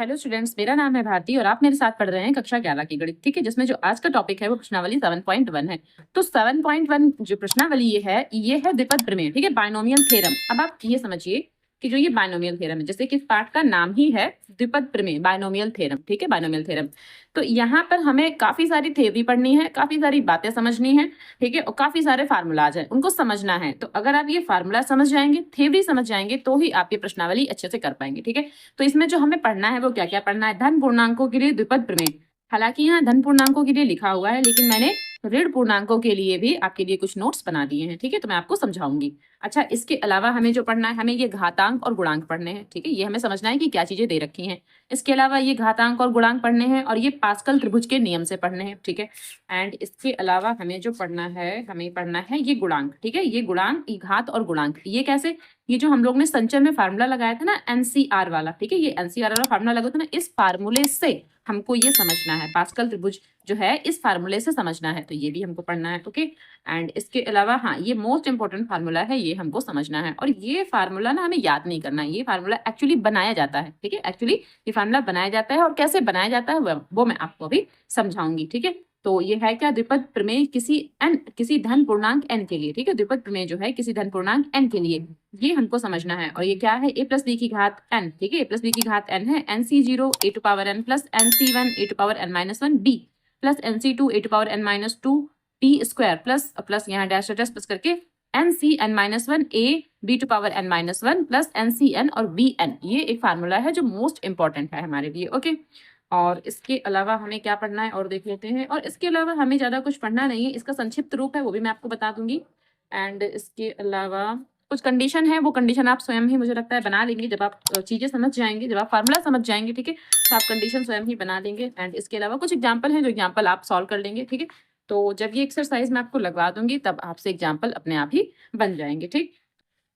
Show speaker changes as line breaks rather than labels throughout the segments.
Hello students, मेरा नाम है भारती और आप मेरे साथ पढ़ रहे हैं कक्षा 11 की गणित। ठीक है, जिसमें जो आज का टॉपिक है वो प्रश्नावली 7.1 है। तो 7.1 जो प्रश्नावली ये है द्विपद प्रमेय। ठीक है, बाइनोमियल थ्योरम। अब आप ये समझिए कि जो ये बाइनोमियल थ्योरम है, जैसे कि इस पाठ का नाम ही है द्विपद प्रमेय, बाइनोमियल थ्योरम। ठीक है, बाइनोमियल थ्योरम। तो यहाँ पर हमें काफी सारी थ्योरी पढ़नी है, काफी सारी बातें समझनी है। ठीक है, और काफी सारे फार्मूलाज हैं, उनको समझना है। तो अगर आप ये फार्मूला समझ जाएंगे, थ्योरी समझ जाएंगे, तो ही आप ये प्रश्नावली अच्छे से कर पाएंगे। ठीक है, तो इसमें जो हमें पढ़ना है वो क्या क्या पढ़ना है? धन पूर्णांकों के लिए द्विपद प्रमेय। हालांकि यहाँ धन पूर्णांकों के लिए लिखा हुआ है, लेकिन मैंने ऋण पूर्णांकों के लिए भी आपके लिए कुछ नोट्स बना दिए हैं। ठीक है, तो मैं आपको समझाऊंगी। अच्छा, इसके अलावा हमें जो पढ़ना है, हमें ये घातांक और गुणांक पढ़ने हैं। ठीक है, ये हमें समझना है कि क्या चीजें दे रखी हैं। इसके अलावा ये घातांक और गुणांक पढ़ने हैं, और ये पास्कल त्रिभुज के नियम से पढ़ने हैं। ठीक है, एंड इसके अलावा हमें जो पढ़ना है, हमें पढ़ना है ये गुणांक। ठीक है, ये गुणांक, ये घात और गुणांक, ये कैसे? ये जो हम लोग ने संचय में फार्मूला लगाया था ना, एनसीआर वाला। ठीक है, ये एनसीआर वाला फार्मूला लगा था ना, इस फार्मूले से हमको ये समझना है। पास्कल त्रिभुज जो है इस फार्मूले से समझना है, तो ये भी हमको पढ़ना है। ओके, एंड इसके अलावा हाँ, ये मोस्ट इंपॉर्टेंट फार्मूला है, ये हमको समझना है। और ये फार्मूला ना हमें याद नहीं करना है, ये फार्मूला एक्चुअली बनाया जाता है। ठीक है, एक्चुअली ये फार्मूला बनाया जाता है, और कैसे बनाया जाता है वो मैं आपको अभी समझाऊंगी। ठीक है, तो ये है क्या? द्विपद प्रमेय किसी धन पूर्णांक n के लिए। ठीक है, द्विपद प्रमेय जो है किसी धन पूर्णांक n के लिए, ये हमको समझना है। और ये क्या है? a प्लस बी की घात n। ठीक है, a प्लस बी की घात n है। nc0 a to power n plus nc1 a to power n minus 1 b plus nc2 a to power n minus 2 p square plus यहाँ dash dash plus करके ncn minus 1 a b to power n minus 1 plus ncn और bn। ये एक formula है जो most important है हमारे लिए। ओके, और इसके अलावा हमें क्या पढ़ना है और देख लेते हैं। और इसके अलावा हमें ज़्यादा कुछ पढ़ना नहीं है, इसका संक्षिप्त रूप है वो भी मैं आपको बता दूंगी। एंड इसके अलावा कुछ कंडीशन है, वो कंडीशन आप स्वयं ही मुझे लगता है बना लेंगे जब आप चीज़ें समझ जाएंगे, जब आप फार्मूला समझ जाएंगे। ठीक है, तो आप कंडीशन स्वयं ही बना लेंगे। एंड इसके अलावा कुछ एग्जाम्पल हैं, जो एग्जाम्पल आप सॉल्व कर लेंगे। ठीक है, तो जब ये एक्सरसाइज मैं आपको लगवा दूंगी तब आपसे एग्जाम्पल अपने आप ही बन जाएंगे। ठीक,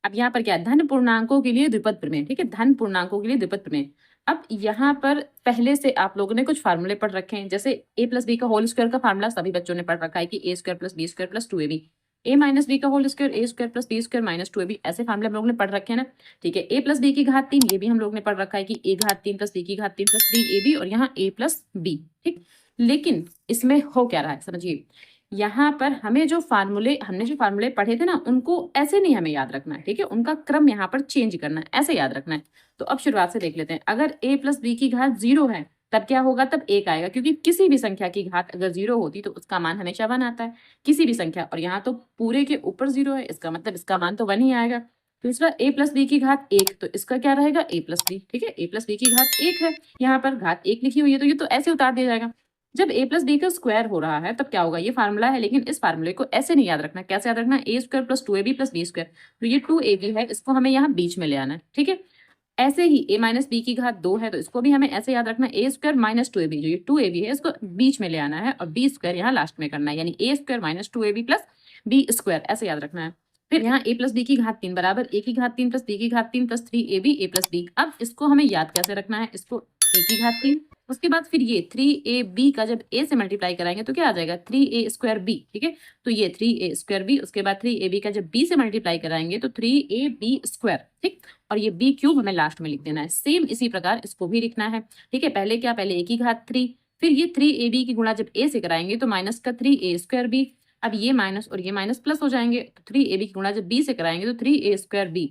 अब यहाँ पर क्या? धन पूर्णांकों के लिए द्विपद प्रमेय। ठीक है, धन पूर्णांकों के लिए द्विपद प्रमेय। अब यहाँ पर पहले से आप लोगों ने कुछ फार्मूले पढ़ रखे हैं, जैसे a प्लस बी का होल स्क्वायर का फार्मूला सभी बच्चों ने पढ़ रखा है कि a square plus B square plus 2ab, a minus B का whole square a square plus B square minus 2ab, ऐसे फार्मूले हम लोगों ने पढ़ रखे हैं ना। ठीक है, a प्लस बी की घात 3, ये भी हम लोग ने पढ़ रखा है कि a घात 3 प्लस b की घात 3 प्लस 3ab, और यहाँ a प्लस b। ठीक, लेकिन इसमें हो क्या रहा है समझिए। यहाँ पर हमने जो फार्मूले पढ़े थे ना, उनको ऐसे नहीं हमें याद रखना है। ठीक है, उनका क्रम यहाँ पर चेंज करना है, ऐसे याद रखना है। तो अब शुरुआत से देख लेते हैं। अगर a प्लस बी की घात 0 है तब क्या होगा? तब 1 आएगा, क्योंकि किसी भी संख्या की घात अगर 0 होती तो उसका मान हमेशा 1 आता है, किसी भी संख्या। और यहाँ तो पूरे के ऊपर 0 है, इसका मतलब इसका मान तो 1 ही आएगा। दूसरा, a प्लस बी की घात 1, तो इसका क्या रहेगा? a plus B. ठीक है, a प्लस बी की घात 1 है, यहाँ पर घात 1 लिखी हुई है, तो ये तो ऐसे उतार दिया जाएगा। जब a प्लस बी का स्क्वायर हो रहा है तब क्या होगा? ये फार्मूला है, लेकिन इस फार्मूले को ऐसे नहीं याद रखना। कैसे याद रखना? a स्क्वायर प्लस 2ab प्लस बी स्क्वायर, तो ये 2ab है, इसको हमें यहाँ बीच में ले आना है। ठीक है, ऐसे ही a माइनस बी की घात 2 है, तो इसको भी हमें ऐसे याद रखना है, a स्क्वायर माइनस 2ab, जो ये 2ab है इसको बीच में ले आना है, और b स्क्वायर यहाँ लास्ट में करना है, यानी a square minus 2ab plus b square, ऐसे याद रखना है। फिर यहाँ a प्लस बी की घात 3 बराबर a की घात 3 प्लस b की घात 3 plus 3ab a plus b। अब इसको हमें याद कैसे रखना है? इसको a की घात 3, उसके बाद फिर ये 3ab का जब a से मल्टीप्लाई कराएंगे तो क्या आ जाएगा? 3a square b। ठीक है, तो ये 3a स्क्वायर b, उसके बाद 3ab का जब b से मल्टीप्लाई कराएंगे तो 3ab स्क्वायर। ठीक, और ये b क्यूब हमें लास्ट में लिख देना है। सेम इसी प्रकार इसको भी लिखना है। ठीक है, पहले क्या? पहले a की घात 3, फिर ये 3ab की गुणा जब a से कराएंगे तो माइनस का 3a स्क्वायर b। अब ये माइनस और ये माइनस प्लस हो जाएंगे, तो 3ab की गुणा जब b से कराएंगे तो 3a स्क्वायर b।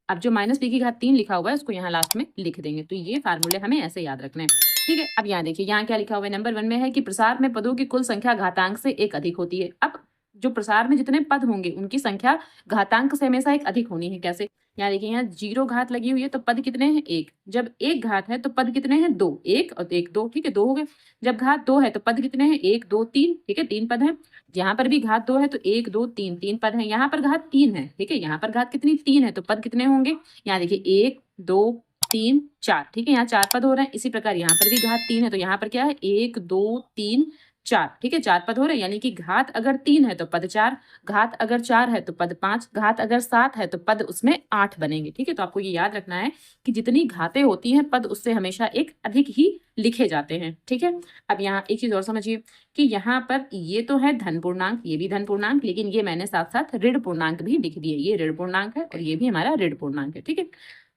अब जो माइनस b की घात 3 लिखा हुआ है उसको यहाँ लास्ट में लिख देंगे। तो ये फार्मूले हमें ऐसे याद रखने हैं। ठीक है, अब यहाँ देखिए, यहाँ क्या लिखा हुआ है? नंबर 1 में है कि प्रसार में पदों की कुल संख्या घातांक से एक अधिक होती है। अब जो प्रसार में जितने पद होंगे उनकी संख्या घातांक से हमेशा एक अधिक होनी है। कैसे? यहाँ देखिए, यहाँ 0 घात लगी हुई है तो पद कितने हैं? 1। जब 1 घात है तो पद कितने हैं? 2। 1 और 1 2। ठीक है, 2 हो गए। जब घात 2 है तो पद कितने हैं? 1 2 3। ठीक है, 3 पद हैं। यहाँ पर भी घात 2 है तो 1 2 3, 3 पद हैं। यहाँ पर घात 3 है। ठीक है, यहाँ पर घात कितनी? 3 है, तो पद कितने होंगे? यहाँ देखिए 1 2 3 4। ठीक है, यहाँ 4 पद हो रहे हैं। इसी प्रकार यहाँ पर भी घात 3 है, तो यहाँ पर क्या है? 1 2 3 4। ठीक है, 4 पद हो रहे हैं, यानी कि घात अगर 3 है तो पद 4, घात अगर 4 है तो पद 5, घात अगर 7 है तो पद उसमें 8 बनेंगे। ठीक है, तो आपको ये याद रखना है कि जितनी घातें होती हैं पद उससे हमेशा एक अधिक ही लिखे जाते हैं। ठीक है, अब यहाँ एक चीज और समझिए कि यहाँ पर ये तो है धन पूर्णांक, ये भी धन पूर्णांक, लेकिन ये मैंने साथ साथ ऋण पूर्णांक भी लिख दिए। ये ऋण पूर्णांक है और ये भी हमारा ऋण पूर्णांक है। ठीक है,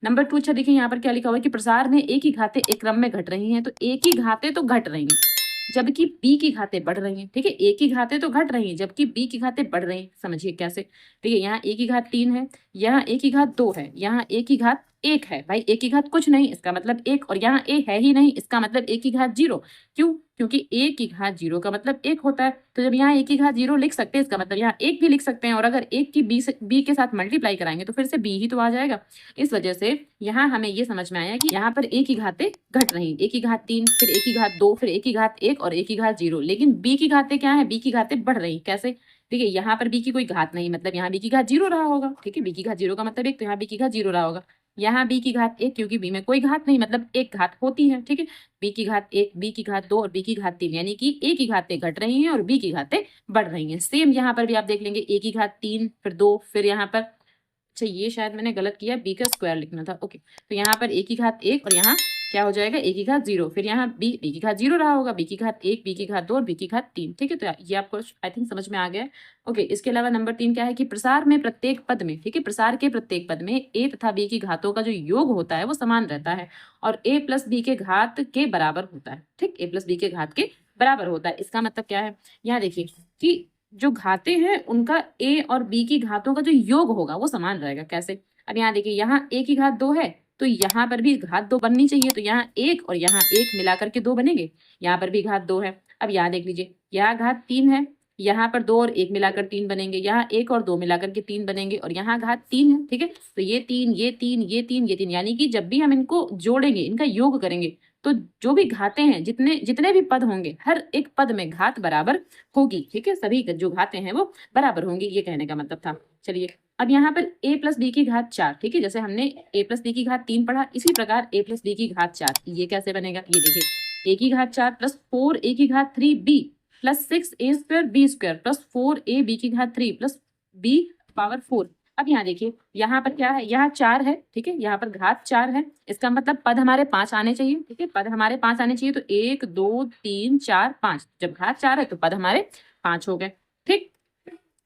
नंबर 2, अच्छा देखिए यहाँ पर क्या लिखा हुआ है कि प्रसार में ए की घातें एक क्रम में घट रही हैं, तो ए की घातें तो घट रही हैं जबकि बी की घातें बढ़ रही हैं। ठीक है, ए की घातें तो घट रही हैं जबकि बी की घातें बढ़ रही हैं। समझिए कैसे, देखिए यहाँ ए की घात 3 है, यहाँ ए की घात 2 है, यहाँ ए की घात 1 है। भाई ए की घात कुछ नहीं, इसका मतलब 1, और यहाँ ए है ही नहीं, इसका मतलब ए की घात 0। क्यों? क्योंकि ए की घात 0 का मतलब 1 होता है। तो जब यहाँ ए की घात 0 लिख सकते हैं, इसका मतलब यहाँ 1 भी लिख सकते हैं, और अगर 1 की बी के साथ मल्टीप्लाई कराएंगे तो फिर से बी ही तो आ जाएगा। इस वजह से यहाँ हमें ये समझ में आया कि यहाँ पर ए की घातें घट रही, ए की घात 3, फिर ए की घात 2, फिर ए की घात 1 और ए की घात 0। लेकिन बी की घातें क्या है? बी की घातें बढ़ रही। कैसे? देखिए यहाँ पर बी की कोई घात नहीं, मतलब यहाँ बी की घात 0 रहा होगा। ठीक है, बी की घात 0 का मतलब 1, तो यहाँ बी की घात 0 रहा होगा। यहाँ बी की घात 1, क्योंकि बी में कोई घात नहीं, मतलब एक घात होती है। ठीक है, बी की घात 1, बी की घात 2 और बी की घात 3, यानी कि ए की घातें घट रही हैं और बी की घातें बढ़ रही हैं। सेम यहाँ पर भी आप देख लेंगे, ए की घात 3, फिर 2, फिर यहाँ पर, अच्छा ये शायद मैंने गलत किया, बी का स्क्वायर लिखना था। ओके, तो यहाँ पर ए की घात 1 और यहाँ क्या हो जाएगा? ए की घात 0, फिर यहाँ बी की घात 0 रहा होगा, बी की घात 1, बी की घात 2 और बी की घात 3। ठीक है, तो ये आपको आई थिंक समझ में आ गया है। ओके, इसके अलावा नंबर 3 क्या है कि प्रसार में प्रत्येक पद में, ठीक है, प्रसार के प्रत्येक पद में ए तथा बी की घातों का जो योग होता है वो समान रहता है और ए प्लस बी के घात के बराबर होता है। ठीक, ए प्लस बी के घात के बराबर होता है। इसका मतलब क्या है? यहाँ देखिए कि जो घातें हैं उनका ए और बी की घातों का जो योग होगा वो समान रहेगा। कैसे? अब यहाँ देखिए, यहाँ ए की घात 2 है तो यहाँ पर भी घात 2 बननी चाहिए, तो यहाँ 1 और यहाँ 1 मिलाकर के 2 बनेंगे। यहाँ पर भी घात 2 है। अब यहाँ देख लीजिए, यहाँ घात 3 है, यहाँ पर 2 और 1 मिलाकर 3 बनेंगे, यहाँ 1 और 2 मिलाकर के 3 बनेंगे, और यहाँ घात 3 है। ठीक है, तो ये 3, ये 3, ये 3, ये 3, यानी कि जब भी हम इनको जोड़ेंगे, इनका योग करेंगे, तो जो भी घातें हैं, जितने भी पद होंगे, हर एक पद में घात बराबर होगी। ठीक है, सभी जो घातें हैं वो बराबर होंगी, ये कहने का मतलब था। चलिए, अब यहाँ पर a प्लस बी की घात 4, ठीक है, जैसे हमने a प्लस बी की घात 3 पढ़ा, इसी प्रकार a प्लस बी की घात 4, ये कैसे बनेगा? ये देखिए, a की घात 4 प्लस 4a की घात 3b plus 6a square b square plus 4ab की घात 3 प्लस b पावर 4। अब यहाँ देखिए, यहाँ पर क्या है? यहाँ 4 है। ठीक है, यहाँ पर घात 4 है, इसका मतलब पद हमारे 5 आने चाहिए। ठीक है, पद हमारे 5 आने चाहिए, तो 1 2 3 4 5, जब घात 4 है तो पद हमारे 5 हो गए। ठीक,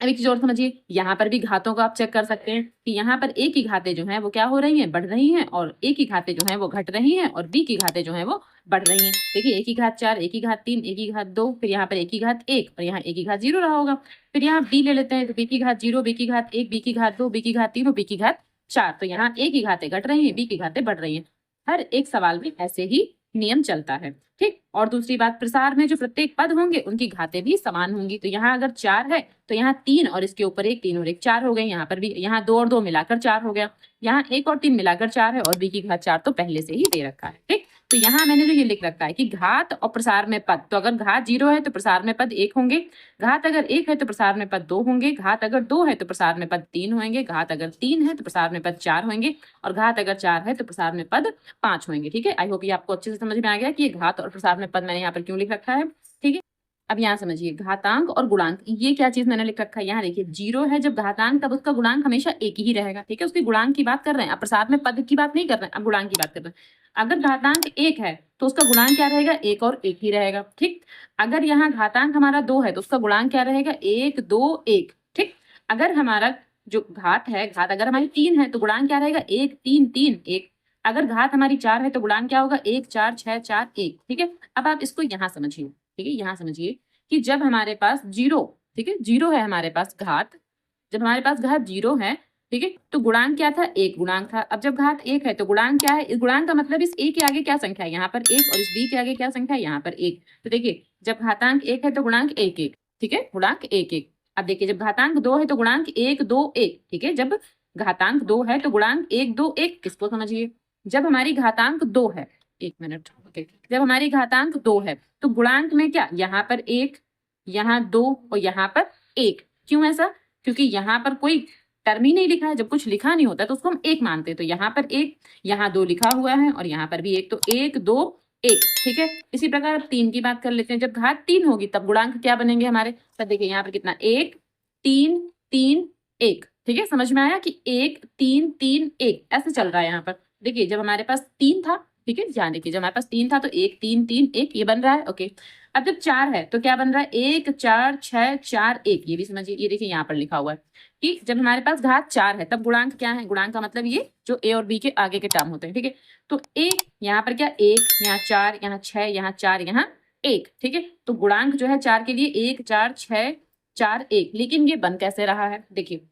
अब एक चीज और समझिए, यहाँ पर भी घातों को आप चेक कर सकते हैं कि यहाँ पर ए की घातें जो हैं वो क्या हो रही हैं? बढ़ रही हैं, और ए की घातें जो हैं वो घट रही हैं, और बी की घातें जो हैं वो बढ़ रही हैं। देखिए, ए की घात 4, ए की घात 3, ए की घात 2, फिर यहाँ पर ए की घात 1 और यहाँ ए की घात 0 रहा होगा। फिर यहाँ बी ले लेते हैं, तो बी की घात 0, बी की घात 1, बी की घात 2, बी की घात 3 और बी की घात 4, तो यहाँ ए की घातें घट रही हैं, बी की घातें बढ़ रही हैं। हर एक सवाल में ऐसे ही नियम चलता है। ठीक, और दूसरी बात, प्रसार में जो प्रत्येक पद होंगे उनकी घातें भी समान होंगी। तो यहाँ अगर 4 है तो यहाँ 3 और इसके ऊपर 1, 3 और 1 4 हो गए। यहाँ पर भी, यहाँ 2 और 2 मिलाकर 4 हो गया, यहाँ 1 और 3 मिलाकर 4 है, और बी की घात 4 तो पहले से ही दे रखा है। ठीक, तो यहाँ मैंने जो ये लिख रखा है कि घात और प्रसार में पद, तो अगर घात 0 है तो प्रसार में पद 1 होंगे, घात अगर 1 है तो प्रसार में पद 2 होंगे, घात अगर 2 है तो प्रसार में पद 3 होंगे, घात अगर 3 है तो प्रसार में पद 4 होंगे, और घात अगर 4 है तो प्रसार में पद 5 होंगे। ठीक है, आई होप ये आपको अच्छे से समझ में आ गया कि ये घात और प्रसार में पद मैंने यहाँ पर क्यों लिख रखा है। ठीक है, अब यहाँ समझिए, घातांक और गुणांक, ये क्या चीज मैंने लिख रखा है? यहाँ देखिए, 0 है जब घातांक, तब उसका गुणांक हमेशा एक ही रहेगा। ठीक है, उसके गुणांक की बात कर रहे हैं, अब प्रसार में पद की बात नहीं कर रहे हैं, अब गुणांक की बात कर रहे हैं। अगर घातांक 1 है तो उसका गुणांक क्या रहेगा? 1 और 1 ही रहेगा। ठीक, अगर यहाँ घातांक हमारा 2 है तो उसका गुणांक क्या रहेगा? 1 2 1। ठीक, अगर हमारा जो घात है, घात अगर हमारी 3 है तो गुणांक क्या रहेगा? 1 3 3 1। अगर घात हमारी 4 है तो गुणांक क्या होगा? 1 4 6 4 1। ठीक है, अब आप इसको यहाँ समझिए। ठीक है, यहाँ समझिए कि जब हमारे पास 0, ठीक है, 0 है हमारे पास घात, जब हमारे पास घात 0 है, ठीक है, तो गुणांक क्या था? 1 गुणांक था। अब जब घात 1 है तो गुणांक क्या है? इस गुणांक का मतलब इस a के आगे क्या संख्या है? यहाँ पर 1, और इस b के आगे क्या संख्या है? यहाँ पर 1। तो देखिए, जब घातांक 1 है तो गुणांक 1 1। ठीक है, गुणांक 1 1। अब देखिए, जब घातांक 2 है तो गुणांक 1 2 1। ठीक है, जब घातांक 2 है तो गुणांक 1 2 1। किसको समझिए? जब हमारी घातांक 2 है, 1 मिनट, ओके, जब हमारी घातांक 2 है तो गुणांक में क्या? यहाँ पर 1, यहाँ 2 और यहाँ पर 1। क्यों ऐसा? क्योंकि यहाँ पर कोई टर्म ही नहीं लिखा है। जब कुछ लिखा नहीं होता तो उसको हम 1 मानते हैं। तो यहाँ पर 1, यहाँ 2 लिखा हुआ है, और यहाँ पर भी 1, तो 1 2 1। ठीक है, इसी प्रकार अब 3 की बात कर लेते हैं। जब घात 3 होगी तब गुणांक क्या बनेंगे हमारे? तब देखिए, यहाँ पर कितना? 1 3 3 1। ठीक है, समझ में आया कि 1 3 3 1 ऐसे चल रहा है। यहाँ पर देखिए, जब हमारे पास 3 था, ठीक है, ध्यान देखिए, जब हमारे पास 3 था तो 1 3 3 1 ये बन रहा है। ओके, अब जब 4 है तो क्या बन रहा है? 1 4 6 4 1। ये भी समझिए, ये देखिए यहाँ पर लिखा हुआ है कि जब हमारे पास घात 4 है तब गुणांक क्या है, गुणांक का मतलब ये जो ए और बी के आगे के टर्म होते हैं, ठीक है। तो एक यहाँ पर क्या, 1, यहाँ 4, यहाँ 6, यहाँ 4, यहाँ 1, ठीक है। तो गुणांक जो है 4 के लिए 1, 4, 6, 4, 1। लेकिन ये बन कैसे रहा है, देखिए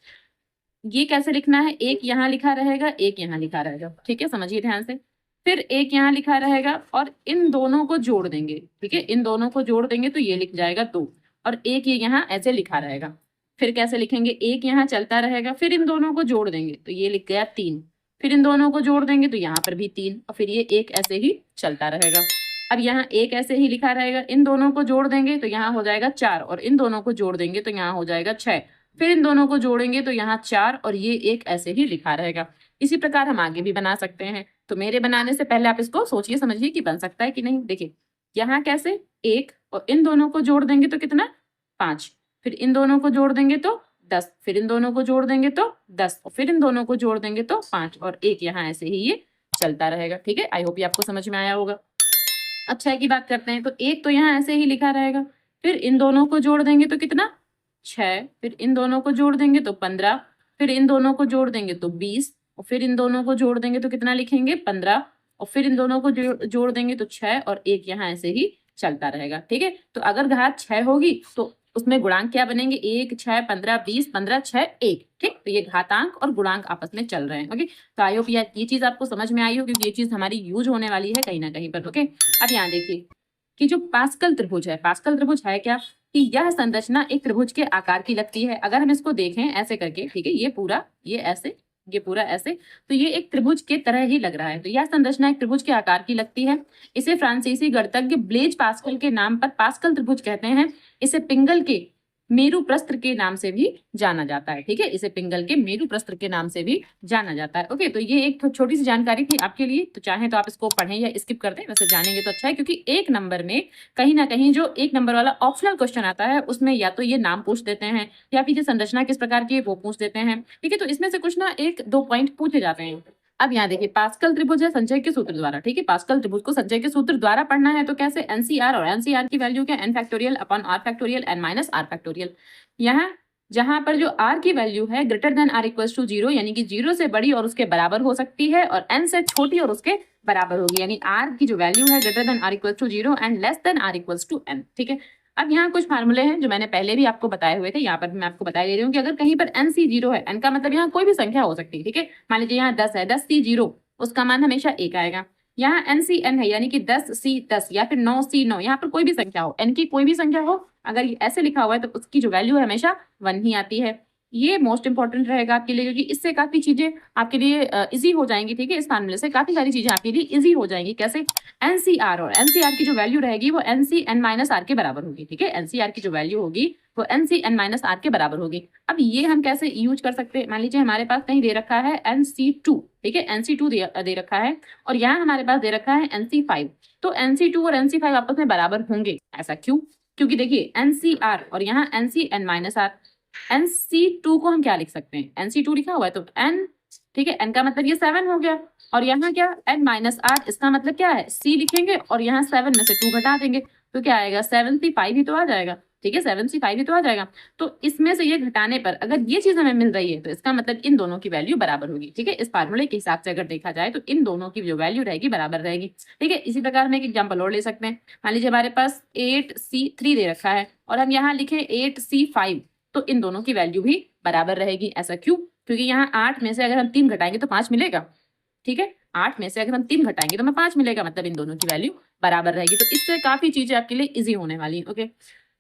ये कैसे लिखना है, एक यहाँ लिखा रहेगा, एक यहाँ लिखा रहेगा, ठीक है, समझिए ध्यान से। फिर एक यहाँ लिखा रहेगा और इन दोनों को जोड़ देंगे, ठीक है, इन दोनों को जोड़ देंगे तो ये लिख जाएगा 2 और एक ये यहाँ ऐसे लिखा रहेगा। फिर कैसे लिखेंगे, एक यहाँ चलता रहेगा, फिर इन दोनों को जोड़ देंगे तो ये लिख गया 3, फिर इन दोनों को जोड़ देंगे तो यहाँ पर भी 3 और फिर ये एक ऐसे ही चलता रहेगा। अब यहाँ एक ऐसे ही लिखा रहेगा, इन दोनों को जोड़ देंगे तो यहाँ हो जाएगा 4 और इन दोनों को जोड़ देंगे तो यहाँ हो जाएगा 6, फिर इन दोनों को जोड़ेंगे तो यहाँ 4 और ये एक ऐसे ही लिखा रहेगा। इसी प्रकार हम आगे भी बना सकते हैं। तो मेरे बनाने से पहले आप इसको सोचिए समझिए कि बन सकता है कि नहीं। देखिए यहाँ कैसे, 1 और इन दोनों को जोड़ देंगे तो कितना, 5, फिर इन दोनों को जोड़ देंगे तो 10, फिर इन दोनों को जोड़ देंगे तो 10 और फिर इन दोनों को जोड़ देंगे तो 5 और एक यहाँ ऐसे ही ये चलता रहेगा, ठीक है। आई होप ये आपको समझ में आया होगा। अब 6 की बात करते हैं तो एक तो यहाँ ऐसे ही लिखा रहेगा, फिर इन दोनों को जोड़ देंगे तो कितना, 6, फिर इन दोनों को जोड़ देंगे तो 15, फिर इन दोनों को जोड़ देंगे तो 20 और फिर इन दोनों को जोड़ देंगे तो कितना लिखेंगे, 15 और फिर इन दोनों को जोड़ देंगे तो 6 और एक यहाँ ऐसे ही चलता रहेगा, ठीक है। तो अगर घात 6 होगी तो उसमें गुणांक क्या बनेंगे, 1, 6, 15, 20, 15, 6, 1, ठीक। तो ये घातांक और गुणांक आपस में चल रहे हैं, ओके। तो आई होप ये चीज आपको समझ में आई हो, क्योंकि ये चीज हमारी यूज होने वाली है कहीं ना कहीं पर, ओके। अब यहाँ देखिए कि जो पास्कल त्रिभुज है, पास्कल त्रिभुज है क्या, कि यह संरचना एक त्रिभुज के आकार की लगती है। अगर हम इसको देखें ऐसे करके, ठीक है, ये पूरा ये ऐसे, ये पूरा ऐसे, तो ये एक त्रिभुज के तरह ही लग रहा है। तो यह संरचना एक त्रिभुज के आकार की लगती है। इसे फ्रांसीसी गणितज्ञ ब्लेज पास्कल के नाम पर पास्कल त्रिभुज कहते हैं। इसे पिंगल के मेरु प्रस्थ के नाम से भी जाना जाता है, ठीक है, इसे पिंगल के मेरु प्रस्थ के नाम से भी जाना जाता है, ओके। तो ये एक छोटी सी जानकारी थी आपके लिए, तो चाहे तो आप इसको पढ़ें या स्किप कर दें, वैसे जानेंगे तो अच्छा है, क्योंकि एक नंबर में कहीं ना कहीं जो एक नंबर वाला ऑप्शनल क्वेश्चन आता है उसमें या तो ये नाम पूछ देते हैं या फिर ये संरचना किस प्रकार की है वो पूछ देते हैं, ठीक है। तो इसमें से कुछ ना 1-2 पॉइंट पूछे जाते हैं। अब यहाँ देखिए पास्कल त्रिभुज है संचय के सूत्र द्वारा, ठीक है, पास्कल त्रिभुज को संचय के सूत्र द्वारा पढ़ना है तो कैसे, एनसीआर, और एनसीआर की वैल्यू क्या, n factorial upon r factorial n minus r factorial. यहाँ जहां पर जो r की वैल्यू है greater than r equals to 0, यानी कि 0 से बड़ी और उसके बराबर हो सकती है, और n से छोटी और उसके बराबर होगी, यानी r की जो वैल्यू है greater than r equals to 0 and less than r equals to n, ठीक है। अब यहाँ कुछ फार्मूले हैं जो मैंने पहले भी आपको बताए हुए थे, यहाँ पर भी मैं आपको बता दे रही हूँ कि अगर कहीं पर NC 0 है, n का मतलब यहाँ कोई भी संख्या हो सकती है, ठीक है। मान लीजिए यहाँ 10 है, 10C 0, उसका मान हमेशा 1 आएगा। यहाँ NC n है, यानी कि 10C 10 या फिर 9C 9, यहाँ पर कोई भी संख्या हो, n की कोई भी संख्या हो, अगर ये ऐसे लिखा हुआ है तो उसकी जो वैल्यू है हमेशा 1 ही आती है। ये मोस्ट इंपॉर्टेंट रहेगा आपके लिए, क्योंकि इससे काफी चीजें आपके लिए इजी हो जाएंगी, ठीक है। इस फार्मूले से काफी सारी चीजें आपके लिए इजी हो जाएंगी। कैसे, एनसीआर, और एनसीआर की जो वैल्यू रहेगी वो एनसी एन माइनस आर के बराबर होगी, ठीक है। एनसीआर की जो वैल्यू होगी वो एनसी एन माइनस आर के बराबर होगी। अब ये हम कैसे यूज कर सकते हैं, मान लीजिए हमारे पास कहीं दे रखा है NC2, ठीक है, NC2 दे रखा है और यहाँ हमारे पास दे रखा है NC5, तो NC2 और NC5 आपस में बराबर होंगे। ऐसा क्यों, क्योंकि देखिए NCR और यहाँ NCn माइनस आर, NC2 को हम क्या लिख सकते हैं, NC2 लिखा हुआ है तो n, ठीक है, n का मतलब ये 7 हो गया, और यहाँ क्या n माइनस आर, इसका मतलब क्या है, c लिखेंगे और यहाँ 7 में से 2 घटा देंगे तो क्या आएगा, 7C5 ही तो आ जाएगा, ठीक है, 7C5 ही तो आ जाएगा। तो इसमें से ये घटाने पर अगर ये चीज हमें मिल रही है तो इसका मतलब इन दोनों की वैल्यू बराबर होगी, ठीक है। इस फार्मूले के हिसाब से अगर देखा जाए तो इन दोनों की जो वैल्यू रहेगी बराबर रहेगी, ठीक है। इसी प्रकार में एक एग्जाम्पल और ले सकते हैं। मान लीजिए हमारे पास 8C3 दे रखा है और हम यहाँ लिखे 8C5, तो इन दोनों की वैल्यू भी बराबर रहेगी। ऐसा क्यों, क्योंकि यहाँ 8 में से अगर हम 3 घटाएंगे तो 5 मिलेगा, ठीक है, 8 में से अगर हम 3 घटाएंगे तो हमें 5 मिलेगा, मतलब इन दोनों की वैल्यू बराबर रहेगी। तो इससे काफी चीजें आपके लिए इजी होने वाली है, ओके।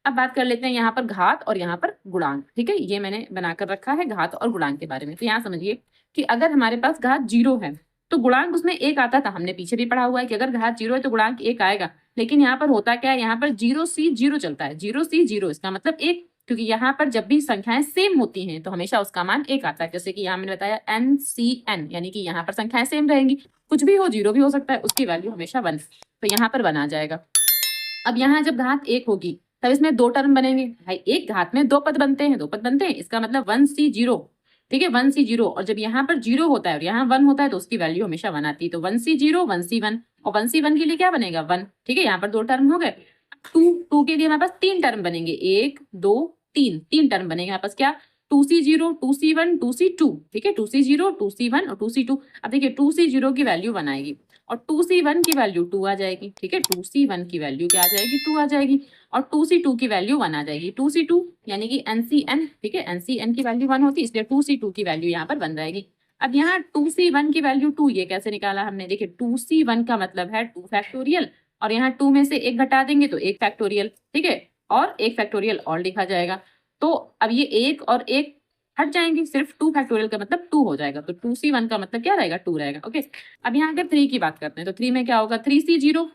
अब बात कर लेते हैं यहाँ पर घात और यहाँ पर गुणांक, ठीक है, ये मैंने बनाकर रखा है घात और गुणांक के बारे में। तो यहाँ समझिए कि अगर हमारे पास घात 0 है तो गुणांक उसमें 1 आता था, हमने पीछे भी पढ़ा हुआ है कि अगर घात 0 है तो गुणांक 1 आएगा। लेकिन यहाँ पर होता क्या है, यहाँ पर 0C0 चलता है, 0C0 इसका मतलब 1, क्योंकि यहाँ पर जब भी संख्याएं सेम होती हैं तो हमेशा उसका मान 1 आता है। जैसे कि यहाँ मैंने बताया NCN, यानी कि यहाँ पर संख्याएं सेम रहेंगी, कुछ भी हो, 0 भी हो सकता है, उसकी वैल्यू हमेशा 1, तो यहाँ पर 1 आ जाएगा। अब यहाँ जब घात 1 होगी तब इसमें 2 टर्म बनेंगे, भाई एक घात में 2 पद बनते हैं, 2 पद बनते हैं, इसका मतलब 1C0, ठीक है, 1C0, और जब यहाँ पर 0 होता है और यहाँ 1 होता है तो उसकी वैल्यू हमेशा 1 आती है। तो 1C0 1C1, और 1C1 के लिए क्या बनेगा, 1, ठीक है, यहाँ पर 2 टर्म हो गए। 2 के लिए हमारे पास 3 टर्म बनेंगे, 1 2 3 टर्म बनेंगे हमारे पास, क्या 2C0, 2C1, 2C2, ठीक है, 2C0, 2C1 और 2C2। अब देखिए 2C0 की वैल्यू 1 आएगी और 2C1 की वैल्यू 2 आ जाएगी, ठीक है, 2C1 की वैल्यू क्या आ जाएगी, 2 आ जाएगी और 2C2 की वैल्यू 1 आ जाएगी। 2C2 यानी कि NCN, ठीक है, NCN की वैल्यू 1 होती है, इसलिए 2C2 की वैल्यू यहाँ पर 1 रहेगी। अब यहाँ 2C1 की वैल्यू 2, ये कैसे निकाला हमने, देखिए 2C1 का मतलब है 2 फैक्टोरियल और यहाँ 2 में से 1 घटा देंगे तो 1 फैक्टोरियल, ठीक है, और 1 फैक्टोरियल और लिखा जाएगा। तो अब ये 1 और 1 हट जाएंगे, सिर्फ 2 फैक्टोरियल का मतलब 2 हो जाएगा, तो 2C1 का मतलब क्या रहेगा, 2 रहेगा। ओके, अब यहाँ अगर 3 की बात करते हैं तो 3 में क्या होगा, 3C0,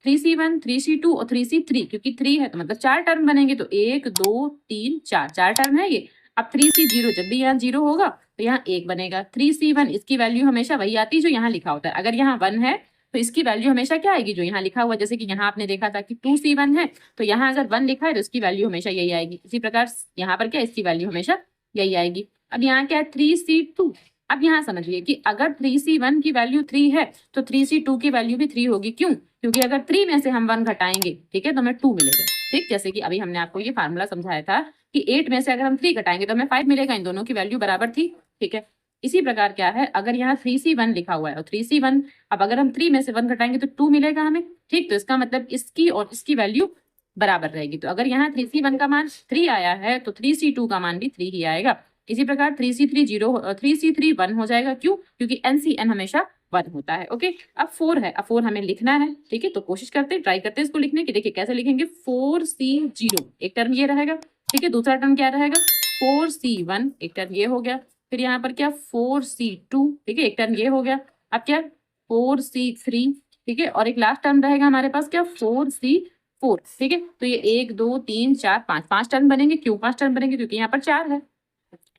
3C1, 3C2 और 3C3, क्योंकि 3 है तो मतलब 4 टर्म बनेंगे, तो 1 2 3 4, 4 टर्म है ये। अब 3C0 जब भी यहाँ 0 होगा तो यहाँ 1 बनेगा। 3C1 इसकी वैल्यू हमेशा वही आती है जो यहाँ लिखा होता है, अगर यहाँ 1 है तो इसकी वैल्यू हमेशा क्या आएगी, जो यहाँ लिखा हुआ है। जैसे कि यहाँ आपने देखा था कि 2C1 है तो यहाँ अगर 1 लिखा है तो इसकी वैल्यू हमेशा यही आएगी। इसी प्रकार यहाँ पर क्या, इसकी वैल्यू हमेशा यही आएगी। अब यहाँ क्या है, 3C2। अब यहाँ समझिए कि अगर 3C1 की वैल्यू 3 है तो 3C2 की वैल्यू भी 3 होगी। क्यों, क्योंकि अगर 3 में से हम 1 घटाएंगे, ठीक है, तो हमें 2 मिलेगा। ठीक, जैसे कि अभी हमने आपको ये फार्मूला समझाया था कि 8 में से अगर हम 3 घटाएंगे तो हमें 5 मिलेगा, इन दोनों की वैल्यू बराबर थी। ठीक है, इसी प्रकार क्या है, अगर यहाँ 3C1 लिखा हुआ है और 3C1, अब अगर हम 3 में से 1 घटाएंगे तो 2 मिलेगा हमें। ठीक, तो इसका मतलब इसकी और इसकी वैल्यू बराबर रहेगी। तो अगर यहाँ 3C1 का मान 3 आया है तो 3C2 का मान भी 3 ही आएगा। इसी प्रकार 3C3 0, 3C3 1 हो जाएगा। क्यों, क्योंकि NCN हमेशा 1 होता है। ओके, अब 4 है, अब 4 हमें लिखना है। ठीक है, तो कोशिश करते हैं, ट्राई करते हैं इसको लिखने की। देखिए कैसे लिखेंगे, 4C0 एक टर्म ये रहेगा, ठीक है, दूसरा टर्म क्या रहेगा, 4C1 एक टर्म ये हो गया, फिर यहाँ पर क्या 4C2, ठीक है, एक टर्म ये हो गया, अब क्या 4C3, ठीक है, और एक लास्ट टर्म रहेगा हमारे पास क्या 4C4। ठीक है, तो ये 1 2 3 4 5, 5 टर्म बनेंगे। क्यों 5 टर्म बनेंगे, क्योंकि यहाँ पर 4 है।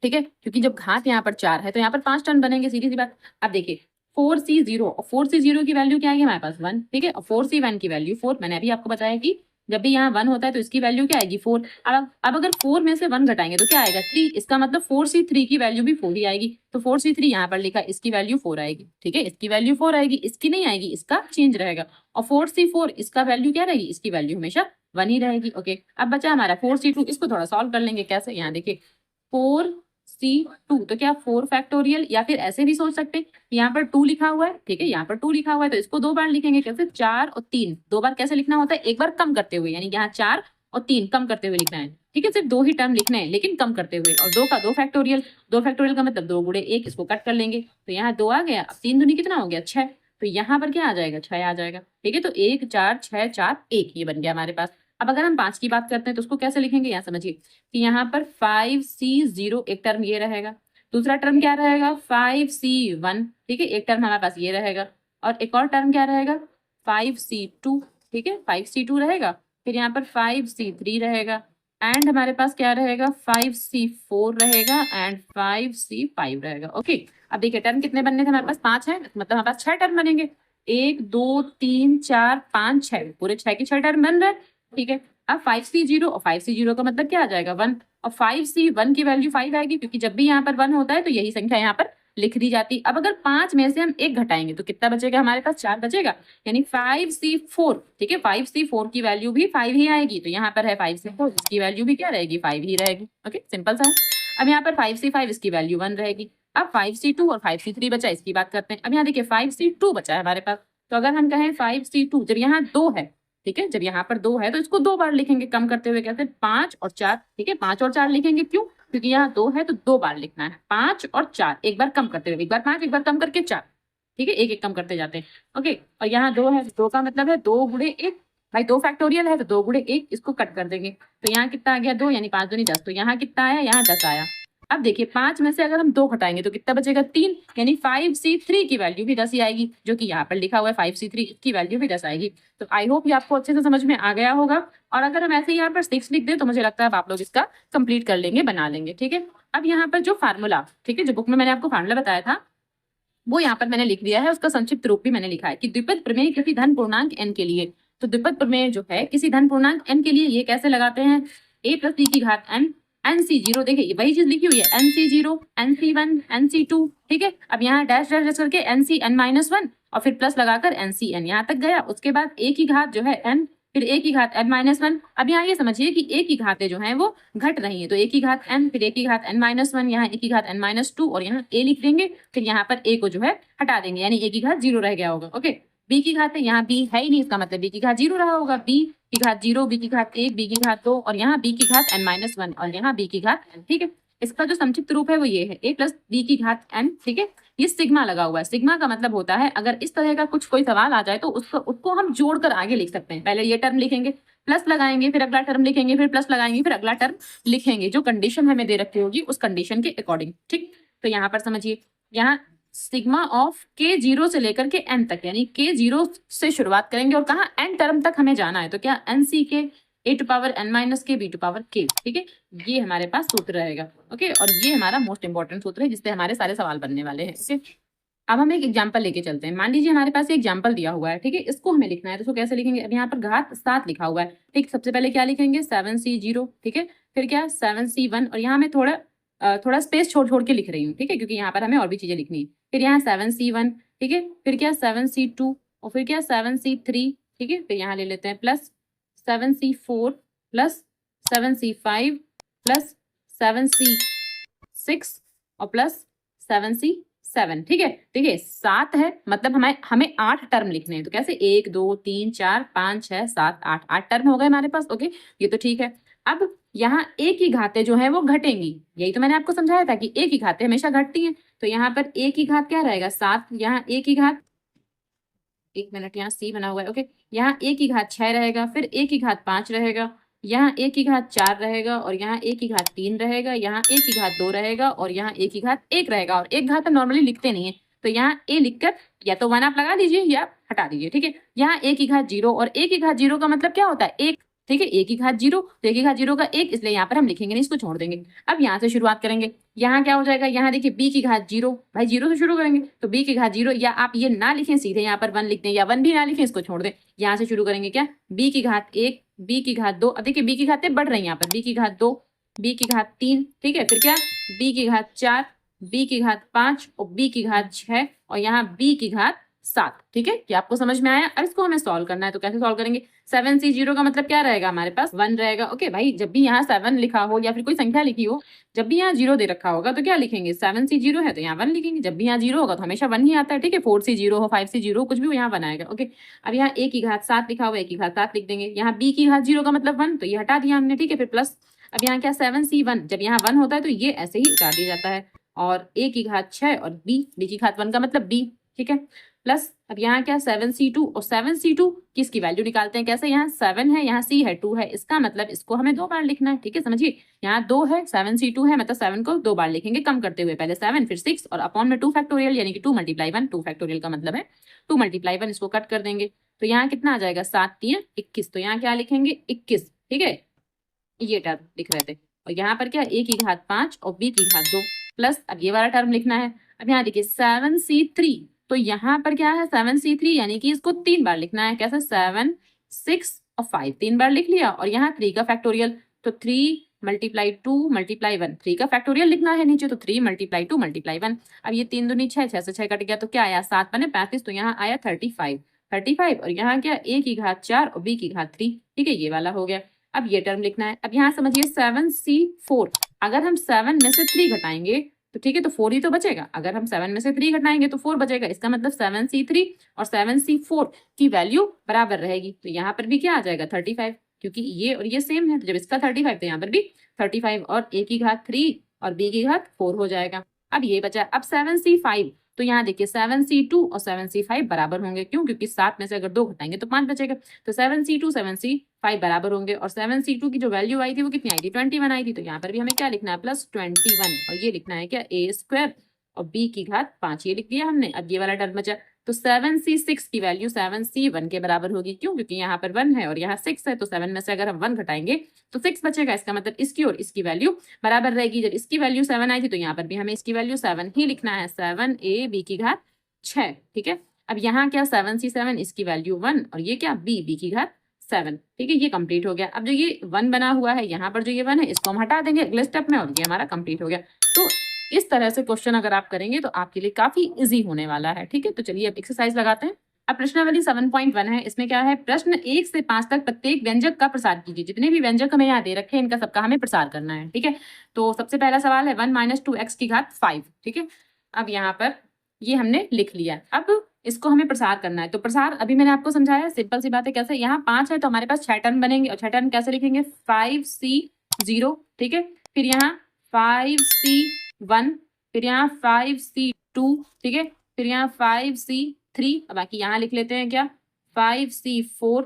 ठीक है, क्योंकि जब घात यहाँ पर 4 है तो यहाँ पर 5 टर्म बनेंगे, सीधी सी बात। अब देखिए 4C0 और 4C0 की वैल्यू क्या आएगी हमारे पास 1, ठीक है, और 4C1 की वैल्यू 4। मैंने अभी आपको बताया कि जब भी यहाँ 1 होता है तो इसकी वैल्यू क्या आएगी 4। अब अगर 4 में से 1 घटाएंगे तो क्या आएगा 3, इसका मतलब 4C3 की वैल्यू भी 4 ही आएगी। तो 4C3 यहाँ पर लिखा, इसकी वैल्यू 4 आएगी। ठीक है, इसकी वैल्यू 4 आएगी, इसकी नहीं आएगी, इसका चेंज रहेगा। और 4C4 इसका वैल्यू क्या रहेगी, इसकी वैल्यू हमेशा 1 ही रहेगी। ओके, अब बचा हमारा 4C2, इसको थोड़ा सॉल्व कर लेंगे। कैसे, यहाँ देखिए 4C2 तो क्या 4 फैक्टोरियल, या फिर ऐसे भी सोच सकते हैं, यहाँ पर 2 लिखा हुआ है, ठीक है, यहाँ पर 2 लिखा हुआ है तो इसको 2 बार लिखेंगे। कैसे, 4 और 3 2 बार कैसे लिखना होता है, एक बार कम करते हुए, यानी यहाँ 4 और 3 कम करते हुए लिखना है। ठीक है, सिर्फ 2 ही टर्म लिखने हैं लेकिन कम करते हुए, और 2 का 2 फैक्टोरियल, 2 फैक्टोरियल का मतलब 2 गुणे 1, इसको कट कर लेंगे तो यहाँ 2 आ गया। अब 3 दूनी कितना हो गया 6, तो यहाँ पर क्या आ जाएगा 6 आ जाएगा। ठीक है, तो 1 4 6 4 1 ये बन गया हमारे पास। अब अगर हम 5 की बात करते हैं तो उसको कैसे लिखेंगे, यहाँ समझिए कि यहाँ पर 5C0 एक टर्म ये रहेगा, दूसरा टर्म क्या रहेगा 5C1, ठीक है, एक टर्म हमारे पास ये रहेगा, और एक और टर्म क्या रहेगा 5C2, ठीक है, 5C2 रहेगा, फिर यहाँ पर 5C3 रहेगा, एंड हमारे पास क्या रहेगा 5C4 रहेगा, एंड 5C5 रहेगा। ओके, अब देखिए टर्म कितने बनने थे हमारे पास 5 है, मतलब हमारे पास 6 टर्म बनेंगे। 1 2 3 4 5 6, पूरे 6 के 6 टर्म बन रहे हैं। ठीक है, अब 5C0 और 5C0 का मतलब क्या आ जाएगा 1, और 5C1 की वैल्यू 5 आएगी, क्योंकि जब भी यहाँ पर 1 होता है तो यही संख्या यहाँ पर लिख दी जाती। अब अगर 5 में से हम 1 घटाएंगे तो कितना बचेगा हमारे पास 4 बचेगा, यानी 5C4। ठीक है, 5C4 की वैल्यू भी 5 ही आएगी, तो यहाँ पर है 5C4, इसकी वैल्यू भी क्या रहेगी 5 ही रहेगी। ओके, सिंपल सा है। अब यहाँ पर 5C5, इसकी वैल्यू 1 रहेगी। अब 5C2 और 5C3 बचा, इसकी बात करते हैं। अब यहाँ देखिए 5C2 बचा है हमारे पास, तो अगर हम कहें 5C2, जब यहाँ 2 है, ठीक है, जब यहाँ पर 2 है तो इसको 2 बार लिखेंगे कम करते हुए। कैसे, 5 और 4, ठीक है, 5 और 4 लिखेंगे। क्यों, क्योंकि यहाँ 2 है तो 2 बार लिखना है, 5 और 4 एक बार कम करते हुए, एक बार 5 एक बार कम करके 4, ठीक है, एक एक कम करते जाते हैं। ओके, और यहाँ 2 है, 2 का मतलब है 2 गुणे 1, भाई 2 फैक्टोरियल है तो 2 गुणे 1, इसको कट कर देंगे तो यहाँ कितना आ गया 2, यानी 5 दूनी 10, तो यहाँ कितना आया, यहाँ 10 आया। अब देखिए 5 में से अगर हम 2 घटाएंगे तो कितना बचेगा 3, यानी 5C3 की वैल्यू भी 10 ही आएगी, जो कि यहाँ पर लिखा हुआ है 5C3 की वैल्यू भी 10 आएगी। तो आई होप ये आपको अच्छे से समझ में आ गया होगा, और अगर हम ऐसे यहाँ पर 6 लिख दें तो मुझे लगता है आप लोग इसका कंप्लीट कर लेंगे, बना लेंगे। ठीक है, अब यहाँ पर जो फार्मूला, ठीक है, जो बुक में मैंने आपको फार्मूला बताया था वो यहाँ पर मैंने लिख दिया है, उसका संक्षिप्त रूप भी मैंने लिखा है कि द्विपद प्रमेय किसी धन पूर्णांक n के लिए। तो द्विपद प्रमेय जो है किसी धन पूर्णांक n के लिए ये कैसे लगाते हैं, a + b की घात n, NC0, देखिए वही चीज लिखी हुई है, NC0 NC1 NC2, ठीक है। अब यहाँ डैश डैश करके NCN-1 और फिर प्लस लगाकर NCN यहाँ तक गया। उसके बाद a की घात जो है n, फिर a की घात n-1। अब यहाँ ये समझिए कि a की घातें जो हैं वो घट रही हैं, तो a की घात n, फिर a की घात n-1, यहाँ a की घात n-2 और यहाँ a लिख देंगे, फिर यहाँ पर a को जो है हटा देंगे, यानी a की घात 0 रह गया होगा। ओके, b की घात है, यहाँ b है ही नहीं, इसका मतलब b की घात 0 रहा होगा, b की घात 0, b की घात 1, b की घात 2 और यहाँ b की घात n-1 और यहाँ b की घात n। ठीक है, इसका जो संक्षिप्त रूप है वो ये है a प्लस b की घात n। ठीक है, ये सिग्मा लगा हुआ है। सिग्मा का मतलब होता है अगर इस तरह का कुछ कोई सवाल आ जाए तो उसको हम जोड़कर आगे लिख सकते हैं। पहले ये टर्म लिखेंगे, प्लस लगाएंगे, फिर अगला टर्म लिखेंगे, फिर प्लस लगाएंगे, फिर अगला टर्म लिखेंगे, जो कंडीशन हमें दे रखी होगी उस कंडीशन के अकॉर्डिंग। ठीक, तो यहाँ पर समझिए, यहाँ सिग्मा ऑफ के 0 से लेकर के n तक, यानी के 0 से शुरुआत करेंगे और कहाँ n टर्म तक हमें जाना है, तो क्या n c K a to power n minus K b to power k। ठीक है, ये हमारे पास सूत्र रहेगा। ओके, और ये हमारा मोस्ट इंपॉर्टेंट सूत्र है जिससे हमारे सारे सवाल बनने वाले हैं। ओके, अब हम एक एग्जाम्पल लेके चलते हैं। मान लीजिए हमारे पास एक एग्जाम्पल दिया हुआ है, ठीक है, इसको हमें लिखना है, तो इसको कैसे लिखेंगे? अब यहाँ पर घात 7 लिखा हुआ है। ठीक, सबसे पहले क्या लिखेंगे? 7c0। ठीक है, फिर क्या 7c1 और यहाँ मैं थोड़ा स्पेस छोड़ छोड़ के लिख रही हूँ, ठीक है, क्योंकि यहाँ पर हमें और भी चीजें लिखनी है। फिर यहाँ 7c1, ठीक है, फिर क्या 7c2 और फिर क्या 7c3। ठीक है, फिर यहाँ ले लेते हैं plus 7c4 plus 7c5 plus 7c6 और प्लस 7c7। ठीक है, देखिए 7 है, मतलब हमें 8 टर्म लिखने हैं, तो कैसे 1 2 3 4 5 6 7 8, 8 टर्म हो गए हमारे पास। ओके, ये तो ठीक है। अब यहाँ a की घातें जो है वो घटेंगी, यही तो मैंने आपको समझाया था कि a की घातें हमेशा घटती हैं, तो यहाँ पर a की घात क्या रहेगा? 7। यहाँ a की घात, एक मिनट, यहाँ c बना हुआ है। ओके, यहाँ a की घात 6 रहेगा, फिर a की घात 5 रहेगा, यहाँ a की घात 4 रहेगा और यहाँ a की घात 3 रहेगा, यहाँ a की घात 2 रहेगा और यहाँ a की घात 1 रहेगा। और एक घात हम नॉर्मली लिखते नहीं है, तो यहाँ a लिखकर या तो 1 आप लगा दीजिए या हटा दीजिए। ठीक है, यहाँ a की घात 0 और a की घात 0 का मतलब क्या होता है? 1। ठीक है, a की घात 0 तो a की घात 0 का 1, इसलिए यहाँ पर हम लिखेंगे नहीं, इसको छोड़ देंगे। अब यहाँ से शुरुआत करेंगे, यहाँ क्या हो जाएगा? यहाँ देखिए b की घात 0, भाई 0 से शुरू करेंगे, तो b की घात 0, या आप ये ना लिखें, सीधे यहाँ पर 1 लिख दें, या 1 भी ना लिखें, इसको छोड़ दें। यहाँ से शुरू करेंगे क्या? b की घात 1, b की घात 2। अब देखिए b की घातें बढ़ रही हैं, यहाँ पर b की घात 2, b की घात 3। ठीक है, फिर क्या? b की घात 4, b की घात 5 और b की घात 6 और यहाँ b की घात 7। ठीक है, क्या आपको समझ में आया? अब इसको हमें सॉल्व करना है, तो कैसे सॉल्व करेंगे? 7c0 का मतलब क्या रहेगा? हमारे पास 1 रहेगा। ओके भाई, जब भी यहाँ 7 लिखा हो या फिर कोई संख्या लिखी हो, जब भी यहाँ 0 दे रखा होगा तो क्या लिखेंगे? 7c0 है तो यहाँ 1 लिखेंगे। जब भी यहाँ 0 होगा तो हमेशा 1 ही आता है। ठीक है, 4c0 हो, 5c0 कुछ भी हो, यहाँ 1 आएगा। ओके, अब यहाँ a की घात 7 लिखा हुआ है, a की घात 7 लिख देंगे। यहाँ b की घात 0 का मतलब 1, तो ये हटा दिया हमने। ठीक है, फिर प्लस, अब यहाँ क्या? 7c1, जब यहाँ 1 होता है तो ये ऐसे ही उतार दिया जाता है, और a की घात 6 और b की घात 1 का मतलब b। ठीक है, प्लस अब यहाँ क्या? 7c2 और 7c2 की इसकी वैल्यू निकालते हैं। कैसे? यहाँ 7 है, यहाँ c है, 2 है, इसका मतलब इसको हमें 2 बार लिखना है। ठीक है, समझिए, यहाँ 2 है, 7c2 है, मतलब 7 को 2 बार लिखेंगे, कम करते हुए, पहले 7 फिर 6 और अपॉन में 2 फैक्टोरियल, यानी कि 2 मल्टीप्लाई 1। 2 फैक्टोरियल का मतलब है 2 मल्टीप्लाई 1, इसको कट कर देंगे, तो यहाँ कितना आ जाएगा? 7 3 21, तो यहाँ क्या लिखेंगे? 21। ठीक है, ये टर्म लिख रहे थे, और यहाँ पर क्या? a की घात 5 और b की घात 2, प्लस अब ये वाला टर्म लिखना है। अब यहाँ देखिए 7c3, तो यहाँ पर क्या है? 7c3, यानी कि इसको 3 बार लिखना है। कैसे? 7 6 और 5, 3 बार लिख लिया, और यहाँ 3 का फैक्टोरियल, तो 3 मल्टीप्लाई 2 मल्टीप्लाई 1, 3 का फैक्टोरियल लिखना है नीचे, तो 3 मल्टीप्लाई 2 मल्टीप्लाई 1। अब ये 3 दूनी 6, 6 से 6 कट गया, तो क्या आया? 7 बने 35, तो यहाँ आया 35 और यहाँ क्या? a की घात 4 और b की घात 3। ठीक है, ये वाला हो गया। अब ये टर्म लिखना है। अब यहाँ समझिए 7c4, अगर हम 7 में से 3 घटाएंगे तो ठीक है, तो 4 ही तो बचेगा। अगर हम 7 में से 3 घटाएंगे तो 4 बचेगा, इसका मतलब 7c3 और 7c4 की वैल्यू बराबर रहेगी, तो यहाँ पर भी क्या आ जाएगा? 35, क्योंकि ये और ये सेम है, तो जब इसका 35 तो यहाँ पर भी 35, और a की घात 3 और b की घात 4 हो जाएगा। अब ये बचा। अब 7c5, तो यहाँ देखिए 7c2 और 7c5 बराबर होंगे, क्यों? क्योंकि 7 में से अगर 2 घटाएंगे तो 5 बचेगा, तो 7c2 7c5 बराबर होंगे, और 7c2 की जो वैल्यू आई थी वो कितनी आई थी? 21 आई थी, तो यहाँ पर भी हमें क्या लिखना है? प्लस 21, और ये लिखना है क्या? a² और b की घात 5, ये लिख दिया हमने। अब ये वाला टर्म बचा, तो 7c6 की वैल्यू 7c1 के बराबर होगी, क्यों? क्योंकि यहाँ पर 1 है और यहाँ 6 है, तो 7 में से अगर हम 1 घटाएंगे तो 6 बचेगा, इसका मतलब इसकी और इसकी वैल्यू बराबर रहेगी। जब इसकी वैल्यू 7 आई थी तो यहाँ पर भी हमें इसकी वैल्यू 7 ही लिखना है, 7a b की घात 6। ठीक है, अब यहाँ क्या? 7c7, इसकी वैल्यू 1, और ये क्या? b की घात 7। ठीक है, ये कंप्लीट हो गया। अब जो ये 1 बना हुआ है यहाँ पर, जो ये 1 है, इसको हम हटा देंगे अगले स्टेप में, और ये हमारा कंप्लीट हो गया। तो इस तरह से क्वेश्चन अगर आप करेंगे तो आपके लिए काफी इजी होने वाला है। ठीक है, तो चलिए अब एक्सरसाइज लगाते हैं। अब प्रश्नावली 7.1 है, इसमें क्या है, प्रश्न 1 से 5 तक प्रत्येक व्यंजक का प्रसार कीजिए। जितने भी व्यंजक हमें यहाँ दे रखे हैं इनका सबका हमें प्रसार करना है। ठीक है, तो सबसे पहला सवाल है 1 - 2x की घात 5। ठीक है, अब यहाँ पर ये हमने लिख लिया, अब इसको हमें प्रसार करना है। तो प्रसार अभी मैंने आपको समझाया, सिंपल सी बात है। कैसे, यहाँ 5 है तो हमारे पास 6 टर्म बनेंगे, और 6 टर्म कैसे लिखेंगे, 5c0। ठीक है, फिर यहाँ 5c1, फिर यहाँ 5c2। ठीक है, फिर यहाँ 5c3, बाकी यहाँ लिख लेते हैं क्या, 5c4,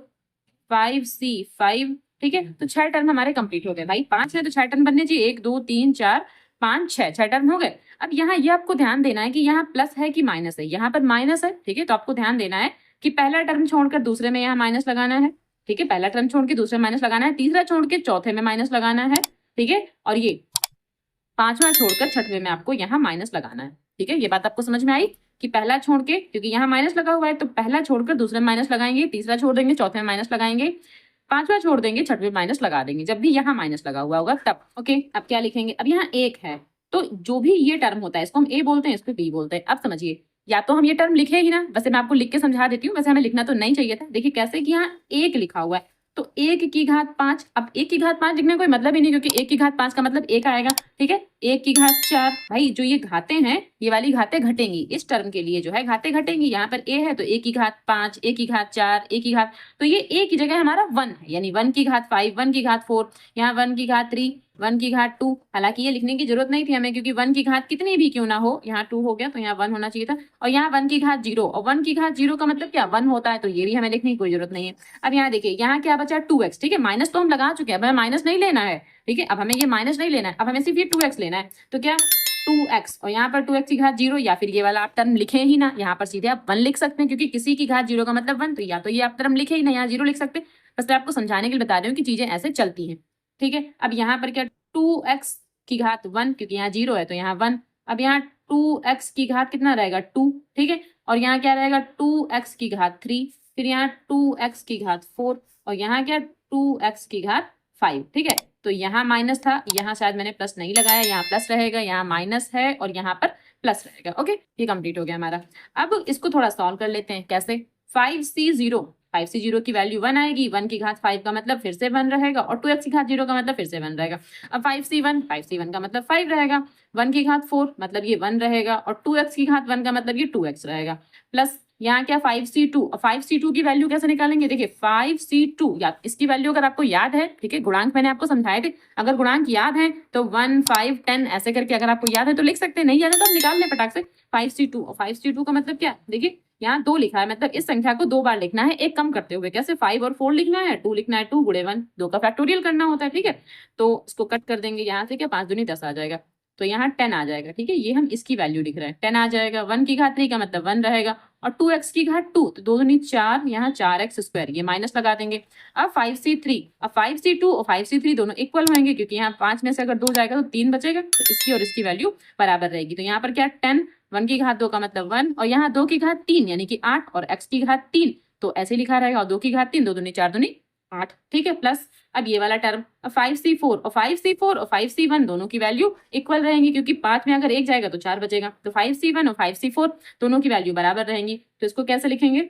5c5। ठीक है, तो 6 टर्म हमारे कंप्लीट हो गए। भाई 5 है तो 6 टर्म बनने चाहिए, 1 2 3 4 5 6 टर्म हो गए। अब यहाँ ये आपको ध्यान देना है कि यहाँ प्लस है कि माइनस है, यहाँ पर माइनस है। ठीक है, तो आपको ध्यान देना है कि पहला टर्म छोड़कर दूसरे में यहाँ माइनस लगाना है। ठीक है, पहला टर्म छोड़ के दूसरे में माइनस लगाना है, तीसरा छोड़ के चौथे में माइनस लगाना है। ठीक है, और ये पांचवा छोड़कर छठवें में आपको यहाँ माइनस लगाना है। ठीक है, ये बात आपको समझ में आई कि पहला छोड़ के, क्योंकि यहाँ माइनस लगा हुआ है तो पहला छोड़कर दूसरे में माइनस लगाएंगे, तीसरा छोड़ देंगे चौथे में माइनस लगाएंगे, पांचवा छोड़ देंगे छठवें में माइनस लगा देंगे, जब भी यहाँ माइनस लगा हुआ होगा तब। ओके, अब क्या लिखेंगे, अब यहाँ 1 है तो जो भी ये टर्म होता है इसको हम ए बोलते हैं, इसको बी बोलते हैं। अब समझिए, या तो हम ये टर्म लिखे ही ना, वैसे मैं आपको लिख के समझा देती हूँ, वैसे हमें लिखना तो नहीं चाहिए था। देखिए कैसे कि यहाँ 1 लिखा हुआ है तो 1 की घात 5। अब 1 की घात 5 लिखने का कोई मतलब ही नहीं, क्योंकि 1 की घात 5 का मतलब 1 आएगा। ठीक है, 1 की घात 4। भाई जो ये घातें हैं ये वाली घातें घटेंगी, इस टर्म के लिए जो है घातें घटेंगी। यहाँ पर a है तो 1 की घात 5, 1 की घात 4, 1 की घात, तो ये a की जगह हमारा 1 है, यानी 1 की घात 5, 1 की घात 4, यहाँ 1 की घात 3, 1 की घात 2। हालांकि ये लिखने की जरूरत नहीं थी हमें, क्योंकि 1 की घात कितनी भी क्यों ना हो, यहाँ 2 हो गया तो यहाँ 1 होना चाहिए था, और यहाँ 1 की घात 0, और 1 की घात 0 का मतलब क्या, 1 होता है, तो ये भी हमें लिखने की कोई जरूरत नहीं है। अब यहाँ देखिए, यहाँ क्या बचा, 2x। ठीक है, माइनस तो हम लगा चुके हैं, अब हमें माइनस नहीं लेना है। ठीक है, अब हमें ये माइनस नहीं लेना है, अब हमें सिर्फ ये 2x लेना है। तो क्या 2x, और यहाँ पर 2x की घात 0, या फिर ये वाला आप टर्म लिखे ही ना, यहाँ पर सीधे आप 1 लिख सकते हैं, क्योंकि किसी की घात 0 का मतलब 1, तो या तो ये आप टर्म लिखे ही ना, यहाँ 0 लिख सकते हैं। बस मैं आपको समझाने के लिए बता रही हूँ कि चीजें ऐसे चलती हैं। ठीक है, अब यहाँ पर क्या, 2x की घात 1, क्योंकि यहाँ 0 है तो यहाँ 1। अब यहाँ 2x की घात कितना रहेगा, 2। ठीक है, और यहाँ क्या रहेगा, 2x की घात 3, फिर यहाँ 2x की घात 4, और यहाँ क्या, 2x की घात 5। ठीक है, तो यहाँ माइनस था, यहाँ शायद मैंने प्लस नहीं लगाया, यहाँ प्लस रहेगा, यहाँ माइनस है और यहाँ पर प्लस रहेगा। ओके, ये कंप्लीट हो गया हमारा। अब इसको थोड़ा सॉल्व कर लेते हैं। कैसे, 5c0 की वैल्यू 1 आएगी, 1 की घात 5 का मतलब फिर से 1 रहेगा, और 2x की घात 0 का मतलब फिर से 1 रहेगा। अब 5c1 का मतलब 5 रहेगा, 1 की घात 4 मतलब ये 1 रहेगा, और 2x की घात 1 का मतलब ये 2x रहेगा, प्लस यहाँ क्या 5c2। और 5c2 की वैल्यू कैसे निकालेंगे, देखिए 5c2 या इसकी वैल्यू अगर आपको याद है, ठीक है, गुणांक मैंने आपको समझाए थे, अगर गुणांक याद है तो 1 5 10 ऐसे करके अगर आपको याद है तो लिख सकते हैं, नहीं याद है तो आप निकाल लें फटाक से। 5c2, और 5c2 का मतलब क्या, देखिए यहाँ 2 लिखा है, मतलब इस संख्या को 2 बार लिखना है, एक कम करते हुए। कैसे, 5 और 4 लिखना है, 2 लिखना है, 2 गुणे 1, 2 का फैक्टोरियल करना होता है। ठीक है, तो इसको कट कर देंगे, यहाँ से क्या 5 दूनी 10 आ जाएगा, तो यहाँ 10 आ जाएगा। ठीक है, ये हम इसकी वैल्यू लिख रहे हैं, 10 आ जाएगा। 1 की घात 3 का मतलब 1 रहेगा, और 2x की घात 2, तो 2 दूनी 4, यहाँ 4x स्क्वायर, ये माइनस लगा देंगे। अब 5c3, अब 5c2 और 5c3 दोनों इक्वल होंगे, क्योंकि यहाँ 5 में से अगर 2 जाएगा तो 3 बचेगा, तो इसकी और इसकी वैल्यू बराबर रहेगी। तो यहाँ पर क्या 10, 1 की घात 2 का मतलब 1, और यहाँ 2 की घात 3 यानी कि 8, और x की घात 3, तो ऐसे लिखा रहेगा, और 2 की घात 3, 2 दूनी 4 दूनी 8। ठीक है, प्लस अब ये वाला टर्म 5c4 और 5c1 दोनों की वैल्यू इक्वल रहेंगी, क्योंकि 5 में अगर 1 जाएगा तो 4 बचेगा, तो 5c1 और 5c4 दोनों की वैल्यू बराबर रहेंगी। तो इसको कैसे लिखेंगे,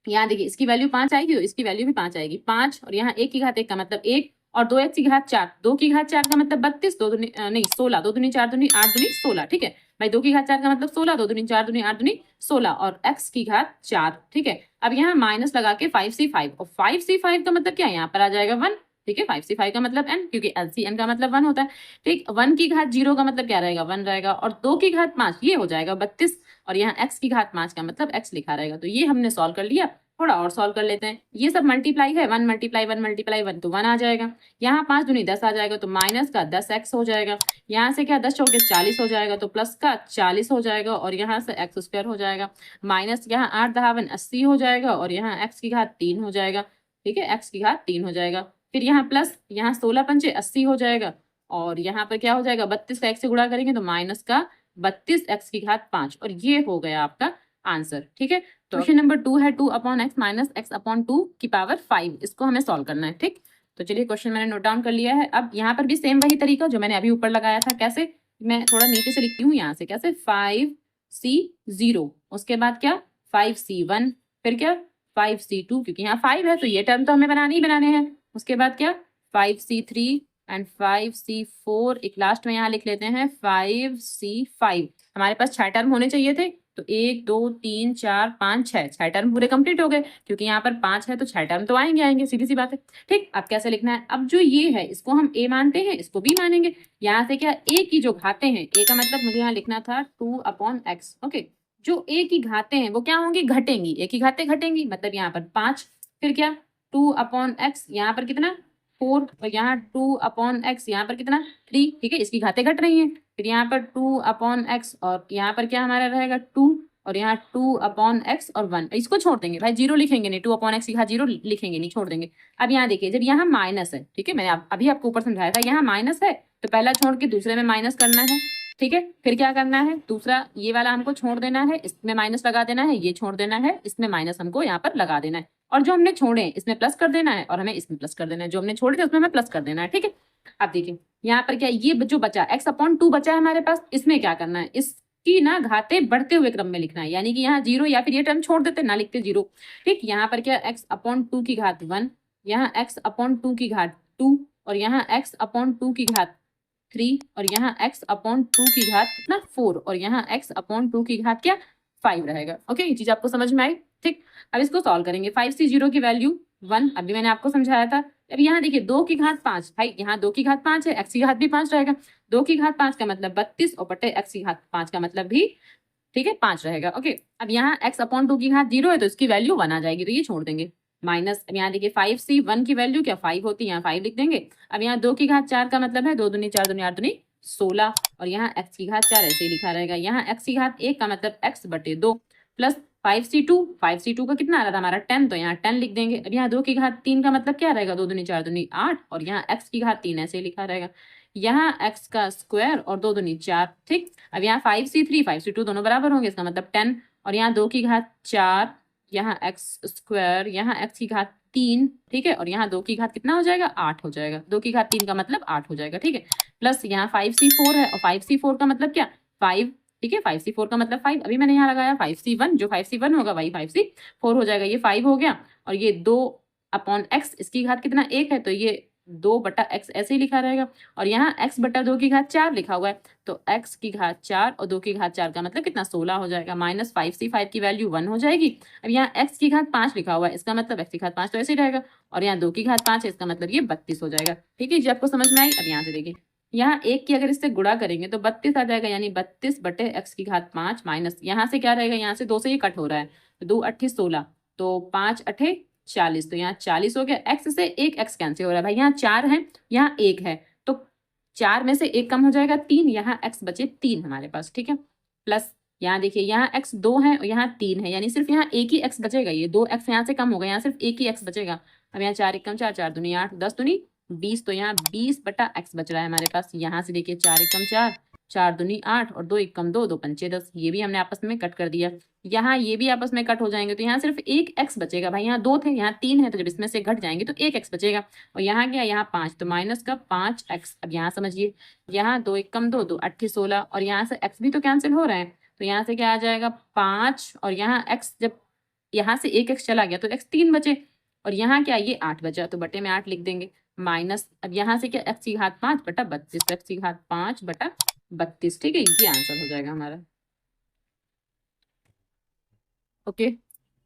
यहाँ देखिए इसकी वैल्यू 5 आएगी और इसकी वैल्यू भी 5 आएगी, 5, और यहाँ 1 की घात 1 का मतलब 1, और 2x की घात 4, 2 की घात 4 का मतलब 32, 2 दूनी नहीं 16, 2 दूनी 4 दूनी 8 दूनी 16। ठीक है भाई, 2 की घात 4 का मतलब 16, 2 दूनी 4 दूनी 8 दूनी 16, और x की घात 4। ठीक है, अब यहाँ माइनस लगा के 5c5, और 5c5 का मतलब क्या है, यहाँ पर आ जाएगा 1। ठीक है, 5c5 का मतलब n, क्योंकि LCN का मतलब 1 होता है। ठीक, 1 की घात 0 का मतलब क्या रहेगा, 1 रहेगा, और 2 की घात 5 ये हो जाएगा 32, और यहाँ x की घात 5 का मतलब x लिखा रहेगा। तो ये हमने सॉल्व कर लिया। थोड़ा और सॉल्व कर लेते हैं, ये सब मल्टीप्लाई है, 1 × 1 × 1 तो 1 आ जाएगा, यहाँ 5 दूनी 10 आ जाएगा, तो माइनस का 10x हो जाएगा, यहाँ से क्या 10 चौके 40 हो जाएगा, तो प्लस का 40 हो जाएगा, और यहाँ से x स्क्वायर हो जाएगा, माइनस यहाँ 8 दहावन 80 हो जाएगा, और यहाँ x की घात 3 हो जाएगा। ठीक है, x की घात 3 हो जाएगा, फिर यहाँ प्लस, यहाँ 16 पंचे 80 हो जाएगा, और यहाँ पर क्या हो जाएगा 32 का x से गुणा करेंगे तो माइनस का 32x की घात 5, और ये हो गया आपका आंसर। ठीक है, तो क्वेश्चन नंबर 2 है 2/x माइनस x/2 की पावर 5, इसको हमें सॉल्व करना है। ठीक, तो चलिए क्वेश्चन मैंने नोट डाउन कर लिया है। अब यहाँ पर भी सेम वही तरीका जो मैंने अभी ऊपर लगाया था, कैसे, मैं थोड़ा नीचे से लिखती हूँ, यहाँ से कैसे 5c0, उसके बाद क्या 5c1, फिर क्या 5C2, क्योंकि यहाँ 5 है तो ये टर्म तो हमें बनाने ही बनाने हैं। उसके बाद क्या 5C3 एंड 5C4, एक लास्ट में यहाँ लिख लेते हैं 5C5। हमारे पास 6 टर्म होने चाहिए थे, तो 1 2 3 4 5 6 टर्म पूरे कंप्लीट हो गए, क्योंकि यहाँ पर 5 है तो 6 टर्म तो आएंगे, सीधी सी बात है। ठीक, अब कैसे लिखना है, अब जो ये है इसको हम a मानते हैं, इसको b मानेंगे। यहाँ से क्या a की जो घातें हैं, a का मतलब मुझे यहाँ लिखना था 2/x। ओके, जो a की घातें हैं वो क्या होंगी, घटेंगी, a की घातें घटेंगी, मतलब यहाँ पर 5, फिर क्या 2/x, यहाँ पर कितना 4, और यहाँ 2/x, यहाँ पर कितना 3। ठीक है, इसकी घातें घट रही हैं। फिर यहाँ पर 2/x और यहाँ पर क्या हमारा रहेगा 2, और यहाँ 2/x और 1, इसको छोड़ देंगे भाई, 0 लिखेंगे नहीं, 2/x की घात 0 लिखेंगे नहीं, छोड़ देंगे। अब यहाँ देखिए, जब यहाँ माइनस है, ठीक है, मैंने अभी आपको ऊपर समझाया था, यहाँ माइनस है तो पहला छोड़ के दूसरे में माइनस करना है। ठीक है, फिर क्या करना है, दूसरा ये वाला हमको छोड़ देना है, इसमें माइनस लगा देना है, ये छोड़ देना है, इसमें माइनस हमको यहाँ पर लगा देना है, और जो हमने छोड़े इसमें प्लस कर देना है, और हमें इसमें प्लस कर देना है, जो हमने छोड़े थे उसमें हमें प्लस कर देना है। ठीक है, अब देखिए यहाँ पर क्या, ये जो बचा x/2 बचा है हमारे पास, इसमें क्या करना है, इसकी ना घातें बढ़ते हुए क्रम में लिखना है, यानी कि यहाँ 0 या फिर ये टर्म छोड़ देते, ना लिखते 0। ठीक, यहाँ पर क्या x/2 की घात 1, यहाँ x/2 की घात 2, और यहाँ x/2 की घात 3, और यहाँ x/2 की घात कितना 4, और यहाँ x/2 की घात क्या 5 रहेगा। ओके, ये चीज आपको समझ में आई। ठीक, अब इसको सॉल्व करेंगे। 5C0 की वैल्यू 1, अभी मैंने आपको समझाया था। अब यहाँ देखिए 2 की घात 5, भाई यहाँ 2 की घात 5 है, x की घात भी 5 रहेगा, 2 की घात 5 का मतलब 32, और बटे x की घात 5 का मतलब भी ठीक है 5 रहेगा। ओके, अब यहाँ x/2 की घात 0 है तो इसकी वैल्यू 1 आ जाएगी, तो ये छोड़ देंगे माइनस। अब यहाँ देखिए 5C1 की वैल्यू क्या 5 होती है, यहाँ 5 लिख देंगे। अब यहाँ 2 की घात 4 का मतलब है 2 दूनी 4 दूनी 8 दूनी 16, और यहाँ x की घात 4 ऐसे ही लिखा रहेगा। यहाँ x की घात 1 का मतलब x/2 प्लस 5C2 का कितना आ रहा था हमारा 10, तो यहाँ 10 लिख देंगे। अब यहाँ 2 की घात 3 का मतलब क्या रहेगा 2 दूनी 4 दूनी 8, और यहाँ x की घात 3 ऐसे ही लिखा रहेगा। यहाँ x का स्क्वायर और 2 दूनी 4। ठीक, अब यहाँ 5C2 दोनों बराबर होंगे, इसका मतलब 10, और यहाँ 2 की घात 4, यहाँ x स्क्वायर, यहाँ x की घात 3, ठीक है, और यहाँ 2 की घात कितना हो जाएगा 8 हो जाएगा, 2 की घात 3 का मतलब 8 हो जाएगा। ठीक है, प्लस यहाँ 5C4 है, और 5C4 का मतलब क्या 5। ठीक है, 5C4 का मतलब 5, अभी मैंने यहाँ लगाया 5C1, जो 5C1 होगा वही 5C4 हो जाएगा, ये 5 हो गया, और ये 2/x, इसकी घात कितना 1 है, तो ये 2/x ऐसे ही लिखा रहेगा, और यहाँ x/2 की घात 4 लिखा हुआ है, तो x की घात 4 और 2 की घात 4 का मतलब कितना 16 हो जाएगा, माइनस 5C5 की वैल्यू 1 हो जाएगी। अब यहाँ x की घात 5 लिखा हुआ है, इसका मतलब x की घात 5 तो ऐसे ही रहेगा, और यहाँ 2 की घात 5 है, इसका मतलब ये 32 हो जाएगा। ठीक है जी, आपको समझ में आई। अब यहाँ से देखिए, यहाँ 1 की अगर इससे गुणा करेंगे तो 32 आ जाएगा, यानी 32/x की घात 5 माइनस यहाँ से क्या रहेगा, यहाँ से 2 से ये कट हो रहा है, 2 8 16, तो 5 8 40, तो यहाँ 40 हो गया। x से एक x कैंसिल हो रहा है भाई, यहाँ 4 है यहाँ 1 है, तो 4 में से 1 कम हो जाएगा 3, यहाँ x बचे 3 हमारे पास। ठीक है, प्लस यहाँ देखिए यहाँ x 2 है और यहाँ 3 है, यानी सिर्फ यहाँ एक ही x बचेगा, ये 2x यहाँ से कम होगा, यहाँ सिर्फ एक ही x बचेगा। अब यहाँ 4 1 कम 4, 4 दूनी 8, 10 दूनी 20, तो यहाँ 20/x बच रहा है हमारे पास। यहाँ से देखिए 4 1 कम 4, 4 दूनी 8, और 2 1 कम 2, 2 पंचे 10, ये भी हमने आपस में कट कर दिया। यहाँ ये भी आपस में कट हो जाएंगे, तो यहाँ सिर्फ एक x बचेगा भाई, यहाँ 2 थे यहाँ 3 है, तो जब इसमें से घट जाएंगे तो एक x बचेगा, और यहाँ क्या यहाँ 5, तो माइनस का 5x। अब यहाँ समझिए, यहाँ 2 1 कम 2, 2 8 16, और यहाँ से x भी तो कैंसिल हो रहा है, तो यहाँ से क्या आ जाएगा 5, और यहाँ x जब यहाँ से एक x चला गया तो x 3 बचे, और यहाँ क्या ये 8 बचा, तो बटे में 8 लिख देंगे, माइनस अब यहाँ से क्या x की घात 5/32, x की घात 5/32। ठीक है, ये आंसर हो जाएगा हमारा। ओके,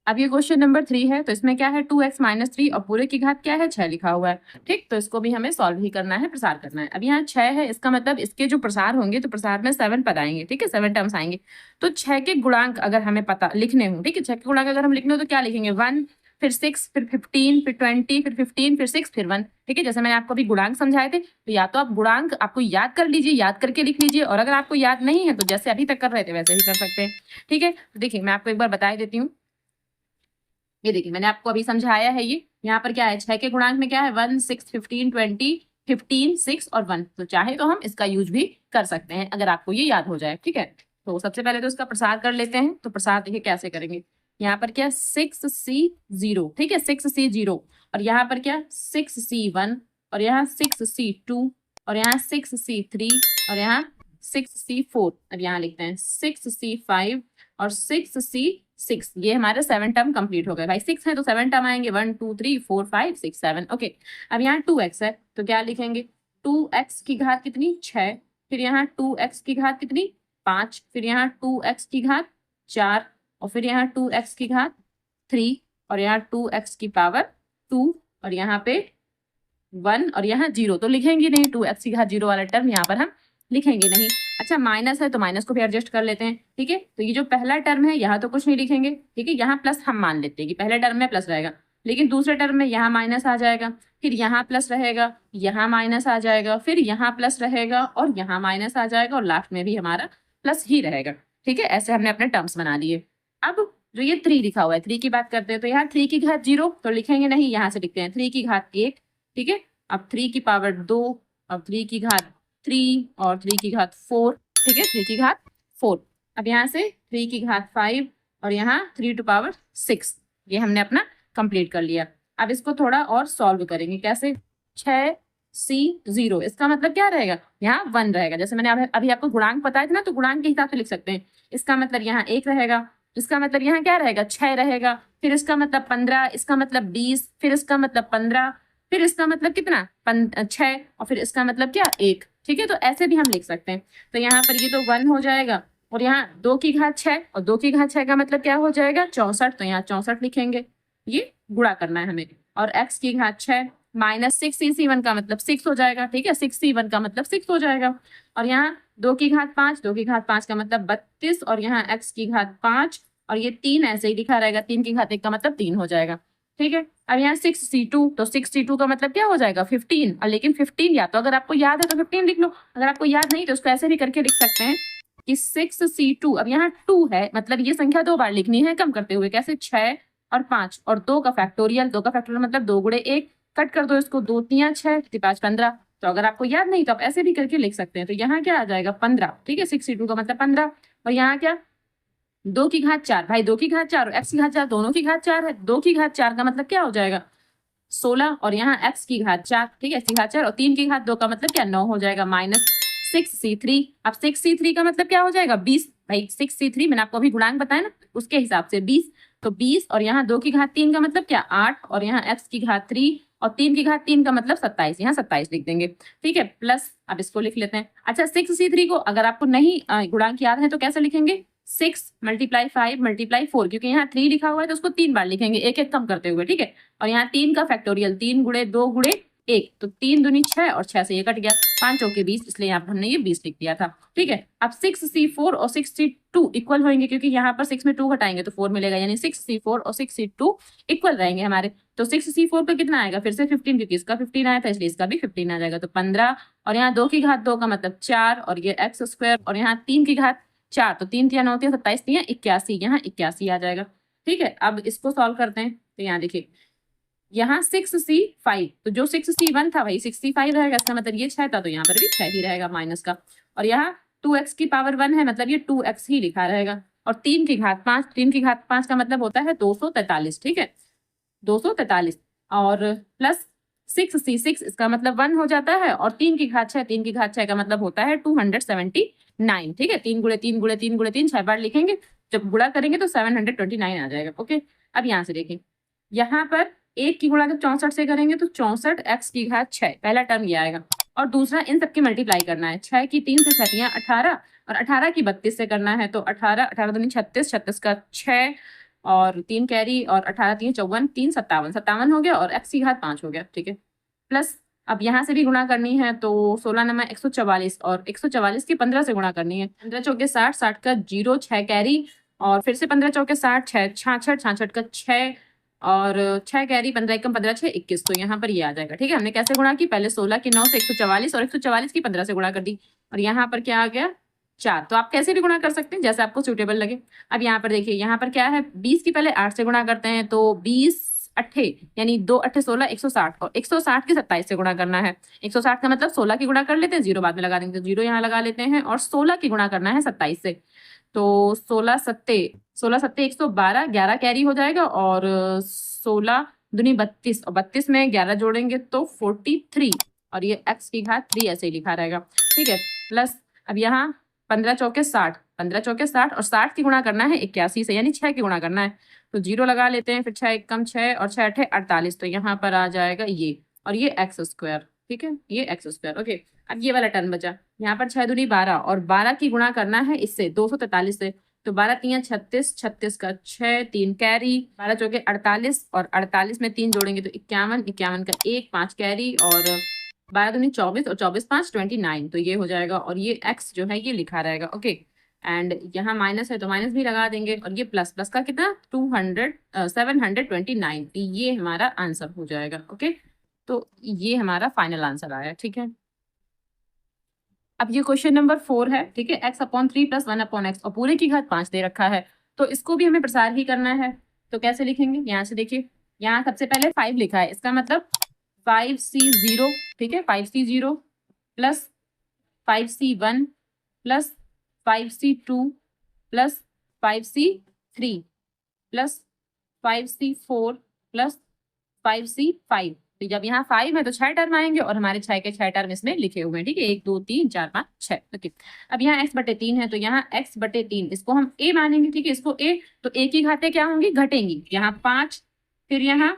अब ये क्वेश्चन नंबर 3 है, तो इसमें क्या है 2x - 3 और पूरे की घात क्या है 6 लिखा हुआ है। ठीक, तो इसको भी हमें सॉल्व ही करना है, प्रसार करना है। अब यहाँ 6 है, इसका मतलब इसके जो प्रसार होंगे तो प्रसार में 7 पद आएंगे। ठीक है, 7 टर्म्स आएंगे, तो 6 के गुणांक अगर हमें पता लिखने हो, ठीक है, 6 के गुणांक अगर हम लिखने हो तो क्या लिखेंगे 1 फिर 6 फिर 15 फिर 20 फिर 15 फिर 6 फिर 1। ठीक है, जैसे मैंने आपको अभी गुणांक समझाए थे, तो या तो आप गुणांक आपको याद कर लीजिए, याद करके लिख लीजिए, और अगर आपको याद नहीं है तो जैसे अभी तक कर रहे थे वैसे ही कर सकते हैं। ठीक है, तो देखिए मैं आपको एक बार बता देती हूँ, ये देखिए मैंने आपको अभी समझाया है। ये यहाँ पर क्या है 6 के गुणांक में क्या है 1 6 15 20 15 6 और 1, तो चाहे तो हम इसका यूज भी कर सकते हैं अगर आपको ये याद हो जाए। ठीक है, तो सबसे पहले तो इसका प्रसार कर लेते हैं, तो प्रसार देखिए कैसे करेंगे। यहाँ पर क्या 6C0, ठीक है 6C0, और यहाँ पर क्या 6C1, और यहाँ 6C2, और यहाँ 6C3, और यहाँ 6C4। अब यहाँ लिखते हैं 6C5 और 6C 6, ये हमारे 7 टर्म कंप्लीट हो गए भाई। 6 है तो 7 टर्म आएंगे, 1 2 3 4 5 6 7। ओके, अब यहाँ 2x है तो क्या लिखेंगे, 2x की घात कितनी 6, फिर यहाँ 2x की घात कितनी 5, फिर यहाँ 2x की घात 4, और फिर यहाँ 2x की घात 3, और यहाँ 2x की पावर 2, और यहाँ पे 1 और यहाँ 0 तो लिखेंगे नहीं, 2x की घात 0 वाला टर्म यहाँ पर हम लिखेंगे नहीं। अच्छा माइनस है तो माइनस को भी एडजस्ट कर लेते हैं, ठीक है। तो ये जो पहला टर्म है यहाँ तो कुछ नहीं लिखेंगे, ठीक है। यहाँ प्लस हम मान लेते हैं कि पहले टर्म में प्लस रहेगा, लेकिन दूसरे टर्म में यहाँ माइनस आ जाएगा, फिर यहाँ प्लस रहेगा, यहाँ माइनस आ जाएगा, फिर यहाँ प्लस रहेगा और यहाँ माइनस आ जाएगा, और लास्ट में भी हमारा प्लस ही रहेगा, ठीक है। ऐसे हमने अपने टर्म्स बना लिए। अब जो ये 3 लिखा हुआ है, 3 की बात करते हैं तो यहाँ 3 की घात 0 तो लिखेंगे नहीं, यहाँ से लिखते हैं 3 की घात 1, ठीक है। अब 3 की पावर 2, अब 3 की घात 3 और 3 की घात 4, ठीक है, 3 की घात 4। अब यहाँ से 3 की घात 5 और यहाँ 3 टू पावर 6, ये हमने अपना कंप्लीट कर लिया। अब इसको थोड़ा और सॉल्व करेंगे, कैसे, 6c0 इसका मतलब क्या रहेगा, यहाँ 1 रहेगा। जैसे मैंने अभी आपको गुणांक बताया था ना, तो गुणांक के हिसाब से लिख सकते हैं। इसका मतलब यहाँ 1 रहेगा, इसका मतलब यहाँ क्या रहेगा 6 रहेगा, फिर इसका मतलब 15, इसका मतलब 20, फिर इसका मतलब 15, फिर इसका मतलब कितना 6, और फिर इसका मतलब क्या 1, ठीक है। तो ऐसे भी हम लिख सकते हैं। तो यहाँ पर ये तो 1 हो जाएगा, और यहाँ 2 की घात 6, और 2 की घात 6 का मतलब क्या हो जाएगा 64, तो यहाँ 64 लिखेंगे, ये गुणा करना है हमें। और x की घात 6 माइनस 6c1 का मतलब 6 हो जाएगा, ठीक है, 6c1 का मतलब 6 हो जाएगा। और यहाँ 2 की घात 5, 2 की घात 5 का मतलब 32, और यहाँ x की घात 5, और ये 3 ऐसे ही लिखा रहेगा, 3 की घात 1 का मतलब 3 हो जाएगा, ठीक है। अब यहाँ 6c2, तो 6c2 का मतलब क्या हो जाएगा 15, और लेकिन 15 या तो अगर आपको याद है तो 15 लिख लो, अगर आपको याद नहीं तो उसको ऐसे भी करके लिख सकते हैं कि 6c2। अब यहाँ 2 है, मतलब ये संख्या 2 बार लिखनी है कम करते हुए, कैसे 6 और 5 और 2 का फैक्टोरियल, 2 का फैक्टोरियल मतलब 2 गुणे 1, कट कर दो इसको, 2 तिया 6, 5 15। तो अगर आपको याद नहीं तो आप ऐसे भी करके लिख सकते हैं। तो यहाँ क्या आ जाएगा 15, ठीक है, 6c2 का मतलब 15, और यहाँ क्या 2 की घात 4, भाई 2 की घात 4 और x की घात 4 दोनों की घात 4 है, 2 की घात 4 का मतलब क्या हो जाएगा 16, और यहाँ x की घात 4, ठीक है, x की घात 4 और 3 की घात 2 का मतलब क्या 9 हो जाएगा, माइनस 6c3। अब 6c3 का मतलब क्या हो जाएगा 20, भाई 6c3 मैंने आपको अभी गुणांक बताया ना, उसके हिसाब से 20, तो 20, और यहाँ 2 की घात 3 का मतलब क्या 8, और यहाँ x की घात 3 और 3 की घात 3 का मतलब 27, यहाँ 27 लिख देंगे, ठीक है, प्लस अब इसको लिख लेते हैं। अच्छा 6c3 को अगर आपको नहीं गुणांक याद है तो कैसे लिखेंगे, 6 मल्टीप्लाई 5 मल्टीप्लाई 4, क्योंकि यहाँ 3 लिखा हुआ है तो उसको 3 बार लिखेंगे, एक एक कम करते हुए, ठीक है। और यहाँ 3 का फैक्टोरियल 3 गुणे 2 गुणे 1, तो 3 दूनी 6 और 6 से ये कट गया, 5 चौके 20, इसलिए यहाँ पर हमने ये 20 लिख दिया था, ठीक है। अब 6c4 और 6c2 इक्वल होंगे, क्योंकि यहाँ पर 6 में 2 घटाएंगे तो 4 मिलेगा, यानी 6c4 और 6c2 इक्वल रहेंगे हमारे। तो 6c4 का कितना आएगा फिर से 15, क्योंकि इसका 15 आया था इसलिए इसका भी 15 आ जाएगा, तो 15, और यहाँ 2 की घात 2 का मतलब 4, और ये एक्स स्क्वायर, और यहाँ 3 की घात 4, तो 3 तिया 9 तिया 27 तिया 81, यहाँ 81 आ जाएगा, ठीक है। अब इसको सॉल्व करते हैं, तो यहाँ देखिए यहाँ 6c5, तो जो 6c1 था वही 6c5 रहेगा, इसका मतलब ये 6 था तो यहाँ पर भी 6 ही रहेगा माइनस का, और यहाँ 2x की पावर 1 है, मतलब ये 2x ही लिखा रहेगा, और 3 की घात 5, 3 की घात 5 का मतलब होता है 243, ठीक है, 243, और प्लस 6c6 इसका मतलब 1 हो जाता है, और 3 की घात 6, 3 की घात 6 का मतलब होता है 279, ठीक है, 3 गुणे 3 गुणे 3 गुणे 3 6 बार लिखेंगे, जब गुणा करेंगे तो 729 आ जाएगा, ओके। अब यहाँ से देखें, यहाँ पर 1 की गुणा जब 64 से करेंगे तो 64 x की घात 6, पहला टर्म ये आएगा, और दूसरा इन सबकी मल्टीप्लाई करना है, 6 की 3 से 6 18, और 18 की 32 से करना है, तो 18 18 दूनी 36, 36 का 6 और 3 कैरी, और 18 3 54, 3 57, 57 हो गया, और x की घात 5 हो गया, ठीक है। प्लस अब यहाँ से भी गुणा करनी है, तो 16 नंबर 144, और 144 की 15 से गुणा करनी है, 15 चौके 60, 60 का 0, 6 कैरी, और फिर से 15 चौके 60, 6 66, 66 का 6, और 6 कैरी, 15 एकम 15 6 21, तो यहाँ पर ये आ जाएगा, ठीक है। हमने कैसे गुणा की, पहले 16 की 9 से 144, और 144 की 15 से गुणा कर दी, और यहाँ पर क्या आ गया 4। तो आप कैसे भी गुणा कर सकते हैं जैसे आपको सूटेबल लगे। अब यहाँ पर देखिए, यहाँ पर क्या है 20 की पहले 8 से गुणा करते हैं, तो 20 अट्ठे यानी 2 अट्ठे 16, 160, और 160 की 27 से गुणा करना है। 160 का मतलब 16 की गुणा कर लेते हैं, 0 बाद में लगा देंगे, तो 0 यहाँ लगा लेते हैं, और 16 की गुणा करना है 27 से, तो 16 सत्ते 112, 11 कैरी हो जाएगा, और 16 दूनी 32, और 32 में 11 जोड़ेंगे तो 43, और ये x की घात 3 ऐसे ही लिखा रहेगा, ठीक है। प्लस अब यहाँ 15 चौके 60, 15 चौके 60 और 60 की गुणा करना है 81 से, यानी 6 की गुणा करना है। तो 0 लगा लेते हैं, फिर 6 एक कम 6 और 6 अठे 48, तो यहाँ पर आ जाएगा ये, और ये एक्स स्क्वायर, ठीक है, ये एक्स स्क्वायर। ओके, अब ये वाला टर्म बचा, यहाँ पर 6 दूनी 12 और 12 की गुणा करना है इससे 243 से, तो 12 3 36, 36 का 6, 3 कैरी, 12 चौके 48 और 48 में 3 जोड़ेंगे तो 51, 51 का 1, 5 कैरी और 12 दूनी 24 और 24 5 29, तो ये हो जाएगा और ये x जो है ये लिखा रहेगा। ओके, एंड यहाँ माइनस है तो माइनस भी लगा देंगे, और ये प्लस, प्लस का कितना 729, ये हमारा आंसर हो जाएगा। ओके, तो ये हमारा फाइनल आंसर आया, ठीक है। अब ये क्वेश्चन नंबर 4 है, ठीक है, x/3 + 1/x और पूरे की घात 5 दे रखा है, तो इसको भी हमें प्रसार ही करना है। तो कैसे लिखेंगे, यहाँ से देखिए, यहाँ सबसे पहले 5 लिखा है, इसका मतलब 5c0, ठीक है, 5c0 plus 5c1 plus 5c2 plus 5c3 plus 5c4 plus 5c5। तो जब यहाँ 5 है तो 6 टर्म आएंगे और हमारे 6 के 6 टर्म इसमें लिखे हुए हैं, ठीक है, 1 2 3 4 5 6। ओके, अब यहाँ x/3 है तो यहाँ x/3 इसको हम a मानेंगे, ठीक है, इसको a, तो a की घातें क्या होंगी, घटेंगी, यहाँ 5, फिर यहाँ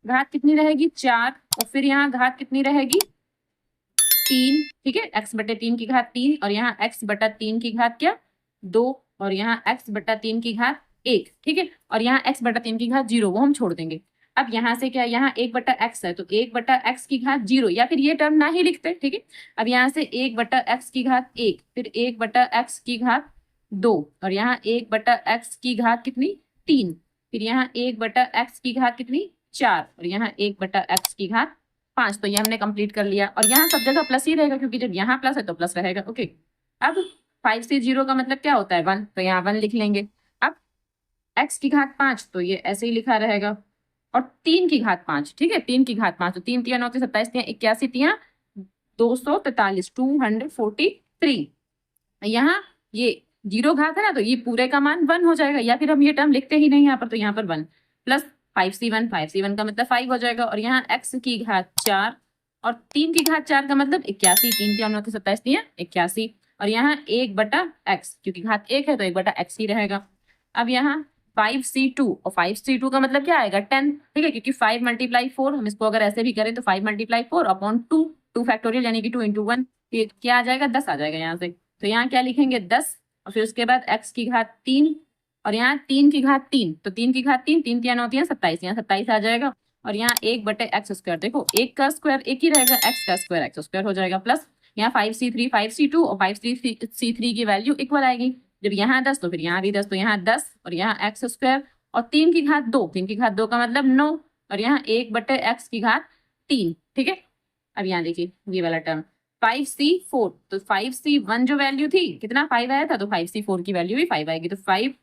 घात कितनी रहेगी 4 और फिर यहाँ घात कितनी रहेगी 3, ठीक है, x/3 की घात 3 और यहाँ x/3 की घात क्या 2 और यहाँ x/3 की घात 1, ठीक है, और यहाँ x/3 की घात 0, वो हम छोड़ देंगे। अब यहाँ से क्या, यहाँ 1/x है तो 1/x की घात 0, या फिर ये टर्म ना ही लिखते, ठीक है। अब यहाँ से 1/x की घात 1, फिर 1/x की घात 2 और यहाँ 1/x की घात कितनी 3, फिर यहाँ 1/x की घात कितनी 4 और यहाँ 1/x की घात 5। तो ये हमने कंप्लीट कर लिया, और यहाँ सब जगह प्लस ही रहेगा क्योंकि जब यहाँ प्लस है तो प्लस रहेगा। ओके, अब 5 से 0 का मतलब क्या होता है 1, तो यहाँ 1 लिख लेंगे। अब x की घात 5 तो ये ऐसे ही लिखा रहेगा, और 3 की घात 5, ठीक है, 3 की घात 5 तो 3 3 9 27 3 81 3 243 243। यहाँ ये 0 घात है ना, तो ये पूरे का मान 1 हो जाएगा, या फिर हम ये टर्म लिखते ही नहीं यहाँ पर, तो यहाँ पर 1 प्लस 5c1, 5c1 का मतलब 5 हो जाएगा, और यहाँ x की घात 4 और 3 की घात 4 का मतलब 81, 3 3 9 27 3 81, और यहाँ 1/x क्योंकि घात 1 है तो 1/x ही रहेगा। अब यहाँ 5c2 और 5c2 का मतलब क्या आएगा 10, ठीक है, क्योंकि 5 × 4, हम इसको अगर ऐसे भी करें तो 5 × 4 अपॉन 2 फैक्टोरियल यानी कि 2 × 1, ये क्या आ जाएगा 10 आ जाएगा यहाँ से। तो यहाँ क्या लिखेंगे 10 और फिर उसके बाद x की घात 3 और यहाँ 3 की घात 3, तो 3 की घात 3 3 3 9 27, यहाँ 27 आ जाएगा, और यहाँ 1/x², देखो 1 का स्क्वायर 1 ही रहेगा, x का स्क्वायर x² हो जाएगा, प्लस यहाँ 5c3 5c2 और 5c3 की वैल्यू इक्वल आएगी, जब यहाँ 10 तो फिर यहाँ भी 10, तो यहाँ 10 और यहाँ x² और 3 की घात 2, 3 की घात 2 का मतलब 9 और यहाँ 1/x की घात 3, ठीक है। अब यहाँ देखिए ये वाला टर्म 5c4, तो 5c1 जो वैल्यू थी कितना 5 आया था, तो 5c4 की वैल्यू भी 5 आएगी, तो 5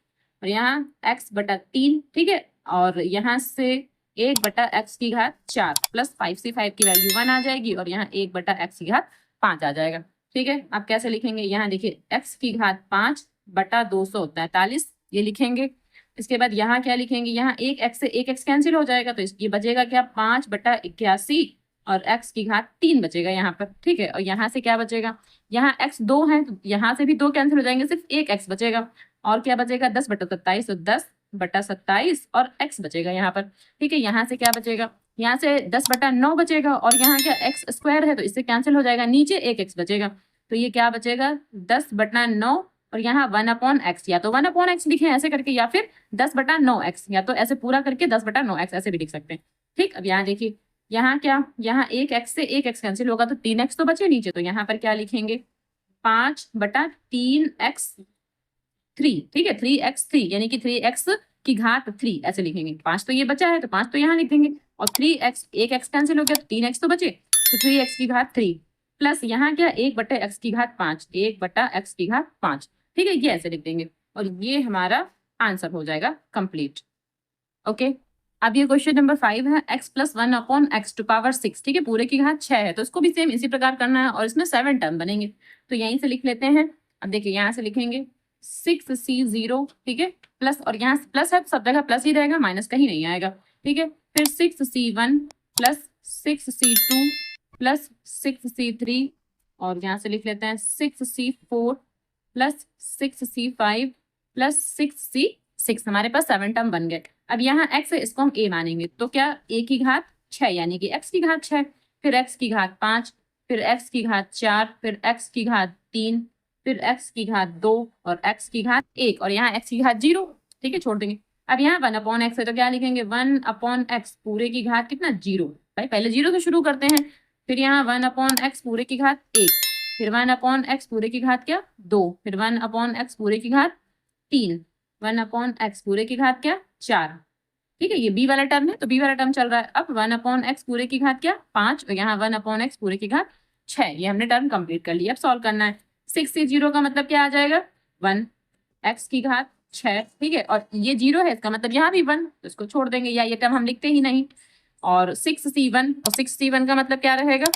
और यहाँ x/3, ठीक है, और यहाँ से 1/x की घात 4 प्लस 5c5 की वैल्यू 1 आ जाएगी, और यहाँ 1/x की घात 5 आ जाएगा, ठीक है। आप कैसे लिखेंगे, यहाँ देखिए x की घात 5/243 ये लिखेंगे। इसके बाद यहाँ क्या लिखेंगे, यहाँ 1x से 1x कैंसिल हो जाएगा, तो ये बचेगा क्या 5/81 और x की घात 3 बचेगा यहाँ पर, ठीक है। और यहाँ से क्या बचेगा, यहाँ x 2 है तो यहाँ से भी 2 कैंसिल हो जाएंगे, सिर्फ 1x बचेगा, और क्या बचेगा 10/27, तो 10/27 और x बचेगा यहाँ पर, ठीक है। यहाँ से क्या बचेगा, यहाँ से 10/9 बचेगा, और यहाँ क्या x² है तो इससे कैंसिल हो जाएगा, नीचे 1x बचेगा, तो ये क्या बचेगा 10/9 और यहाँ 1/x, या तो 1/x लिखे ऐसे करके, या फिर 10/9x, या तो ऐसे पूरा करके 10/9x ऐसे भी लिख सकते हैं, ठीक। अब यहाँ देखिए यहाँ क्या, यहाँ 1x से 1x कैंसिल होगा तो 3x तो बचे नीचे, तो यहाँ पर क्या लिखेंगे 5/3x3, ठीक है, 3x3 यानी कि 3x की घात 3 ऐसे लिखेंगे। 5 तो ये बचा है तो 5 तो यहाँ लिख देंगे, और 3x 1x कैंसिल हो गया तो 3x तो बचे, तो 3x की घात 3 प्लस यहाँ क्या 1/x की घात 5, 1/x की घात 5, ठीक है, ये ऐसे लिख देंगे, और ये हमारा आंसर हो जाएगा कंप्लीट। ओके, अब ये क्वेश्चन नंबर 5 है x + 1/x⁶, ठीक है, पूरे की घात 6 है, तो इसको भी सेम इसी प्रकार करना है, और इसमें 7 टर्म बनेंगे, तो यहीं से लिख लेते हैं। अब देखिए यहाँ से लिखेंगे 6c0, ठीक है, प्लस, और यहाँ प्लस है तो सब जगह प्लस ही रहेगा, माइनस कहीं नहीं आएगा, ठीक है, फिर 6c1 plus 6c2 plus 6c3, और यहाँ से लिख लेते हैं 6c4 plus 6c5 plus 6c6, हमारे पास 7 टर्म बन गए। अब यहाँ x है, इसको हम a मानेंगे, तो क्या a की घात 6 यानी कि x की घात 6, फिर x की घात 5, फिर x की घात 4, फिर x की घात 3, फिर x की घात 2 और x की घात 1 और यहाँ x की घात 0। ठीक है, छोड़ देंगे। अब यहाँ 1/x है तो क्या लिखेंगे 1/x पूरे की घात कितना 0। भाई पहले 0 से शुरू करते हैं, फिर यहाँ 1/x पूरे की घात 1, फिर 1/x पूरे की घात क्या 2, फिर 1/x पूरे की घात 3, 1/x पूरे की घात क्या 4। ठीक है, ये b वाला टर्म है तो b वाला टर्म चल रहा है। अब 1/x पूरे की घात क्या 5 और यहाँ 1/x पूरे की घात 6, ये हमने टर्म कंप्लीट कर लिया। अब सॉल्व करना है। 6 से 0 का मतलब क्या आ जाएगा 1, x की घात 6। ठीक है, और ये 0 है, इसका मतलब यहाँ भी 1, तो इसको छोड़ देंगे, या ये टर्म हम लिखते ही नहीं। और 6c1, और 6c1 का मतलब क्या रहेगा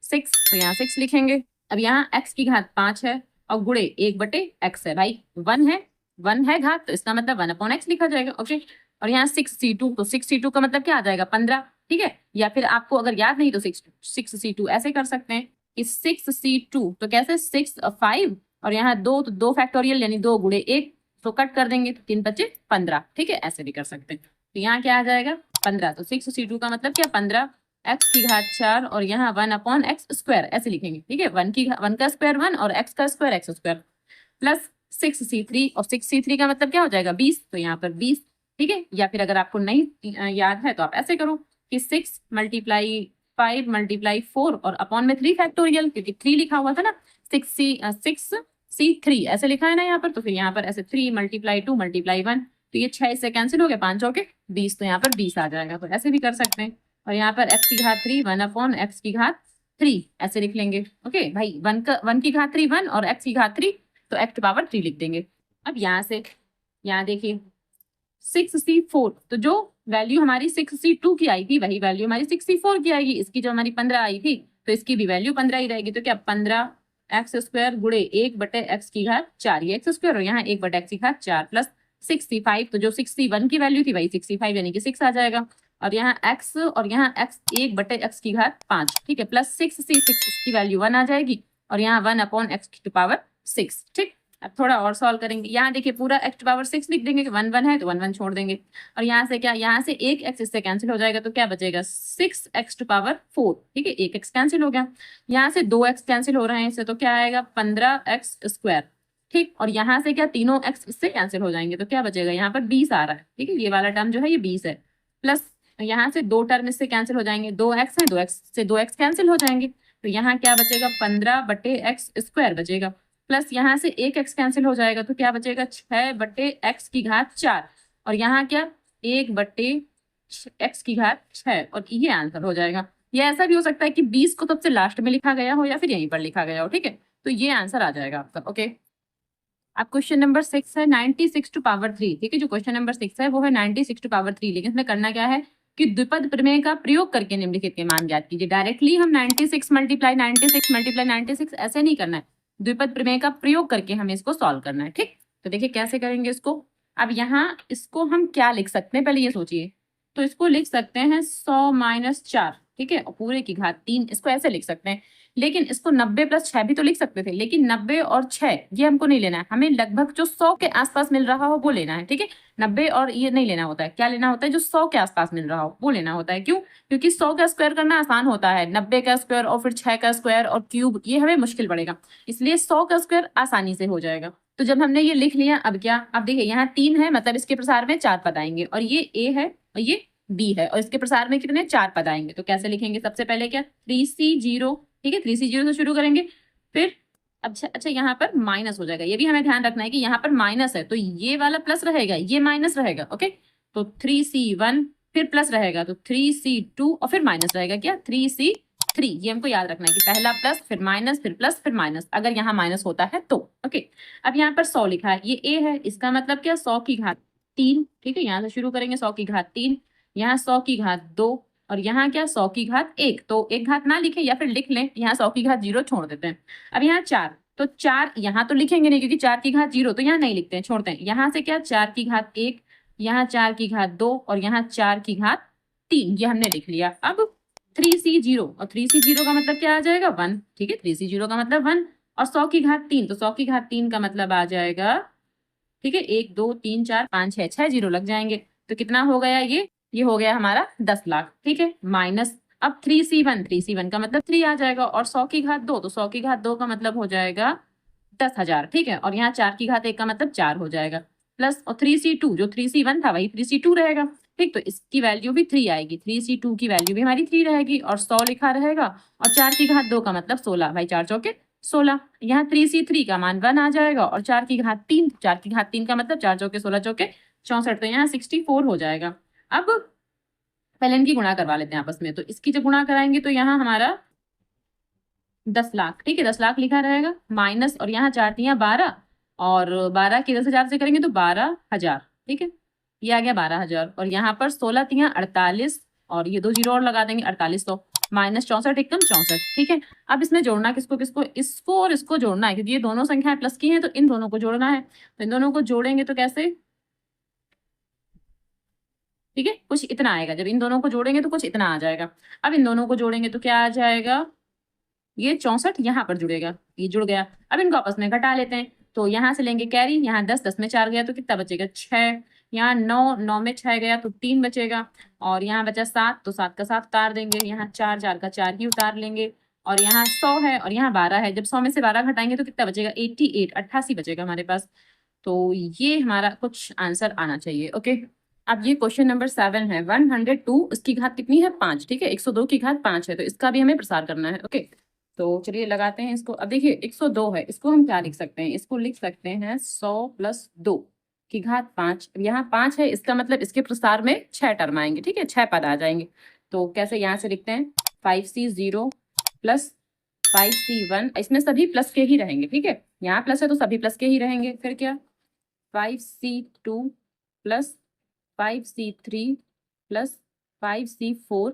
6, तो यहाँ 6 लिखेंगे। अब यहाँ x की घात 5 है और गुणे 1/x है। भाई 1 है घात, तो इसका मतलब 1/x लिखा जाएगा। ओके, और यहाँ 6c2, तो 6c2 का मतलब क्या आ जाएगा 15। ठीक है, या फिर आपको अगर याद नहीं तो 6c2 ऐसे कर सकते हैं कि 6c2 तो कैसे 6 और 5 और यहाँ 2 तो 2 फैक्टोरियल यानी 2 गुणे 1, तो कट कर देंगे तो 3 बचे 15। ठीक है, ऐसे भी कर सकते हैं। तो यहाँ क्या आ जाएगा 15, तो 6c2 का मतलब क्या 15, x की घात 4 और यहाँ 1/x स्क्वायर ऐसे लिखेंगे। ठीक है, 1 का स्क्वायर 1 और x का square x square, plus 6c3, और 6c3 का मतलब क्या हो जाएगा 20, तो यहाँ पर 20। ठीक है, या फिर अगर आपको नहीं याद है तो आप ऐसे करो कि 6 × 5 × 4 और अपॉन में 3 फैक्टोरियल, क्योंकि 3 लिखा हुआ था ना, 6c3 ऐसे लिखा है ना यहाँ पर, तो फिर यहाँ पर ऐसे 3 × 2 × 1, तो ये 6 से कैंसिल हो गए, 5 हो के 20, तो यहाँ पर 20 आ जाएगा। तो ऐसे भी कर सकते हैं। और यहाँ पर x की घात 3 1/x की घात 3 ऐसे लिख लेंगे। ओके भाई, 1 की घात 3 1 और x की घात 3, तो x की पावर 3 लिख देंगे। अब यहाँ से यहाँ देखिए 6c4, तो जो वैल्यू हमारी 6c2 की आई थी वही वैल्यू हमारी 6c4 की आएगी। इसकी जो हमारी 15 आई थी तो इसकी भी वैल्यू 15 ही रहेगी। तो क्या 15x स्क्वायर गुणे 1/x की घात 4, ये x स्क्वायर और यहाँ 1/x की घात 4, प्लस 65, तो जो 61 की वैल्यू थी वही 65 यानी कि 6 आ जाएगा। और यहाँ x और यहाँ x 1/x की घात 5। ठीक है, प्लस 6c6 की वैल्यू 1 आ जाएगी और यहाँ 1/x की पावर 6। ठीक, अब थोड़ा और सॉल्व करेंगे। यहाँ देखिए पूरा x टू पावर 6 लिख देंगे कि 1 1 है तो 1 1 छोड़ देंगे। और यहाँ से क्या, यहाँ से एक x इससे कैंसिल हो जाएगा, तो क्या बचेगा 6x टू पावर 4। ठीक है, एक x कैंसिल हो गया। यहाँ से 2x कैंसिल हो रहे हैं इससे, तो क्या आएगा 15x स्क्वायर। ठीक, और यहाँ से क्या तीनों x इससे कैंसिल हो जाएंगे, तो क्या बचेगा यहाँ पर 20 आ रहा है। ठीक है, ये वाला टर्म जो है ये 20 है। प्लस यहाँ से 2 टर्म इससे कैंसिल हो जाएंगे, 2x है, 2x से 2x कैंसिल हो जाएंगे, तो यहाँ क्या बचेगा 15/x स्क्वायर बचेगा। प्लस यहाँ से एक x कैंसिल हो जाएगा, तो क्या बचेगा 6/x की घात 4 और यहाँ क्या 1/x की घात 6, और ये आंसर हो जाएगा। ये ऐसा भी हो सकता है कि 20 को सबसे लास्ट में लिखा गया हो या फिर यहीं पर लिखा गया हो। ठीक है, तो ये आंसर आ जाएगा आपका। ओके, अब क्वेश्चन नंबर 6 है 96 टू पावर 3। ठीक है, जो क्वेश्चन नंबर 6 है वो है 96 टू पावर 3, लेकिन इसमें करना क्या है कि द्विपद प्रमेय का प्रयोग करके निम्नलिखित के मान ज्ञात कीजिए। डायरेक्टली हम 96 × 96 × 96 ऐसे नहीं करना है, द्विपद प्रमेय का प्रयोग करके हमें इसको सॉल्व करना है। ठीक, तो देखिए कैसे करेंगे इसको। अब यहाँ इसको हम क्या लिख सकते हैं, पहले ये सोचिए। तो इसको लिख सकते हैं 100 - 4। ठीक है, और पूरे की घात 3, इसको ऐसे लिख सकते हैं। लेकिन इसको 90 + 6 भी तो लिख सकते थे, लेकिन 90 और 6 ये हमको नहीं लेना है, हमें लगभग जो 100 के आसपास मिल रहा हो वो लेना है। ठीक है, 90 और ये नहीं लेना होता है, क्या लेना होता है जो 100 के आसपास मिल रहा हो वो लेना होता है। क्यों? क्योंकि 100 का स्क्वायर करना आसान होता है, 90 का स्क्वायर और फिर 6 का स्क्वायर और क्यूब ये हमें मुश्किल पड़ेगा, इसलिए 100 का स्क्वायर आसानी से हो जाएगा। तो जब हमने ये लिख लिया, अब क्या, अब देखिए यहाँ 3 है मतलब इसके प्रसार में 4 पद आएंगे, और ये a है और ये b है और इसके प्रसार में कितने 4 पद आएंगे। तो कैसे लिखेंगे, सबसे पहले क्या 3c0। ठीक है, 3c0 से शुरू करेंगे, फिर अच्छा यहाँ पर माइनस हो जाएगा, ये भी हमें ध्यान रखना है कि यहाँ पर माइनस है तो ये वाला प्लस रहेगा, ये माइनस रहेगा। ओके, तो 3c1 फिर प्लस रहेगा तो 3c2 और फिर माइनस रहेगा क्या 3c3। ये हमको याद रखना है कि पहला प्लस फिर माइनस फिर प्लस फिर माइनस, अगर यहाँ माइनस होता है तो। ओके, अब यहाँ पर 100 लिखा है, ये a है, इसका मतलब क्या 100 की घात 3। ठीक है, यहाँ से शुरू करेंगे 100 की घात 3, यहाँ 100 की घात 2 और यहाँ क्या 100 की घात 1, तो एक घात ना लिखे या फिर लिख लें, यहाँ 100 की घात 0 छोड़ देते हैं। अब यहाँ 4, तो 4 यहाँ तो लिखेंगे नहीं क्योंकि 4 की घात 0 तो यहाँ नहीं लिखते हैं, छोड़ते हैं। यहाँ से क्या 4 की घात 1, यहाँ 4 की घात 2 और यहाँ 4 की घात 3, ये हमने लिख लिया। अब 3c0, और 3c0 का मतलब क्या आ जाएगा 1। ठीक है, 3c0 का मतलब 1, और 100 की घात 3, तो 100 की घात 3 का मतलब आ जाएगा, ठीक है, 1 2 3 4 5 6 जीरो लग जाएंगे। तो कितना हो गया ये हो गया हमारा 10 लाख, ठीक है। माइनस अब 3C1 का मतलब 3 आ जाएगा, और 100 की घात 2, तो 100 की घात 2 का मतलब हो जाएगा 10,000, ठीक है। और यहाँ 4 की घात 1 का मतलब 4 हो जाएगा, प्लस और 3C2, जो 3C1 था वही 3C2 रहेगा, ठीक। तो इसकी वैल्यू भी 3 आएगी, 3C2 की वैल्यू भी हमारी 3 रहेगी, और 100 लिखा रहेगा, और 4 की घात 2 का मतलब 16, भाई 4 चौके 16। यहाँ 3C3 का मान 1 आ जाएगा, और 4 की घात 3, 4 की घात 3 का मतलब 4 चौके 16 चौके 64, तो यहाँ 64 हो जाएगा। अब पहले इनकी गुणा करवा लेते हैं आपस में, तो इसकी जब गुणा कराएंगे तो यहाँ हमारा 10 लाख, ठीक है, 10 लाख लिखा रहेगा, माइनस और यहाँ 4 तियां 12, और 12 की 10,000 से करेंगे तो 12,000, ठीक है, ये आ गया 12,000, और यहाँ पर 16 तियां 48, और ये 2 जीरो और लगा देंगे, 4800 माइनस 64 एकदम 64, ठीक है। अब इसमें जोड़ना किसको किसको, इसको और इसको जोड़ना है, क्योंकि ये दोनों संख्याएं प्लस की हैं, तो इन दोनों को जोड़ना है। तो इन दोनों को जोड़ेंगे तो कैसे, ठीक है, कुछ इतना आएगा, जब इन दोनों को जोड़ेंगे तो कुछ इतना आ जाएगा। अब इन दोनों को जोड़ेंगे तो क्या आ जाएगा, ये 64 यहाँ पर जुड़ेगा, ये जुड़ गया। अब इनको आपस में घटा लेते हैं, तो यहाँ से लेंगे कैरी, यहाँ 10 10 में 4 गया तो कितना बचेगा 6, यहाँ 9 9 में 6 गया तो 3 बचेगा, और यहाँ बचा 7, तो 7 का 7 उतार देंगे, यहाँ 4 4 का 4 ही उतार लेंगे, और यहाँ 100 है और यहाँ 12 है, जब 100 में से 12 घटाएंगे तो कितना बचेगा 88 88 बचेगा हमारे पास। तो ये हमारा कुछ आंसर आना चाहिए, ओके। अब ये क्वेश्चन नंबर 7 है, 102 उसकी घात कितनी है 5, ठीक है, 102 की घात 5 है, तो इसका भी हमें प्रसार करना है, ओके। तो चलिए लगाते हैं इसको। अब देखिए 102 है, इसको हम क्या लिख सकते हैं, इसको लिख सकते हैं 100 प्लस 2 की घात 5। यहाँ 5 है, इसका मतलब इसके प्रसार में 6 टर्म आएंगे, ठीक है, 6 पद आ जाएंगे। तो कैसे, यहाँ से लिखते हैं 5C0 प्लस 5C1, इसमें सभी प्लस के ही रहेंगे, ठीक है, यहाँ प्लस है तो सभी प्लस के ही रहेंगे। फिर क्या 5C2 plus 5C3 plus 5C4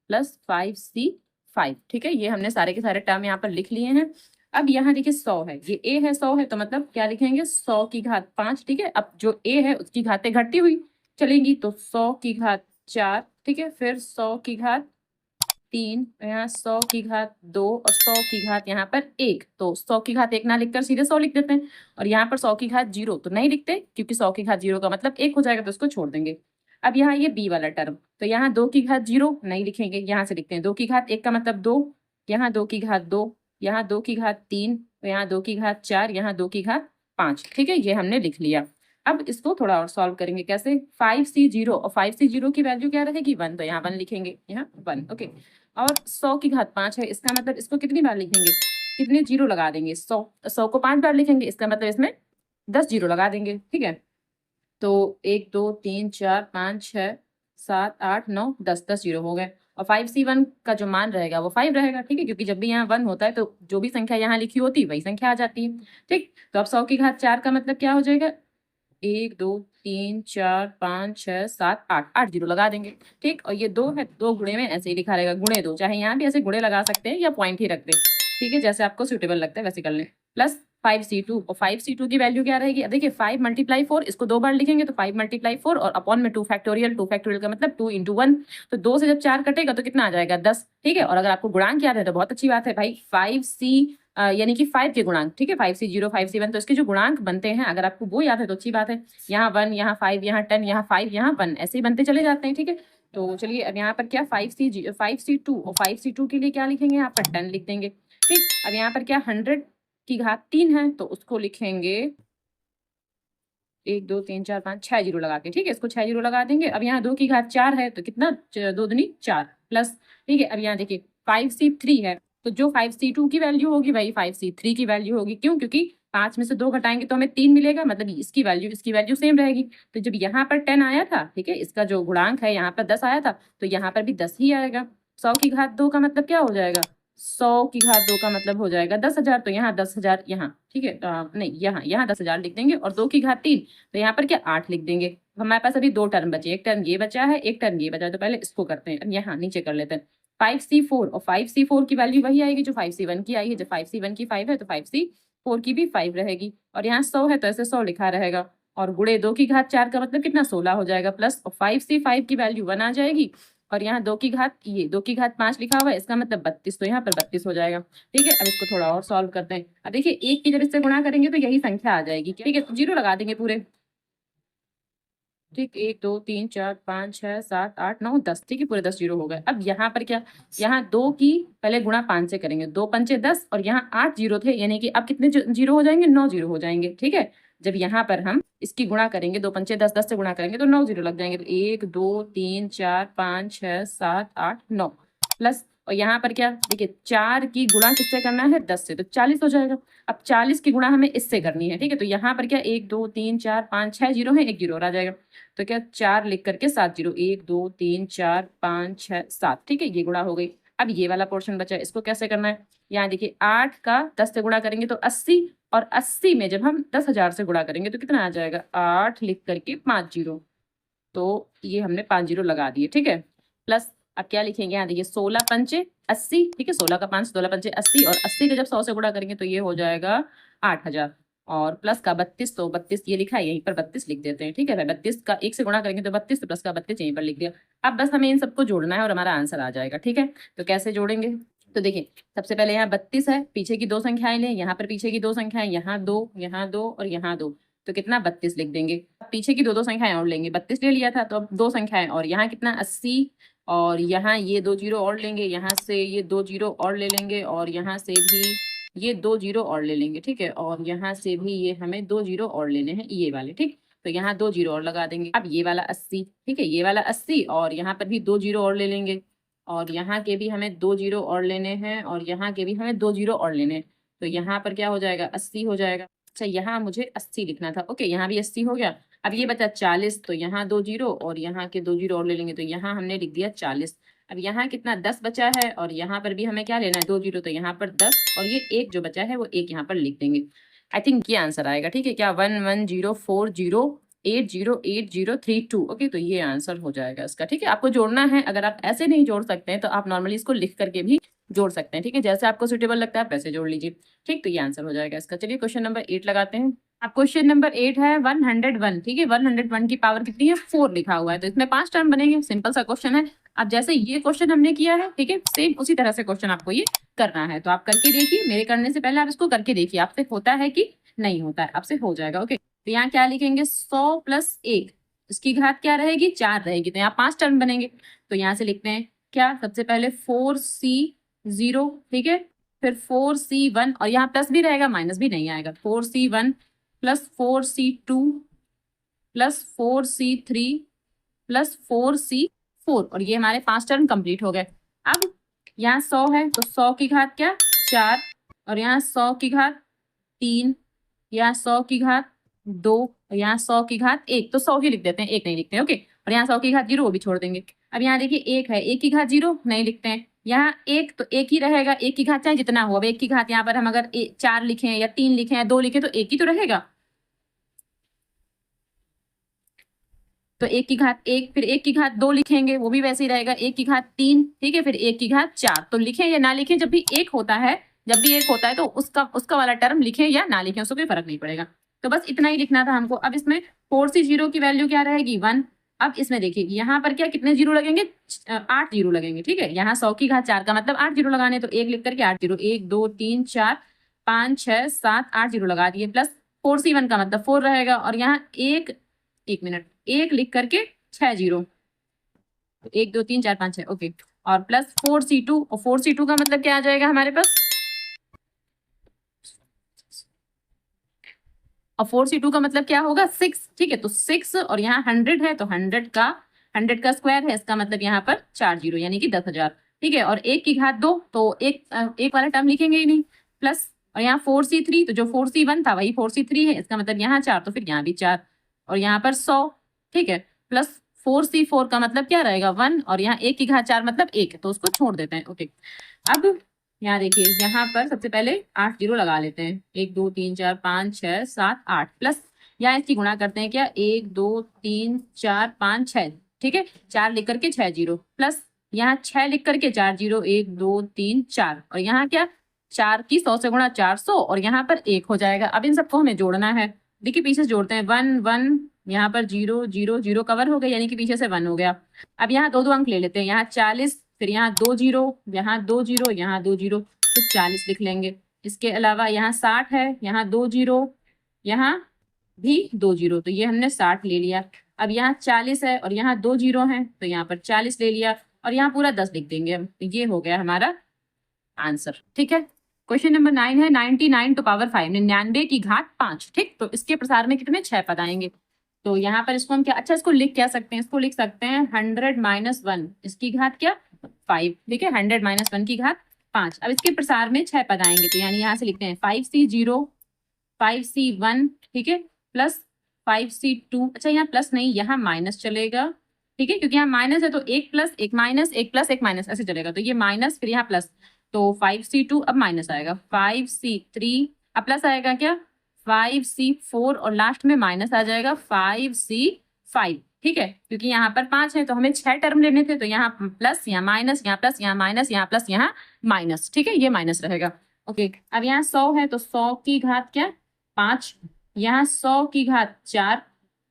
plus 5C5, ठीक है, ये हमने सारे के सारे टर्म यहाँ पर लिख लिए हैं। अब यहाँ देखिए 100 है, ये a है, 100 है, तो मतलब क्या लिखेंगे 100 की घात 5, ठीक है। अब जो a है उसकी घातें घटती हुई चलेंगी, तो 100 की घात 4, ठीक है, फिर 100 की घात 3, यहाँ 100 की घात 2, और 100 की घात यहाँ पर 1, तो 100 की घात 1 ना लिखकर सीधे 100 लिख देते हैं, और यहाँ पर 100 की घात 0 तो नहीं लिखते, क्योंकि 100 की घात 0 का मतलब 1 हो जाएगा, तो इसको छोड़ देंगे। अब यहाँ ये b वाला टर्म, तो यहाँ 2 की घात 0 नहीं लिखेंगे, यहाँ से लिखते हैं 2 की घात 1 का मतलब 2, यहाँ 2 की घात 2, यहाँ 2 की घात 3, तो यहाँ 2 की घात 4, यहाँ 2 की घात 5, ठीक है, ये हमने लिख लिया। अब इसको थोड़ा और सॉल्व करेंगे, कैसे 5C0, और 5C0 की वैल्यू क्या रहेगी 1, तो यहाँ 1 लिखेंगे, यहाँ 1, ओके। और 100 की घात 5 है, इसका मतलब इसको कितनी बार लिखेंगे, कितने जीरो लगा देंगे, 100 को 5 बार लिखेंगे, इसका मतलब इसमें 10 जीरो लगा देंगे, ठीक है। तो 1 2 3 4 5 6 7 8 9 10 10 जीरो हो गए, और 5C1 का जो मान रहेगा वो 5 रहेगा, ठीक है, क्योंकि जब भी यहाँ 1 होता है तो जो भी संख्या यहाँ लिखी होती है वही संख्या आ जाती है, ठीक। तो अब 100 की घात 4 का मतलब क्या हो जाएगा, 1 2 3 4 5 6 7 8 8 जीरो लगा देंगे, ठीक। और ये 2 है, 2 गुणे में ऐसे ही लिखा रहेगा, गुणे 2, चाहे यहाँ भी ऐसे गुणे लगा सकते हैं या पॉइंट ही रख दें, ठीक है, जैसे आपको सुटेबल लगता है वैसे कर लें। प्लस 5C2, और 5C2 की वैल्यू क्या रहेगी, अब देखिए 5 × 4, इसको 2 बार लिखेंगे तो 5 × 4, और अपॉन में 2 फैक्टोरियल, 2 फैक्टोरियल का मतलब 2 × 1, तो 2 से जब 4 कटेगा तो कितना आ जाएगा 10, ठीक है। और अगर आपको गुणांक याद है तो बहुत अच्छी बात है भाई, 5C यानी कि 5 के गुणांक, ठीक है, 5C0 5C1, तो इसके जो गुणांक बनते हैं अगर आपको वो याद है तो अच्छी बात है, यहाँ 1 यहाँ 5 यहाँ 10 यहाँ 5 यहाँ 1, ऐसे ही बनते चले जाते हैं, ठीक है। तो चलिए अब यहाँ पर क्या 5C2, और 5C2 के लिए क्या लिखेंगे, यहाँ पर 10 लिख देंगे, ठीक। अब यहाँ पर क्या 100 की घात 3 है, तो उसको लिखेंगे 1 2 3 4 5 6 जीरो लगा के, ठीक है, इसको 6 जीरो लगा देंगे। अब यहाँ 2 की घात 4 है, तो कितना 2 दूनी 4 प्लस, ठीक है। अब यहाँ देखिए 5C3 है, तो जो 5C2 की वैल्यू होगी वही 5C3 की वैल्यू होगी, क्यों, क्योंकि 5 में से 2 घटाएंगे तो हमें 3 मिलेगा, मतलब इसकी वैल्यू सेम रहेगी। तो जब यहाँ पर 10 आया था, ठीक है, इसका जो गुणांक है यहाँ पर 10 आया था, तो यहाँ पर भी 10 ही आएगा। 100 की घात 2 का मतलब क्या हो जाएगा, 100 की घात 2 का मतलब हो जाएगा 10,000, तो यहाँ 10,000 यहाँ, ठीक है, नहीं यहाँ 10,000 लिख देंगे, और 2 की घात 3, तो यहाँ पर क्या 8 लिख देंगे। हमारे पास अभी 2 टर्म बचे, एक टर्म ये बचा है, एक टर्म ये बचा है, तो पहले इसको करते हैं, यहाँ नीचे कर लेते हैं 5C4, और 5C4 की वैल्यू वही आएगी जो 5C1 की आई है, जब 5C1 की 5 है तो 5C4 की भी 5 रहेगी, और यहाँ 100 है तो ऐसे 100 लिखा रहेगा, और गुणे 2 की घात 4 का मतलब कितना 16 हो जाएगा, प्लस 5C5 की वैल्यू 1 आ जाएगी, और यहाँ 2 की घात, ये 2 की घात 5 लिखा हुआ है, इसका मतलब 32, तो यहाँ पर 32 हो जाएगा। ठीक है, अब इसको थोड़ा और सॉल्व करते हैं। अब देखिए 1 की जब इससे गुणा करेंगे तो यही संख्या आ जाएगी। ठीक है, तो जीरो लगा देंगे पूरे। ठीक, 1 2 3 4 5 6 7 8 9 10। ठीक है, पूरे 10 जीरो हो गए। अब यहाँ पर क्या, यहाँ 2 की पहले गुणा 5 से करेंगे, 2 पंचे 10 और यहाँ 8 जीरो थे, यानी कि अब कितने जीरो हो जाएंगे, 9 जीरो हो जाएंगे। ठीक है, जब यहाँ पर हम इसकी गुणा करेंगे, 2 पंचे 10, 10 से गुणा करेंगे तो 9 जीरो लग जाएंगे। तो 1 2 3 4 5 6 7 8 9 प्लस, और यहाँ पर क्या देखिए 4 की गुणा किससे करना है, 10 से, तो 40 हो जाएगा। अब 40 की गुणा हमें इससे करनी है। ठीक है, तो यहाँ पर क्या 1 2 3 4 5 6 जीरो है, 1 जीरो और आ जाएगा। तो क्या 4 लिख करके 7 जीरो, 1 2 3 4 5 6 7। ठीक है, ये गुणा हो गई। अब ये वाला पोर्शन बचा है, इसको कैसे करना है, यहाँ देखिए 8 का 10 से गुणा करेंगे तो 80, और 80 में जब हम 10,000 से गुणा करेंगे तो कितना आ जाएगा, 8 लिख करके 5 जीरो, तो ये हमने 5 जीरो लगा दिए। ठीक है, प्लस अब क्या लिखेंगे, यहाँ देखिए 16 पंचे 80। ठीक है, 16 का 5, 16 पंचे 80, और 80 का जब 100 से गुणा करेंगे तो ये हो जाएगा 8,000, और प्लस का 32, तो 32 ये लिखा है, यहीं पर 32 लिख देते हैं। ठीक है, 32 का 1 से गुणा करेंगे तो 32, तो प्लस का 32 यहीं पर लिख दिया। अब बस हमें इन सबको जोड़ना है और हमारा आंसर आ जाएगा। ठीक है, तो कैसे जोड़ेंगे, तो देखिए सबसे पहले यहाँ 32 है, पीछे की 2 संख्याएं लें, यहाँ पर पीछे की 2 संख्याएं, यहाँ 2 और यहाँ 2, तो कितना 32 लिख देंगे। पीछे की 2 संख्याएं और लेंगे, 32 ले लिया था तो अब 2 संख्याएं, और यहाँ कितना 80, और यहाँ ये 2 जीरो और लेंगे, यहाँ से ये 2 जीरो और ले लेंगे, और यहाँ से भी ये 2 जीरो और ले लेंगे। ठीक है, और यहाँ से भी ये हमें 2 जीरो और लेने हैं, ये वाले। ठीक, तो यहाँ 2 जीरो और लगा देंगे। अब ये वाला 80, ठीक है, ये वाला 80, और यहाँ पर भी 2 जीरो और ले लेंगे, और यहाँ के भी हमें 2 जीरो और लेने हैं, और यहाँ के भी हमें 2 जीरो और लेने हैं, तो यहाँ पर क्या हो जाएगा, 80 हो जाएगा। अच्छा, यहाँ मुझे 80 लिखना था। ओके, यहाँ भी 80 हो गया। अब ये बचा 40, तो यहाँ 2 जीरो और यहाँ के 2 जीरो और ले लेंगे, तो यहाँ हमने लिख दिया 40। अब यहाँ कितना 10 बचा है, और यहाँ पर भी हमें क्या लेना है, 2 जीरो, तो यहाँ पर 10, और ये एक जो बचा है वो एक यहाँ पर लिख देंगे। आई थिंक ये आंसर आएगा। ठीक है, क्या 1104080803 ओके, तो ये आंसर हो जाएगा इसका। ठीक है, आपको जोड़ना है, अगर आप ऐसे नहीं जोड़ सकते हैं तो आप नॉर्मली इसको लिख करके भी जोड़ सकते हैं। ठीक है, जैसे आपको सुटेबल लगता है आप वैसे जोड़ लीजिए। ठीक, तो ये आंसर हो जाएगा इसका। चलिए क्वेश्चन नंबर 8 लगाते हैं। अब क्वेश्चन नंबर 8 है 101। ठीक है, 101 की पावर कितनी है, 4 लिखा हुआ है, तो इसमें 5 टर्म बनेंगे। सिंपल सा क्वेश्चन है। अब जैसे ये क्वेश्चन हमने किया है, ठीक है, सेम उसी तरह से क्वेश्चन आपको ये करना है, तो आप करके देखिए। मेरे करने से पहले आप इसको करके देखिए, आपसे होता है कि नहीं होता है, आपसे हो जाएगा। ओके, तो यहाँ क्या लिखेंगे, 100 प्लस 1, इसकी घात क्या रहेगी, 4 रहेगी, तो यहाँ 5 टर्म बनेंगे। तो यहाँ से लिखते हैं क्या, सबसे पहले 4C0, ठीक है, फिर 4C1, और यहाँ प्लस भी रहेगा माइनस भी नहीं आएगा, 4C1 plus 4C2 plus 4C3 plus 4C4, और ये हमारे 5 टर्म कंप्लीट हो गए। अब यहाँ 100 है, तो 100 की घात क्या, 4, और यहाँ 100 की घात 3, यहाँ 100 की घात 2, और यहाँ 100 की घात 1, तो 100 ही लिख देते हैं, 1 नहीं लिखते हैं। ओके, और यहाँ 100 की घात 0 वो भी छोड़ देंगे। अब यहाँ देखिए 1 है, 1 की घात 0 नहीं लिखते हैं, यहाँ 1 तो 1 ही रहेगा, 1 की घात चाहे जितना हो। अब 1 की घात यहाँ पर हम अगर 4 लिखें या 3 लिखें या 2 लिखें तो 1 ही तो रहेगा, तो 1 की घात 1, फिर 1 की घात 2 लिखेंगे वो भी वैसे ही रहेगा, 1 की घात 3, ठीक है, फिर 1 की घात 4, तो लिखें या ना लिखें, जब भी 1 होता है, जब भी 1 होता है तो उसका वाला टर्म लिखें या ना लिखें, उसको कोई फर्क नहीं पड़ेगा। तो बस इतना ही लिखना था हमको। अब इसमें 4C0 की वैल्यू क्या रहेगी, 1। अब इसमें देखिए यहाँ पर क्या कितने जीरो लगेंगे, 8 जीरो लगेंगे। ठीक है, यहाँ 100 की घात 4 का मतलब 8 जीरो लगाने, तो 1 लिख करके 8 जीरो, 1 2 3 4 5 6 7 8 जीरो लगा दिए, प्लस 4C1 का मतलब 4 रहेगा, और यहाँ एक मिनट, 1 लिख करके 6 जीरो, 1 2 3 4 5 6, ओके, और प्लस 4C2, और 4C2 का मतलब क्या आ जाएगा हमारे पास, और 4C2 का मतलब क्या होगा, 6। ठीक है, तो 6, और यहाँ 100 है, तो 100 का स्क्वायर है, इसका मतलब यहाँ पर 4 जीरो, यानी कि 10,000। ठीक है, और 1 की घात 2, तो एक वाला टर्म लिखेंगे ही नहीं, प्लस, और यहाँ 4C3, तो जो 4C1 था वही 4C3 है, इसका मतलब यहाँ 4, तो फिर यहाँ भी 4, और यहाँ पर 100, ठीक है, प्लस 4C4 का मतलब क्या रहेगा, 1, और यहाँ 1 की घात 4 मतलब 1, तो उसको छोड़ देते हैं। ओके, अब यहाँ देखिए, यहाँ पर सबसे पहले 8 जीरो लगा लेते हैं, 1 2 3 4 5 6 7 8, प्लस यहाँ इसकी गुणा करते हैं क्या, 1 2 3 4 5 6, ठीक है, 4 लिख करके 6 जीरो, प्लस यहाँ 6 लिख करके 4 जीरो, 1 2 3 4, और यहाँ क्या 4 की 100 से गुणा 400, और यहाँ पर 1 हो जाएगा। अब इन सबको हमें जोड़ना है। देखिए पीछे जोड़ते हैं, 1 1 यहाँ पर 0 0 0 कवर हो गया, यानी कि पीछे से 1 हो गया। अब यहाँ दो दो अंक ले लेते हैं, यहाँ 40, फिर यहाँ 2 0, यहाँ 2 0, यहाँ 2 0, तो 40 लिख लेंगे। इसके अलावा यहाँ 60 है, यहाँ 2 0, यहाँ भी 2 0, तो ये हमने 60 ले लिया। अब यहाँ 40 है और यहाँ 2 0 है, तो यहाँ पर 40 ले लिया और यहाँ पूरा 10 लिख देंगे हम, तो ये हो गया हमारा आंसर। ठीक है, क्वेश्चन नंबर 9 है 99 टू पावर 5, 99 की घात 5। ठीक, तो इसके प्रसार में कितने 6 पद आएंगे। तो यहाँ पर इसको हम क्या, अच्छा इसको लिख क्या सकते हैं, इसको लिख सकते हैं 100 - 1, इसकी घात क्या 5। ठीक है, 100 - 1 की घात 5। अब इसके प्रसार में 6 पद आएंगे, तो यानी यहाँ से लिखते हैं 5c 0, 5c 1, ठीक है, प्लस 5c 2। अच्छा यहाँ प्लस नहीं, यहाँ माइनस चलेगा। ठीक है, क्योंकि यहाँ माइनस है तो एक प्लस एक माइनस, एक प्लस एक माइनस ऐसे चलेगा, तो ये माइनस फिर यहाँ प्लस, तो 5c2 अब माइनस आएगा, 5c3 अब प्लस आएगा क्या 5c4 और लास्ट में माइनस आ जाएगा 5c5। ठीक है, क्योंकि यहाँ पर 5 है तो हमें 6 टर्म लेने थे, तो यहाँ प्लस, यहाँ माइनस, यहाँ प्लस, यहाँ माइनस, यहाँ प्लस, यहाँ माइनस। ठीक है, ये माइनस रहेगा। ओके, अब यहाँ 100 है तो 100 की घात क्या 5, यहाँ 100 की घात 4।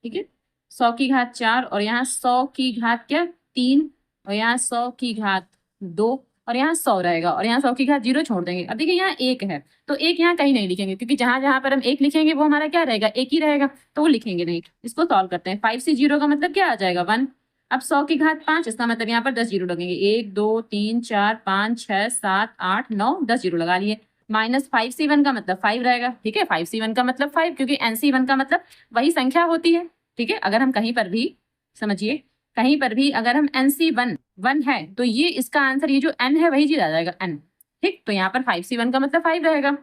ठीक है, 100 की घात 4 और यहाँ 100 की घात क्या 3 और यहाँ 100 की घात 2 और यहाँ 100 रहेगा और यहाँ 100 की घात 0 छोड़ देंगे। अब देखिए यहाँ 1 है तो 1 यहाँ कहीं नहीं लिखेंगे, क्योंकि जहां जहां पर हम 1 लिखेंगे वो हमारा क्या रहेगा 1 ही रहेगा, तो वो लिखेंगे नहीं। इसको सॉल्व करते हैं, 5 से 0 का मतलब क्या आ जाएगा 1। अब 100 की घात 5, इसका मतलब यहाँ पर 10 जीरो लगेंगे, 1 2 3 4 5 6 7 8 9 10 जीरो लगा लिए। माइनस 5c1 का मतलब 5 रहेगा। ठीक है, 5c1 का मतलब 5, क्योंकि nc1 का मतलब वही संख्या होती है। ठीक है, अगर हम कहीं पर भी समझिए, कहीं पर भी अगर हम nc1 1 है तो ये इसका आंसर, ये जो n है वही चीज आ जाएगा n। ठीक, तो यहाँ पर 5c1 का मतलब 5 रहेगा।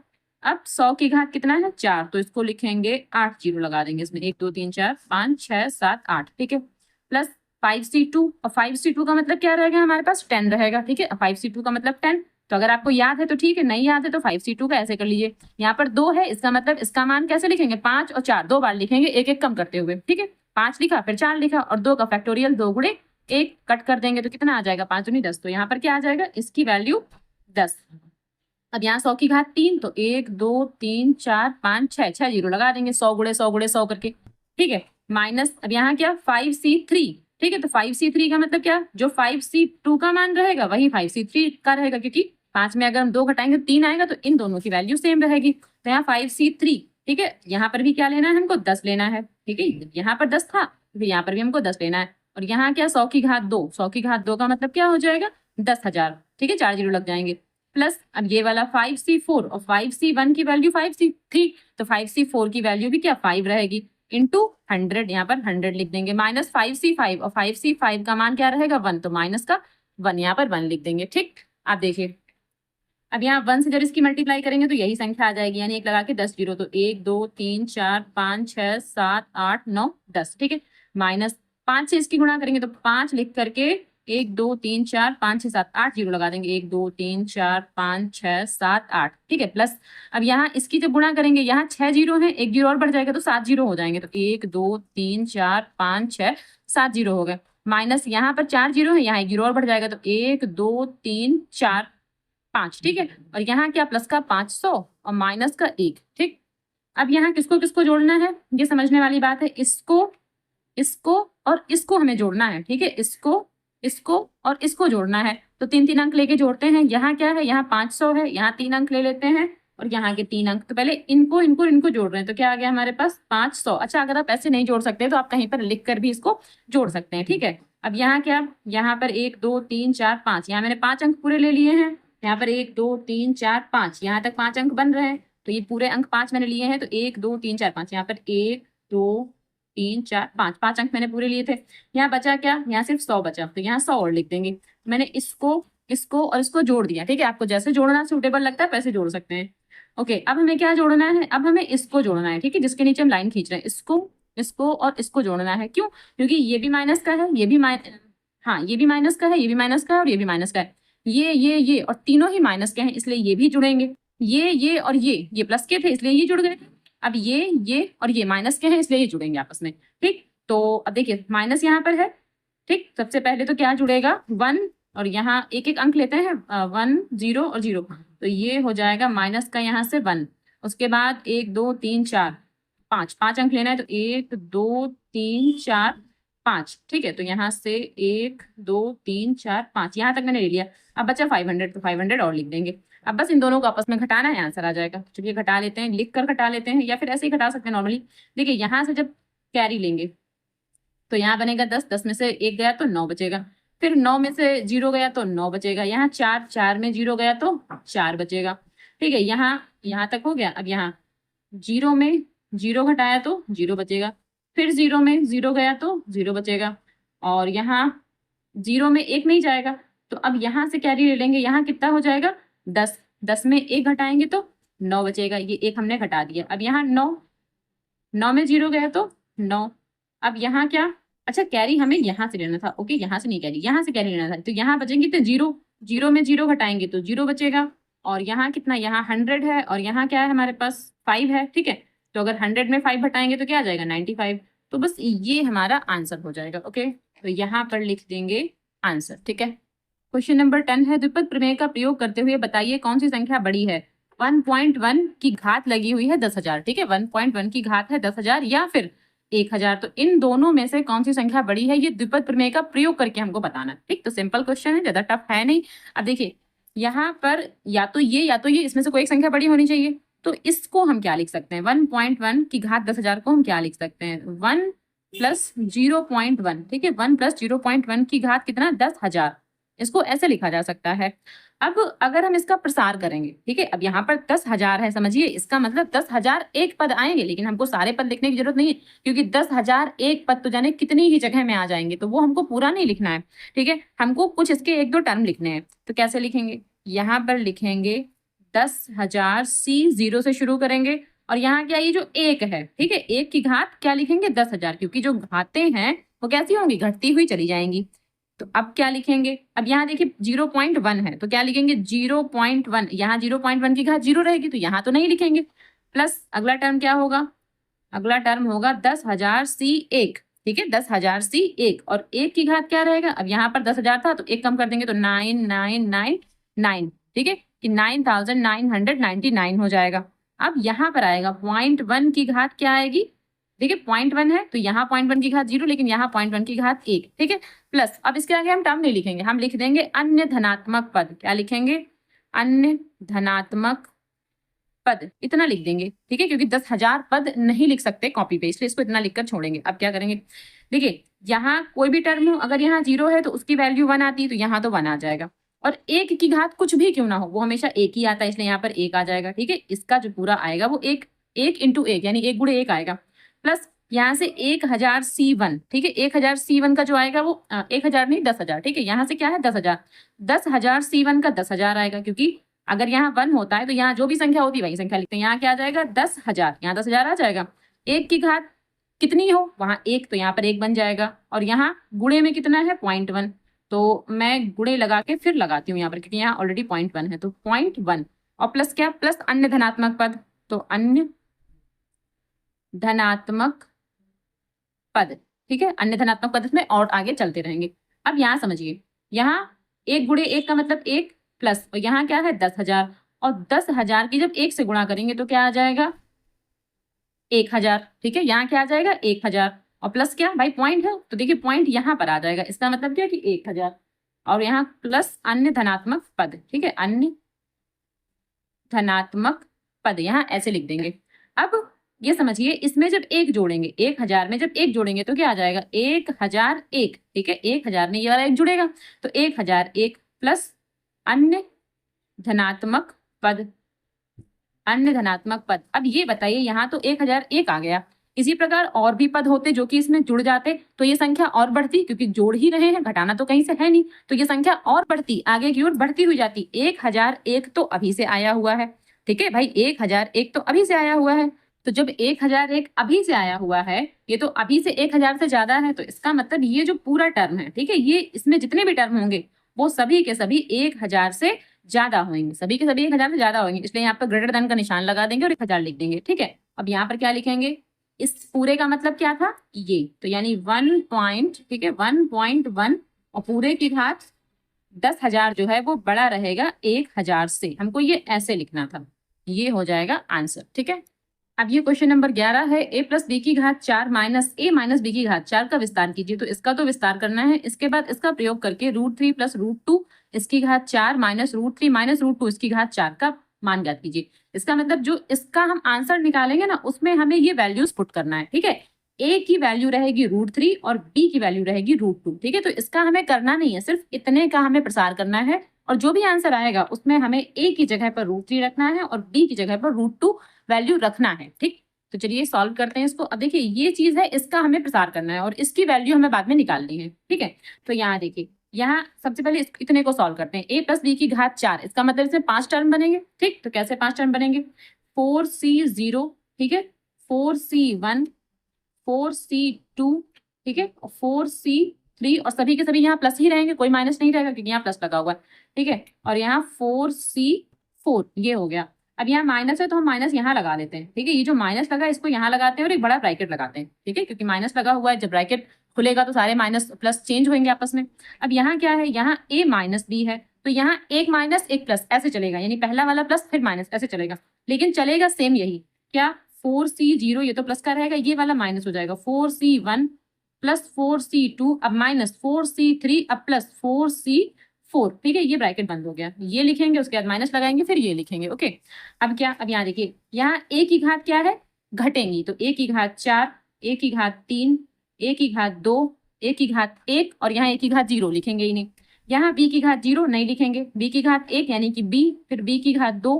अब 100 की घात कितना है 4, तो इसको लिखेंगे 8 जीरो लगा देंगे इसमें, 1 2 3 4 5 6 7 8। ठीक है, प्लस 5c2 और 5c2 का मतलब क्या रहेगा हमारे पास 10 रहेगा। ठीक है, 5c2 का मतलब 10, तो अगर आपको याद है तो ठीक है, नहीं याद है तो 5c2 का ऐसे कर लीजिए। यहाँ पर 2 है, इसका मतलब इसका मान कैसे लिखेंगे 5 और 4 दो बार लिखेंगे, एक एक कम करते हुए। ठीक है, 5 लिखा फिर 4 लिखा और 2 का फैक्टोरियल 2 गुणे 1 कट कर देंगे तो कितना आ जाएगा 5 दूनी 10, तो यहाँ पर क्या आ जाएगा इसकी वैल्यू 10। अब यहाँ 100 की घात 3, तो 1 2 3 4 5 6 6 जीरो लगा देंगे, 100 गुणे 100 गुणे 100 करके। ठीक है, माइनस अब यहाँ क्या 5c3। ठीक है, तो 5c3 का मतलब क्या, जो 5c2 का मान रहेगा वही 5c3 का रहेगा, क्योंकि 5 में अगर हम 2 घटाएंगे 3 आएगा, तो इन दोनों की वैल्यू सेम रहेगी। तो यहाँ 5c3। ठीक है, यहाँ पर भी क्या लेना है हमको 10 लेना है। ठीक है, यहाँ पर 10 था, फिर यहाँ पर भी हमको 10 लेना है। और यहाँ क्या 100 की घात 2, 100 की घात 2 का मतलब क्या हो जाएगा 10,000। ठीक है, 4 जीरो लग जाएंगे। प्लस अब ये वाला 5c4 और 5c1 की वैल्यू 5c3, तो 5c4 की वैल्यू भी क्या 5 रहेगी, इंटू 100, यहाँ पर 100 लिख देंगे। माइनस 5c5 और 5c5 का मान क्या रहेगा 1, तो माइनस का 1 यहाँ पर 1 लिख देंगे। ठीक, आप देखिए अब यहाँ 1 से जब इसकी मल्टीप्लाई करेंगे तो यही संख्या आ जाएगी, यानी 1 लगा के 10 जीरो, तो 1 2 3 4 5 6 7 8 9 10। ठीक है, माइनस 5 से इसकी गुणा करेंगे तो 5 लिख करके 1 2 3 4 5 6 7 8 जीरो लगा देंगे, 1 2 3 4 5 6 7 8। ठीक है, प्लस अब यहाँ इसकी जब गुणा करेंगे, यहाँ 6 जीरो है, 1 जीरो और बढ़ जाएगा तो 7 जीरो हो जाएंगे, तो 1 2 3 4 5 6 7 जीरो हो गए। माइनस यहाँ पर 4 जीरो है, यहाँ 1 जीरो और बढ़ जाएगा, तो 1 2 3 4 5। ठीक है, और यहाँ क्या प्लस का 500 और माइनस का 1। ठीक, अब यहाँ किसको किसको जोड़ना है ये समझने वाली बात है, इसको इसको और इसको हमें जोड़ना है। ठीक है, इसको और इसको जोड़ना है, तो 3 3 अंक लेके जोड़ते हैं। यहाँ क्या है, यहाँ 500 है, यहाँ 3 अंक ले लेते हैं और यहाँ के 3 अंक, तो पहले इनको इनको इनको जोड़ रहे हैं, तो क्या आ गया हमारे पास 500। अच्छा, अगर आप ऐसे नहीं जोड़ सकते तो आप कहीं पर लिख कर भी इसको जोड़ सकते हैं। ठीक है, अब यहाँ क्या, यहाँ पर 1 2 3 4 5, यहाँ मैंने 5 अंक पूरे ले लिए हैं, यहाँ पर 1 2 3 4 5, यहाँ तक 5 अंक बन रहे हैं, तो ये पूरे अंक 5 मैंने लिए हैं, तो 1 2 3 4 5, यहाँ पर 1 2 3 4 5 5 अंक मैंने पूरे लिए थे। यहाँ बचा क्या, यहाँ सिर्फ 100 बचा, तो यहाँ 100 और लिख देंगे। मैंने इसको और इसको जोड़ दिया। ठीक है, आपको जैसे जोड़ना सूटेबल लगता है वैसे जोड़ सकते हैं। ओके, अब हमें क्या जोड़ना है, अब हमें इसको जोड़ना है। ठीक है, जिसके नीचे हम लाइन खींच रहे हैं, इसको और इसको जोड़ना है। क्यों, क्योंकि ये भी माइनस का है, ये भी हाँ ये भी माइनस का है, ये भी माइनस का है और ये भी माइनस का है, ये और तीनों ही माइनस के हैं, इसलिए ये भी जुड़ेंगे। ये और ये प्लस के थे इसलिए ये जुड़ गए। अब ये और ये माइनस के हैं इसलिए ये जुड़ेंगे आपस में। ठीक, तो अब देखिए माइनस यहाँ पर है। ठीक, सबसे पहले तो क्या जुड़ेगा 1 और यहाँ एक एक अंक लेते हैं 1 0 और 0, तो ये हो जाएगा माइनस का यहाँ से 1। उसके बाद 1 2 3 4 5 5 अंक लेना है तो 1 2 3 4 5, ठीक है। तो यहाँ से 1 2 3 4 5 यहाँ तक मैंने ले लिया। अब बचा 500, तो 500 और लिख देंगे। अब बस इन दोनों को आपस में घटाना है, आंसर आ जाएगा। चलिए घटा लेते हैं, लिख कर घटा लेते हैं, या फिर ऐसे ही घटा सकते हैं नॉर्मली। देखिए यहाँ से जब कैरी लेंगे तो यहाँ बनेगा 10, 10 में से 1 गया तो 9 बचेगा, फिर 9 में से 0 गया तो 9 बचेगा, यहाँ 4, 4 में 0 गया तो 4 बचेगा, ठीक है। यहाँ तक हो गया। अब यहाँ 0 में 0 घटाया तो 0 बचेगा, फिर 0 में 0 गया तो 0 बचेगा, और यहाँ 0 में 1 नहीं जाएगा, तो अब यहाँ से कैरी ले लेंगे। यहाँ कितना हो जाएगा 10, 10 में 1 घटाएंगे तो 9 बचेगा, ये 1 हमने घटा दिया। अब यहाँ 9, 9 में 0 गया तो 9। अब यहाँ क्या, अच्छा कैरी हमें यहाँ से लेना था, ओके यहाँ से नहीं कैरी, यहाँ से कैरी लेना था, तो यहाँ बचेंगे तो 0, 0 में 0 घटाएंगे तो 0 बचेगा, और यहाँ कितना, यहाँ 100 है, और यहाँ क्या है हमारे पास 5 है, ठीक है। तो अगर 100 में 5 घटाएंगे तो क्या आ जाएगा 95। तो बस ये हमारा आंसर हो जाएगा, ओके। तो यहाँ पर लिख देंगे आंसर, ठीक है। क्वेश्चन नंबर 10 है, द्विपद प्रमेय का प्रयोग करते हुए बताइए कौन सी संख्या बड़ी है। 1.1 की घात लगी हुई है 10,000, ठीक है। 1.1 की घात है 10,000 या फिर 1,000, तो इन दोनों में से कौन सी संख्या बड़ी है, ये द्विपद प्रमेय का प्रयोग करके हमको बताना, ठीक। तो सिंपल क्वेश्चन है, ज्यादा टफ है नहीं। अब देखिए यहाँ पर या तो ये, इसमें से कोई एक संख्या बड़ी होनी चाहिए, तो इसको हम क्या लिख सकते हैं, 1.1 की घात 10,000 को हम क्या लिख सकते हैं, 1 प्लस 0.1, ठीक है। 1 प्लस 0.1 की घात कितना 10,000, इसको ऐसे लिखा जा सकता है। अब अगर हम इसका प्रसार करेंगे, ठीक है, अब यहाँ पर 10,000 है, समझिए इसका मतलब 10,000 एक पद आएंगे, लेकिन हमको सारे पद लिखने की जरूरत नहीं है, क्योंकि 10,000 एक पद तो जाने कितनी ही जगह में आ जाएंगे, तो वो हमको पूरा नहीं लिखना है, ठीक है। हमको कुछ इसके 1-2 टर्म लिखने हैं, तो कैसे लिखेंगे, यहाँ पर लिखेंगे 10,000 C 0 से शुरू करेंगे, और यहाँ क्या, ये जो 1 है, ठीक है, 1 की घात क्या लिखेंगे 10,000, क्योंकि जो घातें हैं वो कैसी होंगी, घटती हुई चली जाएंगी। तो अब क्या लिखेंगे, अब यहाँ देखिए 0.1 है, तो क्या लिखेंगे 0.1, यहाँ 0.1 की घात 0 रहेगी, तो यहाँ तो नहीं लिखेंगे। प्लस अगला टर्म क्या होगा, अगला टर्म होगा 10,000 C1, ठीक है, 10,000 C1, और 1 की घात क्या रहेगा, अब यहाँ पर 10,000 था तो 1 कम कर देंगे तो 9,999, ठीक है, कि 9,999 हो जाएगा। अब यहाँ पर आएगा 0.1 की घात क्या आएगी, देखिए 0.1 है तो यहाँ 0.1 की घात 0, लेकिन यहाँ 0.1 की घात 1, ठीक है। प्लस अब इसके आगे हम टर्म नहीं लिखेंगे, हम लिख देंगे अन्य धनात्मक पद, क्या लिखेंगे, अन्य धनात्मक पद, इतना लिख देंगे, ठीक है, क्योंकि 10,000 पद नहीं लिख सकते कॉपी पेस्ट, इसको इतना लिखकर छोड़ेंगे। अब क्या करेंगे, देखिए यहाँ कोई भी टर्म हो, अगर यहाँ 0 है तो उसकी वैल्यू 1 आती है, तो यहाँ तो 1 आ जाएगा, और 1 की घात कुछ भी क्यों ना हो वो हमेशा 1 ही आता है, इसलिए यहाँ पर 1 आ जाएगा, ठीक है। इसका जो पूरा आएगा वो 1 इंटू 1 यानी 1 गुणे 1 आएगा। प्लस यहाँ से 1,000 C1, ठीक है, 1,000 C1 का जो आएगा वो 1,000 नहीं 10,000, ठीक है, यहाँ से क्या है 10,000, 10,000 C1 का 10,000 आएगा, क्योंकि अगर यहाँ 1 होता है तो यहाँ जो भी संख्या होती है वही संख्या लिखते हैं, यहाँ क्या आ जाएगा 10,000, यहाँ 10,000 आ जाएगा। 1 की घात कितनी हो, वहां 1, तो यहाँ पर 1 बन जाएगा, और यहाँ गुणे में कितना है 0.1, तो मैं गुणे लगा के फिर लगाती हूँ यहाँ पर, क्योंकि यहाँ ऑलरेडी 0.1 है, तो 0.1, और प्लस क्या, प्लस अन्य धनात्मक पद, तो अन्य धनात्मक पद, ठीक है, अन्य धनात्मक पद में और आगे चलते रहेंगे। अब यहाँ समझिए, यहाँ 1 गुणे 1 का मतलब 1, प्लस और यहाँ क्या है 10,000, और 10,000 की जब 1 से गुणा करेंगे तो क्या आ जाएगा 1,000, ठीक है, यहाँ क्या आ जाएगा 1,000, और प्लस क्या भाई पॉइंट है, तो देखिए पॉइंट यहाँ पर आ जाएगा, इसका मतलब क्या कि 1,000, और यहाँ प्लस अन्य धनात्मक पद, ठीक है, अन्य धनात्मक पद यहाँ ऐसे लिख देंगे। अब ये समझिए, इसमें जब 1 जोड़ेंगे, 1,000 में जब 1 जोड़ेंगे तो क्या आ जाएगा 1,001, ठीक है, 1,000 में ये वाला 1 जुड़ेगा, तो 1,001 प्लस अन्य धनात्मक पद, अन्य धनात्मक पद। अब ये बताइए, यहाँ तो 1,001 आ गया, इसी प्रकार और भी पद होते जो कि इसमें जुड़ जाते तो ये संख्या और बढ़ती, क्योंकि जोड़ ही रहे हैं, घटाना तो कहीं से है नहीं, तो ये संख्या और बढ़ती, आगे की ओर बढ़ती हुई जाती। 1,001 तो अभी से आया हुआ है, ठीक है भाई, 1,001 तो अभी से आया हुआ है, तो जब 1,001 अभी से आया हुआ है, ये तो अभी से 1,000 से ज्यादा है, तो इसका मतलब ये जो पूरा टर्म है, ठीक है, ये इसमें जितने भी टर्म होंगे वो सभी के सभी 1,000 से ज्यादा होंगे, सभी के सभी 1,000 से ज्यादा होंगे, इसलिए यहाँ पर ग्रेटर देन का निशान लगा देंगे और 1,000 लिख देंगे, ठीक है। अब यहाँ पर क्या लिखेंगे, इस पूरे का मतलब क्या था ये, तो यानी 1 पॉइंट, ठीक है, 1.1, और पूरे की घात 10,000 जो है वो बड़ा रहेगा 1,000 से, हमको ये ऐसे लिखना था, ये हो जाएगा आंसर, ठीक है। अब ये क्वेश्चन नंबर 11 है, a प्लस बी की घात 4 माइनस a माइनस बी की घात 4 का विस्तार कीजिए। तो इसका तो विस्तार करना है, इसके बाद इसका प्रयोग करके √3 प्लस √2 इसकी घात 4 माइनस √3 माइनस √2 इसकी घात 4 का मान ज्ञात कीजिए। इसका मतलब जो इसका हम आंसर निकालेंगे ना, उसमें हमें ये वैल्यूज पुट करना है, ठीक है। a की वैल्यू रहेगी √3 और b की वैल्यू रहेगी √2, ठीक है। तो इसका हमें करना नहीं है, सिर्फ इतने का हमें प्रसार करना है, और जो भी आंसर आएगा उसमें हमें a की जगह पर √3 रखना है और b की जगह पर √2 वैल्यू रखना है, ठीक। तो चलिए सॉल्व करते हैं इसको। अब देखिए ये चीज है, इसका हमें प्रसार करना है और इसकी वैल्यू हमें बाद में निकालनी है, ठीक है। तो यहाँ देखिए, यहाँ सबसे पहले इतने को सॉल्व करते हैं। a प्लस बी की घात 4, इसका मतलब इसमें 5 टर्म बनेंगे, ठीक। तो कैसे 5 टर्म बनेंगे? 4c0, ठीक है, 4c1, 4c2, ठीक है, और 4c3, और सभी के सभी यहाँ प्लस ही रहेंगे, कोई माइनस नहीं रहेगा क्योंकि यहाँ प्लस लगा हुआ है, ठीक है। और यहाँ 4c4, ये हो गया। अब यहाँ माइनस है तो हम माइनस यहाँ लगा देते हैं, ठीक है। ये जो माइनस लगा इसको यहाँ लगाते हैं और एक बड़ा ब्रैकेट लगाते हैं, ठीक है, क्योंकि माइनस लगा हुआ है, जब ब्रैकेट खुलेगा तो सारे माइनस प्लस चेंज होंगे आपस में। अब यहाँ क्या है, यहाँ a माइनस बी है, तो यहाँ एक माइनस एक प्लस ऐसे चलेगा, यानी पहला वाला प्लस फिर माइनस ऐसे चलेगा, लेकिन चलेगा सेम यही, क्या 4c0, ये तो प्लस का रहेगा, ये वाला माइनस हो जाएगा, 4c1 प्लस 4c2, अब माइनस 4c3, अब प्लस 4c4, ठीक है। ये ब्रैकेट बंद हो गया, ये लिखेंगे, उसके बाद माइनस लगाएंगे, फिर ये लिखेंगे, ओके। अब क्या, अब यहाँ देखिए, यहाँ a की घात क्या है, घटेंगी, तो a की घात 4, a की घात 3, a की घात 2, a की घात 1, और यहाँ a की घात 0 लिखेंगे ही नहीं। यहाँ b की घात 0 नहीं लिखेंगे, b की घात 1 यानी कि b, फिर b की घात 2,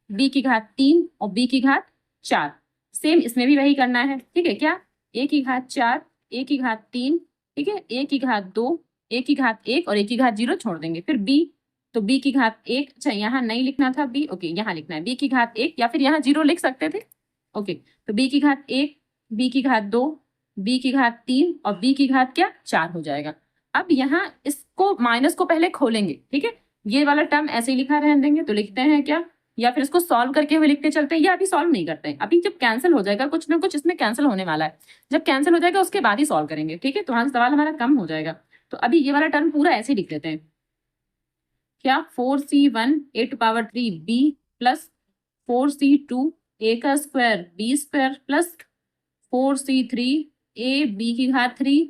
b की घात 3 और b की घात 4। सेम इसमें भी वही करना है, ठीक है। क्या, a की घात 4, a की घात 3, ठीक है, a की घात 2, a की घात 1 और a की घात 0 छोड़ देंगे, फिर b, तो b की घात 1, अच्छा यहाँ नहीं लिखना था b, ओके, यहाँ लिखना है b की घात 1, या फिर यहाँ 0 लिख सकते थे, ओके। तो b की घात 1, b की घात 2, b की घात 3 और b की घात क्या, 4 हो जाएगा। अब यहाँ इसको माइनस को पहले खोलेंगे, ठीक है, ये वाला टर्म ऐसे ही लिखा रहने देंगे, तो लिखते हैं क्या, या फिर इसको सॉल्व करके हुए लिखते चलते हैं, या अभी सॉल्व नहीं करते हैं, अभी जब कैंसिल हो जाएगा, कुछ ना कुछ इसमें कैंसिल होने वाला है, जब कैंसिल हो जाएगा उसके बाद ही सॉल्व करेंगे, ठीक है। तो हाँ, सवाल हमारा कम हो जाएगा। तो अभी ये वाला टर्म पूरा ऐसे ही लिख देते हैं, क्या, 4c1 a to power 3 b plus 4c2 a का square b square plus 4c3 a b की घात 3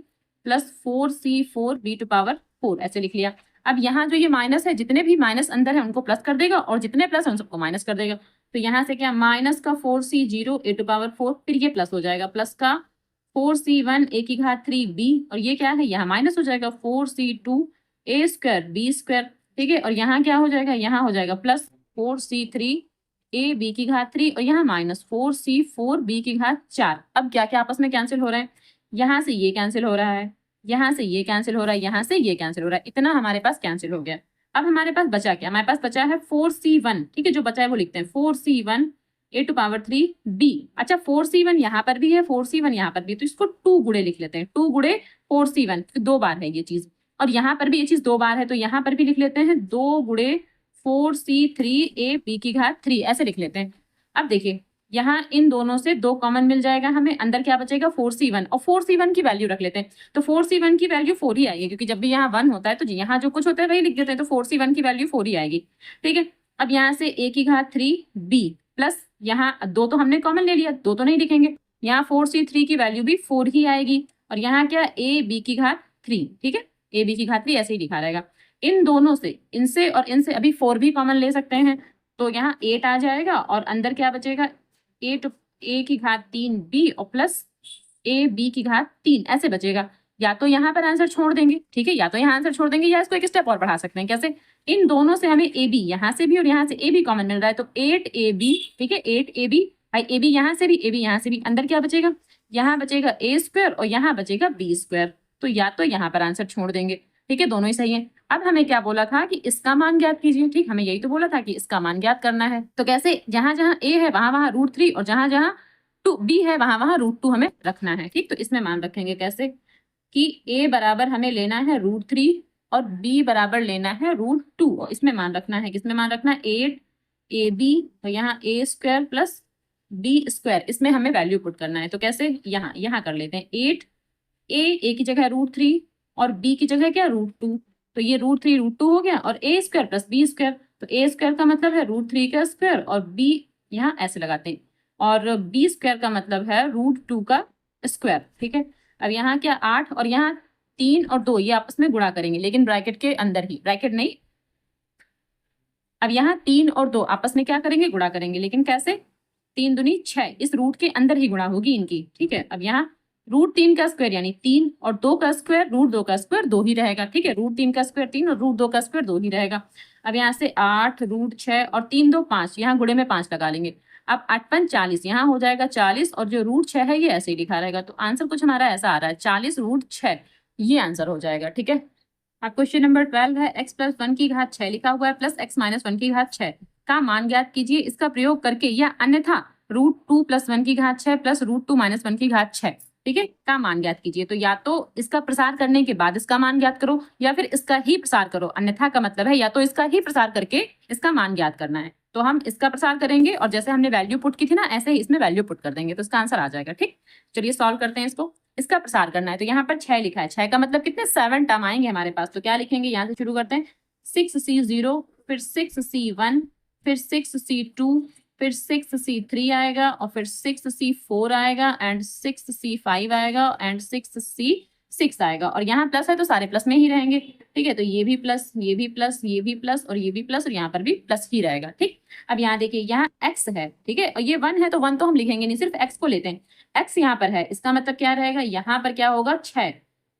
plus 4c4 b to power 4, ऐसे लिख लिया। अब यहाँ जो ये माइनस है, जितने भी माइनस अंदर है उनको प्लस कर देगा, और जितने प्लस है उन सबको माइनस कर देगा। तो यहाँ से क्या, माइनस का 4c0 a टू पावर 4, फिर ये प्लस हो जाएगा, प्लस का 4c1 a की घात 3 b, और ये क्या है, यहाँ माइनस हो जाएगा 4c2 a square b square, ठीक है। और यहाँ क्या हो जाएगा, यहाँ हो जाएगा प्लस 4c3 a b की घात 3 और यहाँ माइनस 4c4 b की घात 4। अब क्या क्या आपस में कैंसिल हो रहा है, यहाँ से ये कैंसिल हो रहा है, यहाँ से ये कैंसिल हो रहा है, यहाँ से ये कैंसिल हो रहा है, इतना हमारे पास कैंसिल हो गया। अब हमारे पास बचा क्या, हमारे पास बचा है 4c1, ठीक है, जो बचा है वो लिखते हैं 4c1 a to power 3 b। अच्छा 4c1 यहाँ पर भी है, 4c1 यहाँ पर भी है, तो इसको 2 गुणे लिख लेते हैं, 2 गुणे 4c1, 2 बार है ये चीज, और यहाँ पर भी ये चीज 2 बार है, तो यहाँ पर भी लिख लेते हैं 2 गुणे 4c3 a b की घात 3, ऐसे लिख लेते हैं। अब देखिए, यहाँ इन दोनों से 2 कॉमन मिल जाएगा, हमें अंदर क्या बचेगा, 4c1, और 4c1 की वैल्यू रख लेते हैं, तो 4c1 की वैल्यू 4 ही आएगी, क्योंकि जब भी यहाँ 1 होता है तो यहाँ जो कुछ होता है वही लिख देते हैं, तो 4c1 की वैल्यू 4 ही आएगी, ठीक है। अब यहाँ से a की घात 3 b प्लस, यहाँ 2 तो हमने कॉमन ले लिया, 2 तो नहीं लिखेंगे, यहाँ 4c3 की वैल्यू भी 4 ही आएगी, और यहाँ क्या, a b की घात 3, ठीक है, a b की घात 3 ऐसे ही लिखा रहेगा। इन दोनों से, इनसे और इनसे अभी 4 भी कॉमन ले सकते हैं, तो यहाँ 8 आ जाएगा, और अंदर क्या बचेगा, 8 a की घात 3 b और प्लस a b की घात 3, ऐसे बचेगा। या तो यहाँ पर आंसर छोड़ देंगे, ठीक है, या तो यहाँ आंसर छोड़ देंगे, या इसको एक स्टेप और बढ़ा सकते हैं, कैसे, इन दोनों से हमें a b यहाँ से भी और यहाँ से a b कॉमन मिल रहा है, तो 8ab, ठीक है, 8ab, भाई a b यहाँ से भी, a b यहाँ से भी, अंदर क्या बचेगा, यहाँ बचेगा a स्क्वायर और यहाँ बचेगा b स्क्वायर, तो या तो यहाँ पर आंसर छोड़ देंगे, ठीक है, दोनों ही सही है। अब हमें क्या बोला था कि इसका मान ज्ञात कीजिए, ठीक, हमें यही तो बोला था कि इसका मान ज्ञात करना है, तो कैसे, जहां जहां a है वहां वहां √3 और जहां जहां b है वहां वहां √2 हमें रखना है, ठीक। तो इसमें मान रखेंगे कैसे, कि a बराबर हमें लेना है √3 और b बराबर लेना है √2, और इसमें मान रखना है, किसमें मान रखना है, 8ab, तो यहाँ a square plus b square, इसमें हमें वैल्यू पुट करना है, तो कैसे, यहाँ यहाँ कर लेते हैं, 8 a की जगह √3 और b की जगह क्या, √2, तो ये √3 √2 हो गया, और a square plus b square, तो a स्क्वायर का मतलब है √3 का स्क्वायर और b यहाँ ऐसे लगाते हैं, और बी स्क्वायर का मतलब है √2 का स्क्वायर, ठीक है। अब यहाँ क्या 8 और यहाँ 3 और 2 ये आपस में गुणा करेंगे, लेकिन ब्रैकेट के अंदर ही, ब्रैकेट नहीं। अब यहाँ 3 और 2 आपस में क्या करेंगे, गुणा करेंगे, लेकिन कैसे, 3 दूनी 6, इस रूट के अंदर ही गुणा होगी इनकी, ठीक है। अब यहाँ √3 का स्क्वायर यानी 3 और 2 का स्क्वायर, √2 का स्क्वायर 2 ही रहेगा, ठीक है। √3 का स्क्वायर 3 और √2 का स्क्वायर 2 ही रहेगा। अब यहाँ से 8 √6 और 3 2 5, यहाँ गुणे में 5 लगा लेंगे। अब 8 5 40, यहाँ हो जाएगा 40 और जो √6 है ये ऐसे ही लिखा रहेगा। तो आंसर कुछ हमारा ऐसा आ रहा है 40 √6, ये आंसर हो जाएगा, ठीक है। अब क्वेश्चन नंबर 12 है x + 1 की घात 6 लिखा हुआ है प्लस x - 1 की घात 6 का मान ज्ञात कीजिए इसका प्रयोग करके, या अन्यथा √2 + 1 की घात 6 प्लस √2 - 1 की घात 6, ठीक है, का मान ज्ञात कीजिए। तो या तो इसका प्रसार करने के बाद इसका मान ज्ञात करो, या फिर इसका ही प्रसार करो। अन्यथा का मतलब है या तो इसका ही प्रसार करके इसका मान ज्ञात करना है। तो हम इसका प्रसार करेंगे और जैसे हमने वैल्यू पुट की थी ना, ऐसे ही इसमें वैल्यू पुट कर देंगे, तो इसका आंसर आ जाएगा, ठीक। चलिए सॉल्व करते हैं इसको। इसका प्रसार करना है तो यहाँ पर 6 लिखा है, 6 का मतलब कितने 7 टर्म आएंगे हमारे पास। तो क्या लिखेंगे, यहाँ से शुरू करते हैं, 6C0, फिर 6C1, फिर 6C2, फिर 6C3 आएगा, और फिर 6C4 आएगा, एंड 6C5 आएगा, एंड 6C6 आएगा। और यहाँ प्लस है तो सारे प्लस में ही रहेंगे, ठीक है। तो ये भी प्लस, ये भी प्लस, ये भी प्लस, और ये भी प्लस, और यहाँ पर भी प्लस ही रहेगा, ठीक। अब यहाँ देखिए, यहाँ x है, ठीक है, और ये 1 है तो 1 तो हम लिखेंगे नहीं, सिर्फ x को लेते हैं। x यहाँ पर है, इसका मतलब क्या रहेगा, यहाँ पर क्या होगा 6,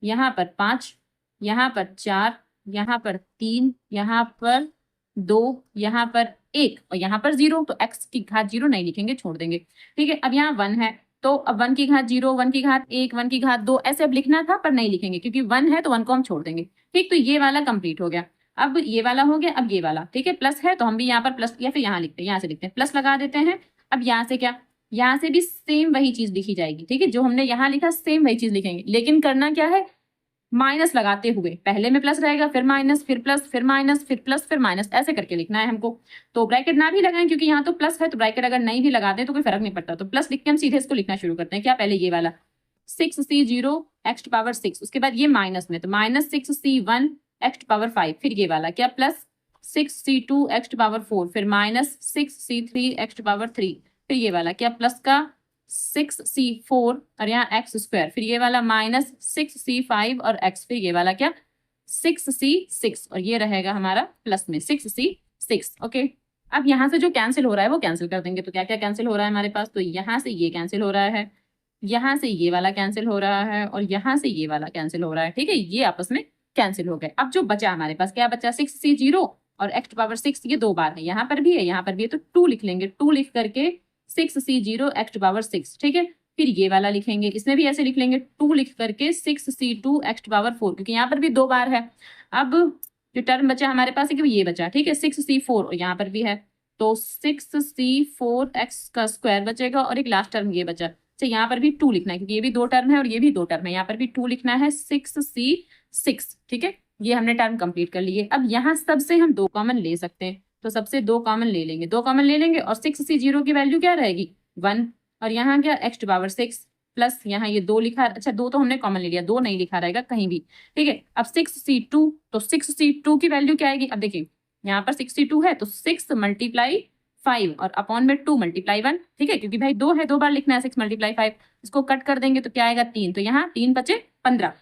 यहाँ पर 5, यहाँ पर 4, यहाँ पर 3, यहाँ पर 2, यहाँ पर 1, और यहाँ पर 0। तो x की घात 0 नहीं लिखेंगे, छोड़ देंगे, ठीक है। अब यहाँ 1 है तो अब 1 की घात 0, 1 की घात 1, 1 की घात 2 ऐसे अब लिखना था, पर नहीं लिखेंगे क्योंकि 1 है तो 1 को हम छोड़ देंगे, ठीक। तो ये वाला कंप्लीट हो गया। अब ये वाला हो गया, अब ये वाला, ठीक है। प्लस है तो हम भी यहाँ पर प्लस, या फिर यहाँ लिखते हैं, यहाँ से लिखते हैं, प्लस लगा देते हैं। अब यहाँ से क्या, यहाँ से भी सेम वही चीज लिखी जाएगी, ठीक है। जो हमने यहाँ लिखा सेम वही चीज लिखेंगे, लेकिन करना क्या है, माइनस लगाते हुए, पहले में प्लस रहेगा, फिर माइनस, फिर प्लस, फिर माइनस, फिर प्लस, फिर माइनस, ऐसे करके लिखना है हमको। तो ब्रैकेट ना भी लगाएं क्योंकि यहाँ तो प्लस है, तो ब्रैकेट अगर नहीं भी लगाते तो कोई फर्क नहीं पड़ता। तो प्लस लिख के हम सीधे इसको लिखना शुरू करते हैं। क्या, पहले ये वाला 6C0 x⁻6, उसके बाद ये माइनस में, तो -6C1 x⁵, फिर ये वाला क्या, प्लस 6C2 x⁴, फिर -6C3 x⁵, फिर ये वाला क्या, प्लस का 6C4 और यहाँ x², फिर ये वाला -6C5 और x, फिर ये वाला क्या 6C6, और ये रहेगा हमारा प्लस में 6C6। ओके, अब यहाँ से जो कैंसिल हो रहा है वो कैंसिल कर देंगे। तो क्या क्या कैंसिल हो रहा है हमारे पास, तो यहाँ से ये कैंसिल हो रहा है, यहाँ से ये वाला कैंसिल हो रहा है, और यहाँ से ये वाला कैंसिल हो रहा है, ठीक है। ये आपस में कैंसिल हो गए। अब जो बचा हमारे पास क्या बचा, 6C0 और x⁻6, ये 2 बार है, यहाँ पर भी है, यहाँ पर भी है, तो 2 लिख लेंगे। 2 लिख करके 6C0 x⁻6, ठीक है। फिर ये वाला लिखेंगे, इसमें भी ऐसे लिख लेंगे, 2 लिख करके 6C2 x⁴, क्योंकि यहाँ पर भी 2 बार है। अब जो टर्म बचा हमारे पास है कि ये बचा, ठीक है, 6C4, और यहाँ पर भी है, तो 6C4x² बचेगा, और एक लास्ट टर्म ये बचा। अच्छा, यहाँ पर भी 2 लिखना है क्योंकि ये भी 2 टर्म है और ये भी 2 टर्म है, यहाँ पर भी 2 लिखना है, 6C6, ठीक है। ये हमने टर्म कंप्लीट कर लिए। अब यहाँ सबसे हम 2 कॉमन ले सकते हैं, तो सबसे 2 कॉमन ले लेंगे, 2 कॉमन ले लेंगे, और 6C0 की वैल्यू क्या रहेगी 1, और यहाँ क्या x⁻6 प्लस यहाँ ये 2 लिखा, अच्छा 2 तो हमने कॉमन ले लिया, 2 नहीं लिखा रहेगा कहीं भी, ठीक है। अब 6C2, तो 6C2 की वैल्यू क्या आएगी, अब देखिए यहाँ पर 6C2 है तो 6 × 5 और अपॉन में 2 × 1, ठीक है, क्योंकि भाई 2 है, 2 बार लिखना है, 6 × 5, इसको कट कर देंगे तो क्या आएगा 3, तो यहाँ 3 बचे 15,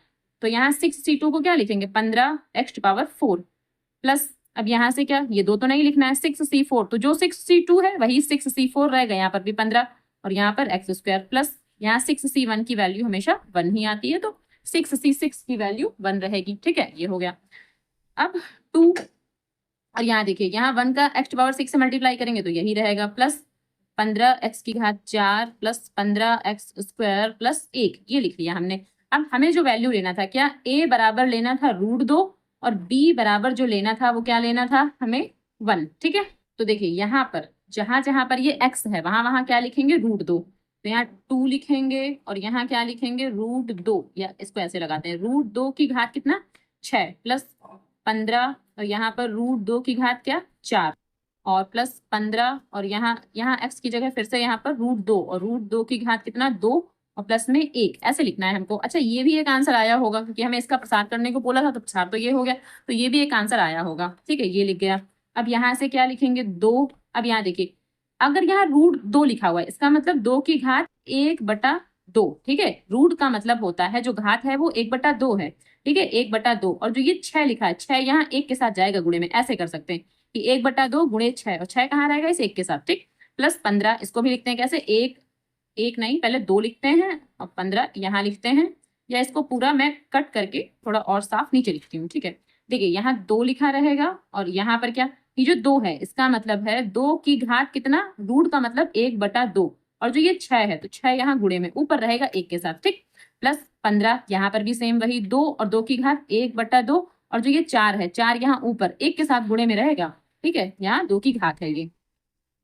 तो यहाँ 6C2 को क्या लिखेंगे 15x⁴ प्लस, अब यहाँ से क्या, ये 2 तो नहीं लिखना है, 6C4, तो जो 6C2 है वही 6C4 रहेगा, यहाँ पर भी 15 और यहाँ पर x² प्लस यहाँ 6C1 की वैल्यू हमेशा 1 ही आती है, तो 6C6 की वैल्यू 1 रहेगी, ठीक है। ये हो गया। अब 2, और यहाँ देखिए यहाँ 1 का x⁻6 से मल्टीप्लाई करेंगे तो यही रहेगा, plus 15x⁴ plus 15x² plus 1, ये लिख लिया हमने। अब हमें जो वैल्यू लेना था, क्या a बराबर लेना था √2 और b बराबर जो लेना था वो क्या लेना था हमें 1, ठीक है। तो देखिए यहाँ पर जहां जहां पर ये x है वहां वहां क्या लिखेंगे √2, तो यहाँ 2 लिखेंगे, और यहाँ क्या लिखेंगे √2, या इसको ऐसे लगाते हैं, √2 की घात कितना 6 प्लस 15, और यहाँ पर √2 की घात क्या 4 और प्लस 15, और यहाँ x की जगह फिर से यहाँ पर √2 और √2 की घात कितना 2 और प्लस में 1, ऐसे लिखना है हमको। अच्छा, ये भी एक आंसर आया होगा क्योंकि हमें इसका प्रसार करने को बोला था, तो प्रसार तो ये हो गया, तो ये भी एक आंसर आया होगा, ठीक है, ये लिख गया। अब यहाँ से क्या लिखेंगे 2, अब यहाँ देखिए अगर यहाँ रूट 2 लिखा हुआ है, इसका मतलब 2 की घात 1/2, ठीक है। रूट का मतलब होता है जो घात है वो 1/2 है, ठीक है, 1/2। और जो ये 6 लिखा है, 6 यहाँ 1 के साथ जाएगा गुणे में, ऐसे कर सकते हैं कि 1/2 गुणे 6, और 6 कहाँ रहेगा, इस 1 के साथ, ठीक। प्लस 15, इसको भी लिखते हैं कैसे, एक नहीं, पहले 2 लिखते हैं और 15 यहाँ लिखते हैं, या इसको पूरा मैं कट करके थोड़ा और साफ नीचे लिखती हूँ, ठीक है। देखिए यहाँ 2 लिखा रहेगा, और यहाँ पर क्या, ये जो 2 है इसका मतलब है 2 की घात कितना, रूट का मतलब 1/2, और जो ये 6 है तो 6 यहाँ गुणे में ऊपर रहेगा 1 के साथ, ठीक। प्लस 15, यहाँ पर भी सेम वही 2 और 2 की घात 1/2, और जो ये 4 है, 4 यहाँ ऊपर 1 के साथ गुणे में रहेगा, ठीक है, यहाँ 2 की घात है ये।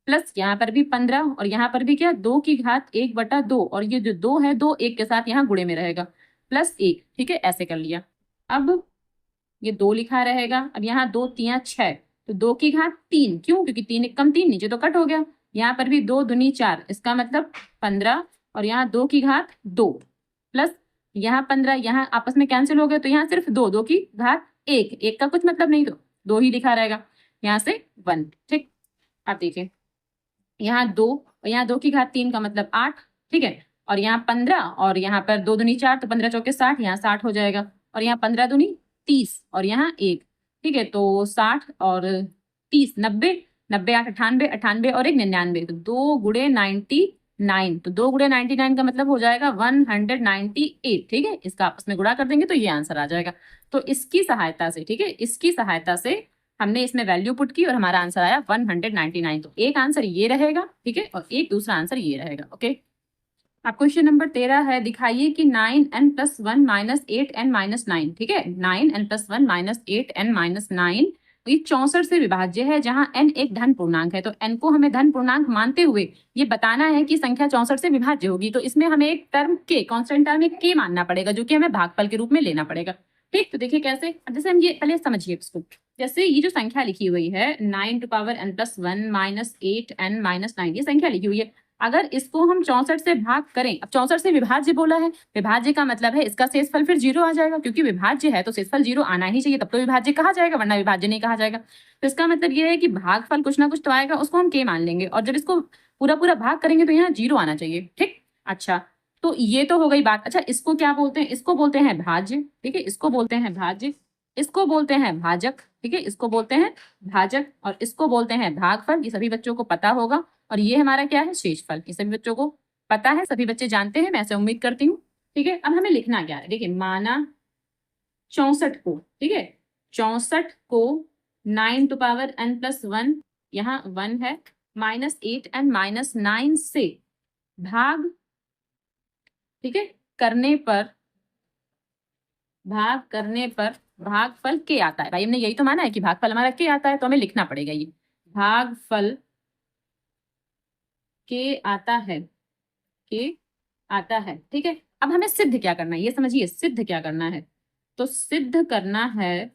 प्लस यहाँ पर भी 15, और यहाँ पर भी क्या, 2 की घात 1/2, और ये जो 2 है 2 1 के साथ यहाँ गुणे में रहेगा, प्लस 1, ठीक है, ऐसे कर लिया। अब ये 2 लिखा रहेगा, अब यहाँ 2 3 6, तो 2 की घात 3, क्यों, क्योंकि 3 1 कम 3, नीचे तो कट हो गया। यहाँ पर भी 2 दूनी 4, इसका मतलब 15, और यहाँ 2 की घात 2, प्लस यहाँ 15, यहाँ आपस में कैंसिल हो गए, तो यहाँ सिर्फ 2 की घात 1, 1 का कुछ मतलब नहीं, तो 2 ही लिखा रहेगा, यहाँ से 1, ठीक। आप देखिए यहाँ 2, और यहाँ 2 की घात 3 का मतलब 8, ठीक है, और यहाँ 15, और यहाँ पर 2 दूनी 4, तो 15 चौके 60, यहाँ 60 हो जाएगा, और यहाँ 15 दूनी 30, और यहाँ 1, ठीक है, तो 60 और 30 90, 90 8 98, 98 और 1 99, तो 2 गुणे 99, तो 2 गुणे 99 का मतलब हो जाएगा 198, ठीक है। इसका आपस में गुणा कर देंगे तो ये आंसर आ जाएगा। तो इसकी सहायता से, ठीक है, इसकी सहायता से हमने इसमें वैल्यू पुट की और हमारा आंसर आया 199। तो एक आंसर ये रहेगा, ठीक है, और एक दूसरा आंसर ये रहेगा, ओके। अब क्वेश्चन नंबर 13 है, दिखाइए कि 9n+1 - 8n - 9, ठीक है, 9n+1 - 8n - 9 ये 64 से विभाज्य है, जहां n एक धन पूर्णांक है। तो n को हमें धन पूर्णांक मानते हुए ये बताना है कि संख्या 64 से विभाज्य होगी, तो इसमें हमें एक टर्म के, कांस्टेंट टर्म एक के मानना पड़ेगा, जो कि हमें भागफल के रूप में लेना पड़ेगा, ठीक। तो देखिए कैसे, जैसे हम ये पहले समझिए इसको, जैसे ये जो संख्या लिखी हुई है 9n+1 - 8n - 9, ये संख्या लिखी हुई है। अगर इसको हम 64 से भाग करें, अब 64 से विभाज्य बोला है, विभाज्य का मतलब है इसका शेषफल फिर 0 आ जाएगा, क्योंकि विभाज्य है तो शेषफल 0 आना ही चाहिए, तब तो विभाज्य कहा जाएगा, वरना विभाज्य नहीं कहा जाएगा। तो इसका मतलब ये है कि भागफल कुछ ना कुछ तो आएगा, उसको हम के मान लेंगे, और जब इसको पूरा पूरा भाग करेंगे तो यहाँ 0 आना चाहिए, ठीक। अच्छा, तो ये तो हो गई बात। अच्छा, इसको क्या बोलते हैं, इसको बोलते हैं भाज्य, ठीक है, इसको बोलते हैं भाज्य, इसको बोलते हैं भाजक, ठीक है, इसको बोलते हैं भाजक, और इसको बोलते हैं भागफल। ये सभी बच्चों को पता होगा। और ये हमारा क्या है, शेषफल। ये सभी बच्चों को पता है, सभी बच्चे जानते हैं, मैं ऐसे उम्मीद करती हूँ, ठीक है। अब हमें लिखना क्या है, देखिए, माना 64 को, ठीक है, 64 को 9n+1, यहाँ 1 है, -8n - 9 से भाग, ठीक है, करने पर भागफल के आता है। भाई हमने यही तो माना है कि भागफल हमारा के आता है, तो हमें लिखना पड़ेगा ये भागफल के आता है, के आता है, ठीक है। अब हमें सिद्ध क्या करना है, ये समझिए, सिद्ध क्या करना है। तो सिद्ध करना है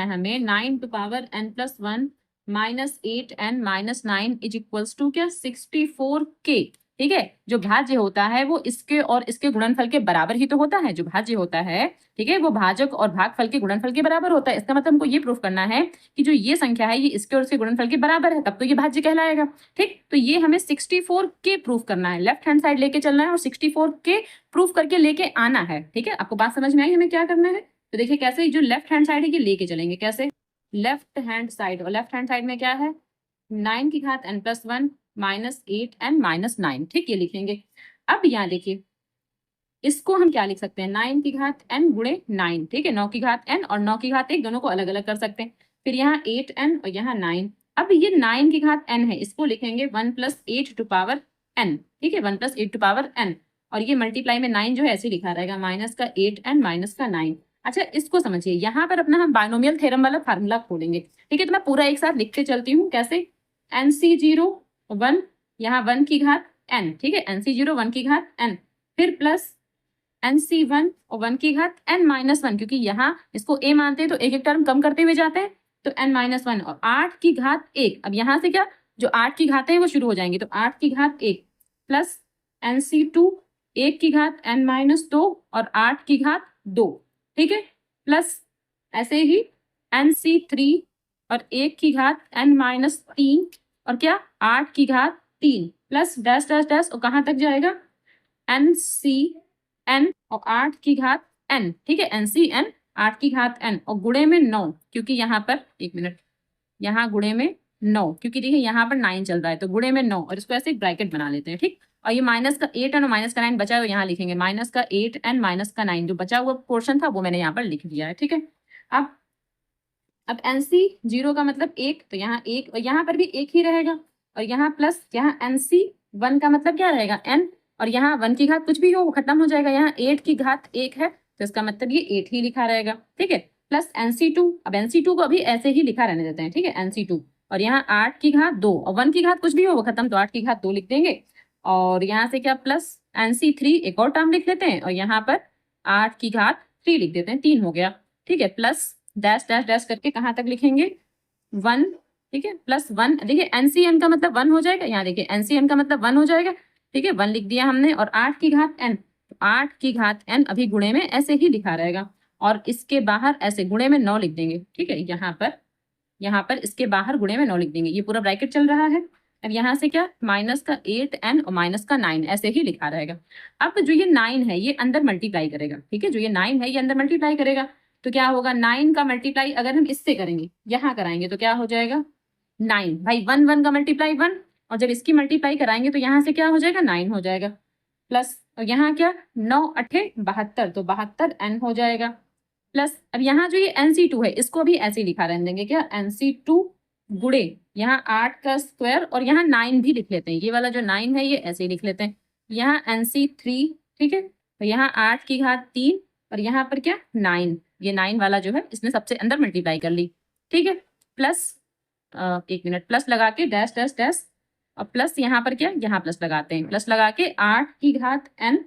हमें 9n+1 - 8n - 9 = क्या, 64k, ठीक है। जो भाज्य होता है वो इसके और इसके गुणनफल के बराबर ही तो होता है, जो भाज्य होता है, ठीक है, वो भाजक और भागफल के गुणनफल के बराबर होता है। इसका मतलब हमको ये प्रूफ करना है कि जो ये संख्या है ये इसके और इसके गुणनफल के बराबर है, तब तो ये भाज्य कहलाएगा, ठीक। तो ये हमें 64k प्रूफ करना है, लेफ्ट हैंड साइड लेके चलना है और 64k प्रूफ करके लेके आना है, ठीक है। आपको बात समझ में आई हमें क्या करना है। तो देखिए कैसे, जो लेफ्ट हैंड साइड है ये लेके चलेंगे, कैसे, लेफ्ट हैंड साइड, और लेफ्ट हैंड साइड में क्या है, 9 की घात n+1 - 8n - 9, ठीक, ये लिखेंगे। अब यहाँ देखिए, इसको हम क्या लिख सकते हैं, 9 की घात n गुणे 9, ठीक है, 9 की घात n और 9 की घात 1 दोनों को अलग अलग कर सकते हैं। फिर यहाँ 8n और यहाँ 9। अब ये 9 की घात n है, इसको लिखेंगे 1 + 8n, ठीक है, 1 + 8n, और ये मल्टीप्लाई में 9 जो है ऐसे लिखा रहेगा, -8n - 9। अच्छा, इसको समझिए, यहाँ पर अपना हम बाइनोमियल थ्योरम वाला फार्मूला खोलेंगे, ठीक है। तो मैं पूरा एक साथ लिखते चलती हूँ, कैसे, NC0 1, यहाँ 1 की घात n, ठीक है, NC0 1 की घात n, फिर प्लस NC1 और 1 की घात n-1, क्योंकि यहाँ इसको a मानते हैं तो एक एक टर्म कम करते हुए जाते हैं, तो n-1, और 8 की घात 1। अब यहाँ से क्या, जो 8 की घातें हैं वो शुरू हो जाएंगी, तो 8 की घात 1 प्लस NC2 1 की घात n-2 और 8 की घात 2, ठीक है, प्लस ऐसे ही NC3 और 1 की घात n माइनस 3 और क्या 8 की घात 3 प्लस डैश डैश डैश और कहाँ तक जाएगा एन सी एन और 8 की घात n, ठीक है, एन सी एन 8 की घात n और गुणे में 9, क्योंकि यहाँ पर 1 मिनट, यहाँ गुणे में 9, क्योंकि देखिए यहाँ पर 9 चल रहा है तो गुणे में 9 और इसको ऐसे एक ब्रैकेट बना लेते हैं, ठीक। और ये माइनस का 8 और माइनस का 9 बचा हुआ यहाँ लिखेंगे, माइनस का 8 एंड माइनस का 9 जो बचा हुआ पोर्शन था वो मैंने यहाँ पर लिख दिया है, ठीक है। अब NC 0 का मतलब 1, तो यहाँ 1 और यहाँ पर भी 1 ही रहेगा और यहाँ प्लस यहाँ NC 1 का मतलब क्या रहेगा n और यहाँ 1 की घात कुछ भी हो वो खत्म हो जाएगा, यहाँ 8 की घात 1 है तो इसका मतलब ये 8 ही लिखा रहेगा, ठीक है। प्लस NC2, अब NC2 को अभी ऐसे ही लिखा रहने देते हैं, ठीक है, NC2 और यहाँ 8 की घात 2 और 1 की घात कुछ भी हो वो खत्म तो 8 की घात 2 लिख देंगे और यहाँ से क्या प्लस NC3 एक और टर्म लिख लेते हैं और यहाँ पर 8 की घात 3 लिख देते हैं, 3 हो गया, ठीक है। प्लस डैश डैश डैश करके कहाँ तक लिखेंगे 1, ठीक है, प्लस 1, देखिए NCN का मतलब 1 हो जाएगा, यहाँ देखिए NCN का मतलब 1 हो जाएगा, ठीक है, 1 लिख दिया हमने और 8 की घात n, 8 की घात n अभी गुणे में ऐसे ही लिखा रहेगा और इसके बाहर ऐसे गुणे में 9 लिख देंगे, ठीक है, यहाँ पर इसके बाहर गुणे में 9 लिख देंगे, ये पूरा ब्रैकेट चल रहा है। अब यहाँ से क्या माइनस का 8n और माइनस का 9 ऐसे ही लिखा रहेगा। अब जो ये 9 है ये अंदर मल्टीप्लाई करेगा, ठीक है, जो ये 9 है ये अंदर मल्टीप्लाई करेगा तो क्या होगा 9 का मल्टीप्लाई अगर हम इससे करेंगे यहाँ कराएंगे तो क्या हो जाएगा 9, भाई 1 1 का मल्टीप्लाई 1 और जब इसकी मल्टीप्लाई कराएंगे तो यहाँ से क्या हो जाएगा 9 हो जाएगा प्लस और यहाँ क्या 9 8 72 तो 72 n हो जाएगा प्लस अब यहाँ जो ये NC2 है इसको भी ऐसे ही लिखा रहने देंगे क्या NC2 गुणे यहाँ 8 का स्क्वायर और यहाँ 9 भी लिख लेते हैं, ये वाला जो 9 है ये ऐसे ही लिख लेते हैं, यहाँ NC3, ठीक है, तो यहाँ 8 की घात 3 और यहाँ पर क्या 9, ये 9 वाला जो है इसने सबसे अंदर मल्टीप्लाई कर ली, ठीक है। प्लस 1 मिनट प्लस लगा के डैश डैश डैश और प्लस यहाँ पर क्या यहाँ प्लस लगाते हैं, प्लस लगा के 8 की घात n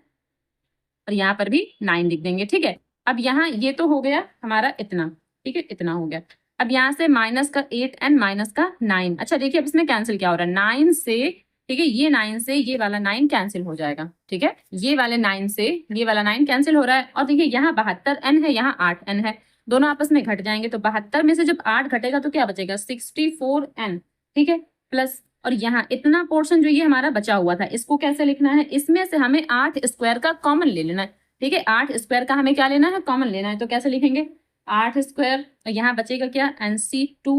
और यहाँ पर भी 9 लिख देंगे, ठीक है। अब यहाँ ये तो हो गया हमारा इतना, ठीक है, इतना हो गया। अब यहाँ से माइनस का 8n माइनस का 9, अच्छा देखिए अब इसमें कैंसिल क्या हो रहा है 9 से, ठीक है, ये 9 से ये वाला 9 कैंसिल हो जाएगा, ठीक है, ये वाले 9 से ये वाला 9 कैंसिल हो रहा है और देखिए यहाँ 72n है यहाँ 8n है, दोनों आपस में घट जाएंगे तो 72 में से जब 8 घटेगा तो क्या बचेगा 64n, ठीक है, प्लस और यहाँ इतना पोर्शन जो ये हमारा बचा हुआ था इसको कैसे लिखना है, इसमें से हमें 8 स्क्वायर का कॉमन ले लेना है, ठीक है, 8 स्क्वायर का हमें क्या लेना है कॉमन लेना है, तो कैसे लिखेंगे 8 स्क्वायर और यहाँ बचेगा क्या NC2,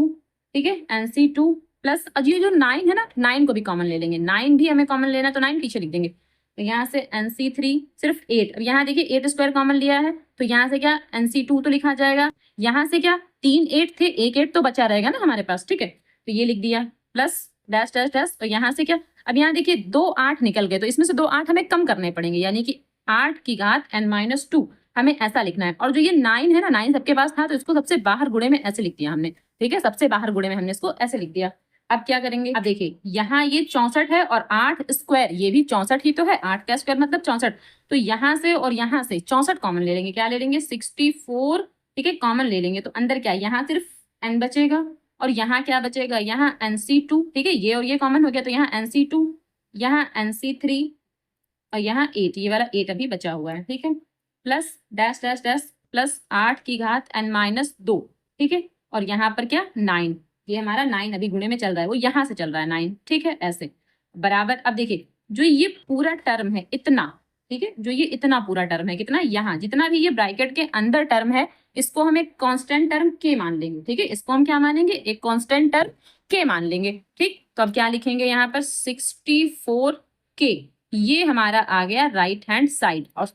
ठीक है, NC2 प्लस और ये जो 9 है ना 9 को भी कॉमन ले लेंगे, 9 भी हमें कॉमन लेना है तो 9 पीछे लिख देंगे, तो यहाँ से NC3 सिर्फ 8, अब यहाँ देखिए 8 स्क्वायर कॉमन लिया है तो यहाँ से क्या NC2 तो लिखा जाएगा, यहाँ से क्या 3 8 थे, एक 8 तो बचा रहेगा ना हमारे पास, ठीक है, तो ये लिख दिया प्लस डैश डैश डैश और यहाँ से क्या अब यहाँ देखिए 2 8 निकल गए तो इसमें से 2 8 हमें कम करने पड़ेंगे, यानी कि 8 की घात n-2 हमें ऐसा लिखना है और जो ये 9 है ना 9 सबके पास था तो इसको सबसे बाहर गुणे में ऐसे लिख दिया हमने, ठीक है, सबसे बाहर गुणे में हमने इसको ऐसे लिख दिया। अब क्या करेंगे, अब देखिए यहाँ ये 64 है और 8 स्क्वायर ये भी 64 ही तो है, 8 का स्क्वायर मतलब 64, तो यहाँ से और यहाँ से 64 कॉमन ले लेंगे, क्या ले लेंगे 64, ठीक है, कॉमन ले लेंगे तो अंदर क्या यहाँ सिर्फ n बचेगा और यहाँ क्या बचेगा यहाँ NC2, ठीक है, ये और ये कॉमन हो गया तो यहाँ NC2, यहाँ NC3 और यहाँ 8, ये वाला 8 अभी बचा हुआ है, ठीक है, plus dash dash dash plus 8 की घात n-2, ठीक है, और यहाँ पर क्या 9, ये हमारा 9 अभी गुणे में चल रहा है वो यहाँ से चल रहा है 9, ठीक है, ऐसे बराबर। अब देखिए जो ये पूरा टर्म है इतना, ठीक है, जो ये इतना पूरा टर्म है कितना यहाँ जितना भी ये ब्रैकेट के अंदर टर्म है इसको हम एक कांस्टेंट टर्म k मान लेंगे, ठीक है, इसको हम क्या मानेंगे एक कांस्टेंट टर्म k मान लेंगे, ठीक। तो अब क्या लिखेंगे यहाँ पर 64k, ये हमारा आ गया राइट हैंड साइड और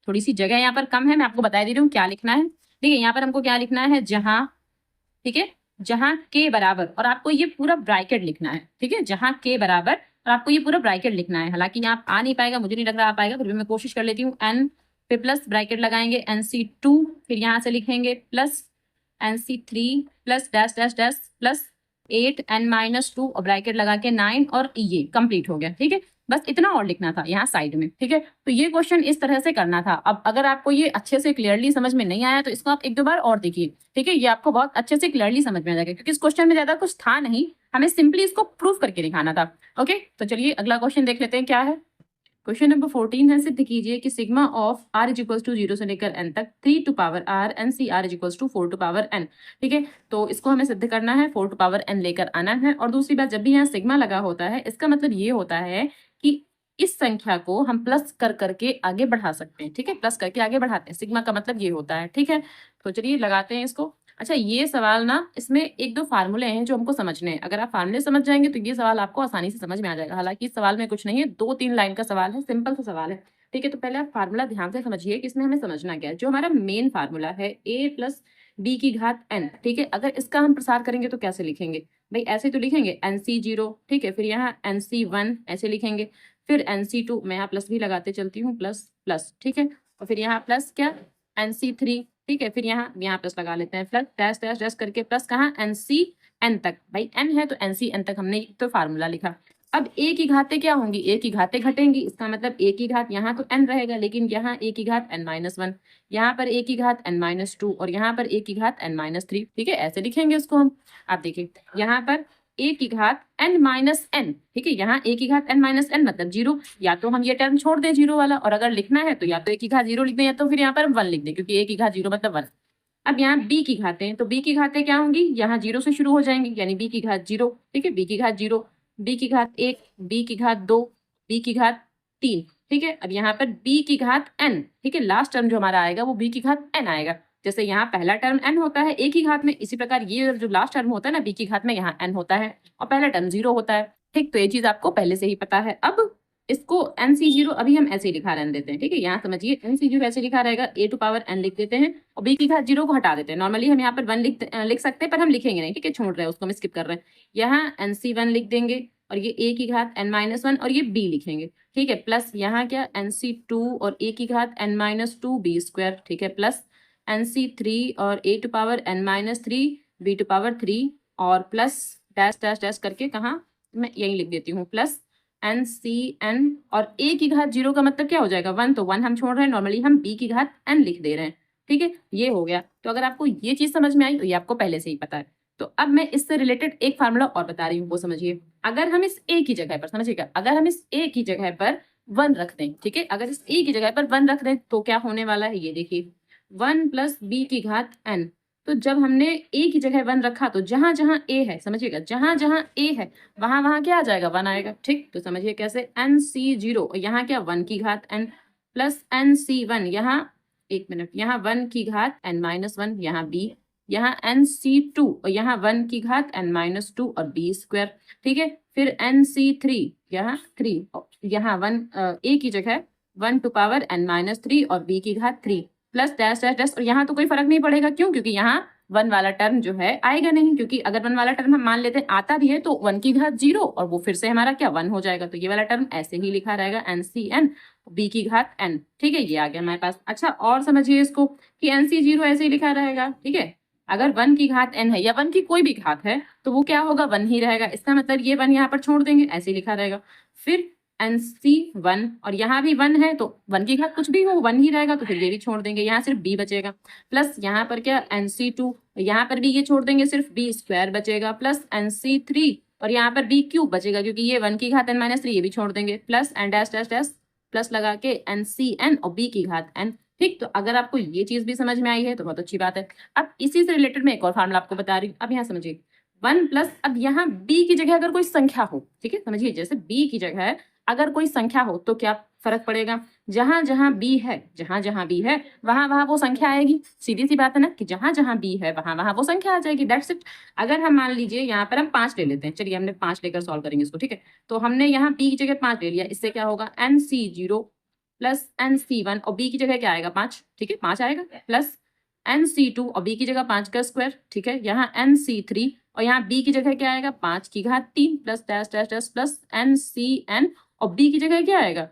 थोड़ी सी जगह यहाँ पर कम है, मैं आपको बता दे रही हूँ क्या लिखना है, देखिए यहाँ पर हमको क्या लिखना है जहां, ठीक है, जहां k बराबर और आपको ये पूरा ब्रैकेट लिखना है, ठीक है, जहां k बराबर और आपको ये पूरा ब्रैकेट लिखना है, हालांकि यहाँ आ नहीं पाएगा, मुझे नहीं लग रहा आ पाएगा, फिर भी मैं कोशिश कर लेती हूँ, n पे प्लस ब्रैकेट लगाएंगे NC2 फिर यहाँ से लिखेंगे plus NC3 plus dash dash dash plus 8 n-2 और ब्रैकेट लगा के 9 और ये कंप्लीट हो गया, ठीक है, बस इतना और लिखना था यहाँ साइड में, ठीक है। तो ये क्वेश्चन इस तरह से करना था। अब अगर आपको ये अच्छे से क्लियरली समझ में नहीं आया तो इसको आप एक दो बार और देखिए, ठीक है, ये आपको बहुत अच्छे से क्लियरली समझ में आ जाएगा क्योंकि इस क्वेश्चन में ज्यादा कुछ था नहीं, हमें सिंपली इसको प्रूफ करके दिखाना था। ओके, तो चलिए अगला क्वेश्चन देख लेते हैं क्या है। क्वेश्चन नंबर 14 है, सिद्ध कीजिए कि sigma of r is equal to 0 से लेकर n तक 3 to power r n C r is equal to 4 to power n। ठीक है, तो इसको हमें सिद्ध करना है, 4 टू पावर n लेकर आना है। और दूसरी बात, जब भी यहाँ सिग्मा लगा होता है इसका मतलब ये होता है कि इस संख्या को हम प्लस कर करके आगे बढ़ा सकते हैं। ठीक है, प्लस करके आगे बढ़ाते हैं, सिग्मा का मतलब ये होता है। ठीक है, तो चलिए लगाते हैं इसको। अच्छा, ये सवाल ना, इसमें एक दो फार्मूले हैं जो हमको समझने हैं। अगर आप फार्मूले समझ जाएंगे तो ये सवाल आपको आसानी से समझ में आ जाएगा। हालांकि इस सवाल में कुछ नहीं है, 2-3 लाइन का सवाल है, सिंपल सा सवाल है। ठीक है, तो पहले आप फार्मूला ध्यान से समझिए कि इसमें हमें समझना क्या है। जो हमारा मेन फार्मूला है a प्लस बी की घात n। ठीक है, अगर इसका हम प्रसार करेंगे तो कैसे लिखेंगे भाई? ऐसे तो लिखेंगे NC0। ठीक है, फिर यहाँ NC1 ऐसे लिखेंगे, फिर NC2, मैं यहाँ प्लस भी लगाते चलती हूँ, प्लस प्लस। ठीक है, और फिर यहाँ प्लस क्या, NC3। ठीक है, फिर यहाँ प्लस लगा लेते हैं, प्लस डैश डैश डैश करके प्लस कहाँ, NCn तक। भाई n है तो NCn तक हमने तो फार्मूला लिखा। अब a की घातें क्या होंगी? a की घातें घटेंगी, इसका मतलब a की घात यहाँ तो n रहेगा, लेकिन यहाँ a की घात n-1, यहाँ पर a की घात n-2 और यहाँ पर a की घात n-3। ठीक है, ऐसे लिखेंगे उसको हम। आप देखिए यहाँ पर a की घात n-n। ठीक है, यहाँ a की घात n-n मतलब 0। या तो हम ये टर्म छोड़ दें 0 वाला, और अगर लिखना है तो या तो a की घात 0 लिख दें या तो फिर यहाँ पर हम 1 लिख दें, क्योंकि a की घात 0 मतलब 1। अब यहाँ b की घातें, तो b की घातें क्या होंगी? यहाँ 0 से शुरू हो जाएंगी, यानी b की घात 0। ठीक है, b की घात 0, b की घात 1, b की घात 2, b की घात 3। ठीक है, अब यहाँ पर b की घात n। ठीक है, लास्ट टर्म जो हमारा आएगा वो b की घात n आएगा। जैसे यहाँ पहला टर्म n होता है a की घात में, इसी प्रकार ये जो लास्ट टर्म होता है ना b की घात में, यहाँ n होता है और पहला टर्म 0 होता है। ठीक, तो ये चीज आपको पहले से ही पता है। अब इसको NC0 अभी हम ऐसे ही लिखा रहने देते हैं। ठीक है, यहाँ समझिए NC0 ऐसे लिखा रहेगा, a टू पावर n लिख देते हैं और b की घात 0 को हटा देते हैं। नॉर्मली हम यहाँ पर 1 लिख सकते हैं, पर हम लिखेंगे नहीं। ठीक है, छोड़ रहे हैं उसको, हम स्किप कर रहे हैं। यहाँ NC1 लिख देंगे और ये a की घात n-1 और ये b लिखेंगे। ठीक है, प्लस यहाँ क्या, NC2 और a की घात n-2 b²। ठीक है, प्लस NC3 और a to power n-3 b to power 3 और प्लस डैश डैश डैश करके, कहाँ मैं यही लिख देती हूँ, प्लस NCn और a की घात 0 का मतलब क्या हो जाएगा, 1। तो 1 हम छोड़ रहे हैं, नॉर्मली हम b की घात n लिख दे रहे हैं। ठीक है, ये हो गया। तो अगर आपको ये चीज समझ में आई तो ये आपको पहले से ही पता है। तो अब मैं इससे रिलेटेड एक फार्मूला और बता रही हूँ, वो समझिए। अगर हम इस a की जगह पर, समझिएगा, अगर हम इस a की जगह पर 1 रख दें, ठीक है, अगर इस a की जगह पर 1 रख दें तो क्या होने वाला है, ये देखिए, 1 प्लस b की घात n। तो जब हमने a की जगह 1 रखा तो जहां जहां a है, समझिएगा, जहां जहां a है वहां वहां क्या आ जाएगा, 1 आएगा। ठीक, तो समझिए कैसे, NC0 और यहाँ क्या, 1 की घात n प्लस NC1, यहाँ 1 मिनट, यहाँ 1 की घात n-1, यहाँ b, यहाँ NC2 और यहाँ 1 की घात n-2 और b²। ठीक है, फिर NC3, यहाँ 3, यहाँ 1 a की जगह 1 टू पावर n-3 और b की घात 3 प्लस डैश डैश डैश। और यहाँ तो कोई फर्क नहीं पड़ेगा, क्यों? क्योंकि यहाँ 1 वाला टर्म जो है आएगा नहीं, क्योंकि अगर 1 वाला टर्म हम मान लेते हैं आता भी है तो 1 की घात 0 और वो फिर से हमारा क्या, 1 हो जाएगा। तो ये वाला टर्म ऐसे ही लिखा रहेगा, NCn b की घात n। ठीक है, ये आ गया हमारे पास। अच्छा, और समझिए इसको कि NC0 ऐसे ही लिखा रहेगा। ठीक है, अगर 1 की घात n है या 1 की कोई भी घात है तो वो क्या होगा, 1 ही रहेगा। इसका मतलब ये 1 यहाँ पर छोड़ देंगे, ऐसे ही लिखा रहेगा। फिर NC1 और यहाँ भी 1 है तो 1 की घात कुछ भी हो 1 ही रहेगा, तो फिर ये भी छोड़ देंगे, यहाँ सिर्फ b बचेगा। प्लस यहाँ पर क्या, NC2, यहाँ पर भी ये छोड़ देंगे, सिर्फ b² बचेगा। प्लस NC3 और यहाँ पर b³ बचेगा, क्योंकि ये 1 की घात n-3, ये भी छोड़ देंगे। Plus and dash dash dash plus लगा के NCn और b की घात n। ठीक, तो अगर आपको ये चीज भी समझ में आई है तो बहुत अच्छी बात है। अब इसी से रिलेटेड मैं एक और फार्मूला आपको बता रही हूँ। अब यहाँ समझिए, 1 प्लस, अब यहाँ b की जगह अगर कोई संख्या हो, ठीक है, समझिए, जैसे b की जगह अगर कोई संख्या हो तो क्या फर्क पड़ेगा, जहां जहां b है, जहां जहां b है वहां वहां वो संख्या आएगी। सीधी सी बात है ना, कि जहां जहां b है वहां वहां वो संख्या आ जाएगी, दैट्स इट। अगर हम मान लीजिए यहाँ पर हम 5 ले लेते हैं, चलिए हमने 5 लेकर सॉल्व करेंगे इसको। ठीक है, तो हमने यहाँ b की जगह 5 ले लिया, इससे क्या होगा, NC0 प्लस NC1 और b की जगह क्या आएगा, 5। ठीक है, 5 आएगा, प्लस NC2 और b की जगह 5 का स्क्वायर। ठीक है, यहाँ NC3 और यहाँ b की जगह क्या आएगा, 5 की घात 3 plus dash dash dash plus NCn और b की जगह क्या आएगा,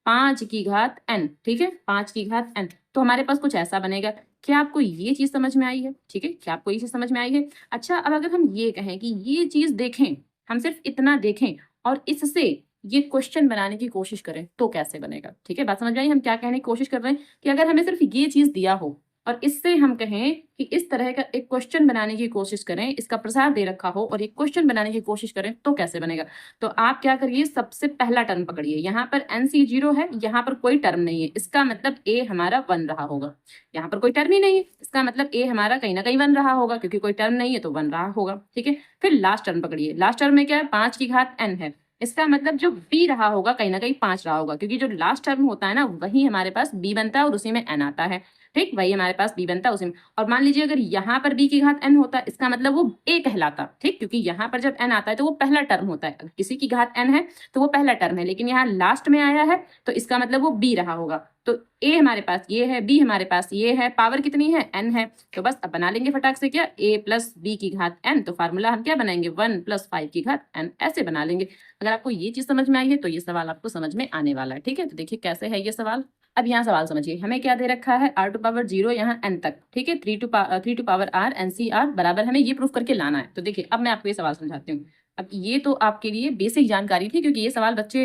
5 की घात n। ठीक है, 5 की घात n। तो हमारे पास कुछ ऐसा बनेगा। क्या आपको ये चीज समझ में आई है? ठीक है, क्या आपको ये चीज समझ में आई है? अच्छा, अब अगर हम ये कहें कि ये चीज देखें, हम सिर्फ इतना देखें और इससे ये क्वेश्चन बनाने की कोशिश करें तो कैसे बनेगा? ठीक है, बात समझ में आई? हम क्या कहने की कोशिश कर रहे हैं कि अगर हमें सिर्फ ये चीज दिया हो और इससे हम कहें कि इस तरह का एक क्वेश्चन बनाने की कोशिश करें, इसका प्रसार दे रखा हो और एक क्वेश्चन बनाने की कोशिश करें तो कैसे बनेगा। तो आप क्या करिए, सबसे पहला टर्म पकड़िए, यहाँ पर NC 0 है, यहाँ पर कोई टर्म नहीं है, इसका मतलब A हमारा 1 रहा होगा। यहाँ पर कोई टर्म ही नहीं है, इसका मतलब A हमारा कहीं ना कहीं 1 रहा होगा, क्योंकि कोई टर्म नहीं है तो 1 रहा होगा। ठीक है, फिर लास्ट टर्म पकड़िए, लास्ट टर्म में क्या है, 5 की घात n है, इसका मतलब जो B रहा होगा कहीं ना कहीं 5 रहा होगा, क्योंकि जो लास्ट टर्म होता है ना वही हमारे पास B बनता है और उसी में n आता है। ठीक, वही हमारे पास B बनता है उसी में। और मान लीजिए अगर यहाँ पर B की घात n होता, इसका मतलब वो A कहलाता। ठीक, क्योंकि यहाँ पर जब n आता है तो वो पहला टर्म होता है, अगर किसी की घात n है तो वो पहला टर्म है, लेकिन यहाँ लास्ट में आया है तो इसका मतलब वो B रहा होगा। तो A हमारे पास ये है, B हमारे पास ये है, पावर कितनी है, n है। तो बस अब बना लेंगे फटाक से क्या, A प्लस B की घात n, तो फार्मूला हम क्या बनाएंगे, 1 प्लस 5 की घात n, ऐसे बना लेंगे। अगर आपको ये चीज समझ में आई है तो ये सवाल आपको समझ में आने वाला है। ठीक है, तो देखिए कैसे है ये सवाल। अब यहाँ सवाल समझिए, हमें क्या दे रखा है, r टू पावर 0 यहाँ n तक। ठीक है, 3 टू पावर r NCR बराबर हमें ये प्रूफ करके लाना है। तो देखिए अब मैं आपको ये सवाल समझाती हूँ। अब ये तो आपके लिए बेसिक जानकारी थी, क्योंकि ये सवाल बच्चे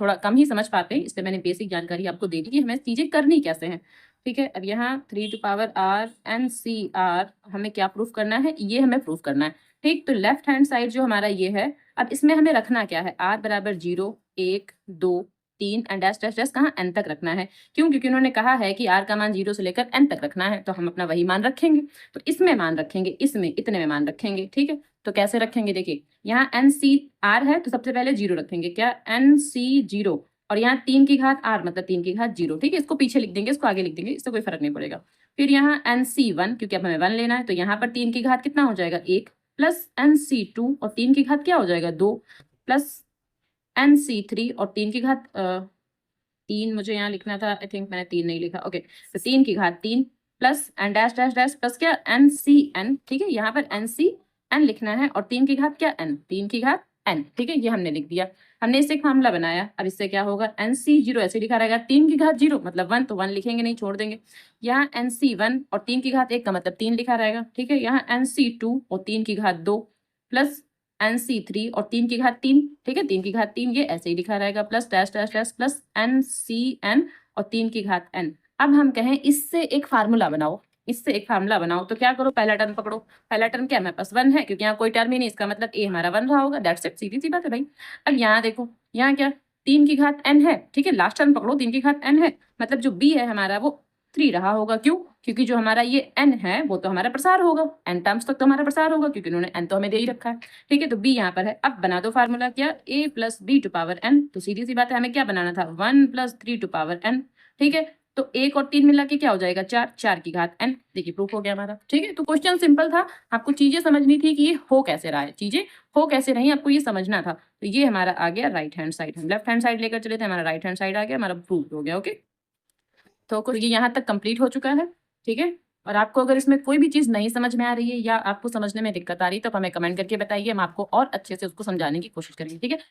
थोड़ा कम ही समझ पाते हैं, इसलिए मैंने बेसिक जानकारी आपको दे दी कि हमें चीजें करनी कैसे हैं। ठीक है, अब यहाँ 3 टू पावर r NCR हमें क्या प्रूफ करना है, ये हमें प्रूफ करना है। ठीक, तो लेफ्ट हैंड साइड जो हमारा ये है, अब इसमें हमें रखना क्या है, r बराबर 0 1 2 3 एंड डैश डैश डैश कहाँ n तक रखना है। क्यों, क्योंकि उन्होंने कहा है कि r का मान 0 से लेकर n तक रखना है, तो हम अपना वही मान रखेंगे। तो इसमें मान रखेंगे, इसमें इतने में मान रखेंगे। ठीक है, तो कैसे रखेंगे, देखिए यहाँ NCR है तो सबसे पहले 0 रखेंगे, क्या NC 0, और यहाँ 3 की घात r मतलब 3 की घात 0। ठीक है, इसको पीछे लिख देंगे, इसको आगे लिख देंगे, इससे कोई फर्क नहीं पड़ेगा। फिर यहाँ NC1, क्योंकि अब हमें 1 लेना है, तो यहाँ पर 3 की घात कितना हो जाएगा 1, प्लस NC2 और 3 की घात क्या हो जाएगा 2, प्लस NC3 और 3 की घात 3 मुझे यहाँ लिखना था, आई थिंक मैंने 3 नहीं लिखा। ओके, तो 3 की घात 3 plus and dash dash dash plus क्या NCN। ठीक है, यहाँ पर NCN लिखना है और 3 की घात क्या n, 3 की घात n। ठीक है, ये हमने लिख दिया, हमने इससे एक मामला बनाया। अब इससे क्या होगा, NC 0 ऐसे लिखा रहेगा, 3 की घात 0 मतलब 1, तो 1 लिखेंगे नहीं, छोड़ देंगे। यहाँ NC1 और 3 की घात 1 का मतलब 3 लिखा रहेगा। ठीक है, यहाँ NC2 और 3 की घात 2 प्लस NC3 और 3 की घात 3। ठीक है, 3 की घात 3 ये ऐसे ही लिखा रहेगा, plus dash dash dash plus NCN और 3 की घात n। अब हम कहें इससे एक फार्मूला बनाओ, इससे एक फार्मूला बनाओ, तो क्या करो, पहला टर्म पकड़ो। पहला टर्म क्या, हमारे पास 1 है, क्योंकि यहाँ कोई टर्म ही नहीं, इसका मतलब A हमारा 1 रहा होगा, दैट्स इट, सीधी सी बात है भाई। अब यहाँ देखो, यहाँ क्या 3 की घात n है। ठीक है, लास्ट टर्म पकड़ो, 3 की घात n है, मतलब जो B है हमारा वो 3 रहा होगा। क्यों, क्योंकि जो हमारा ये n है वो तो हमारा प्रसार होगा, n टर्म्स तक तो हमारा प्रसार होगा, क्योंकि उन्होंने n तो हमें दे ही रखा है। ठीक है, तो B यहाँ पर है। अब बना दो फार्मूला, क्या A plus B to power n, तो सीधी सी बात है, हमें क्या बनाना था, 1 प्लस 3 टू पावर n। ठीक है, तो 1 और 3 मिला के क्या हो जाएगा 4, 4 की घात n। देखिए प्रूफ हो गया हमारा। ठीक है, तो क्वेश्चन सिंपल था, आपको चीजें समझनी थी कि ये हो कैसे रहा है, चीजें हो कैसे रही, आपको ये समझना था। तो ये हमारा आ गया राइट हैंड साइड, हम लेफ्ट हैंड साइड लेकर चले थे, हमारा राइट हैंड साइड आ गया, हमारा प्रूफ हो गया। ओके, तो कुछ ये यहाँ तक कंप्लीट हो चुका है। ठीक है, और आपको अगर इसमें कोई भी चीज नहीं समझ में आ रही है या आपको समझने में दिक्कत आ रही है तो आप हमें कमेंट करके बताइए, हम आपको और अच्छे से उसको समझाने की कोशिश करेंगे। ठीक है।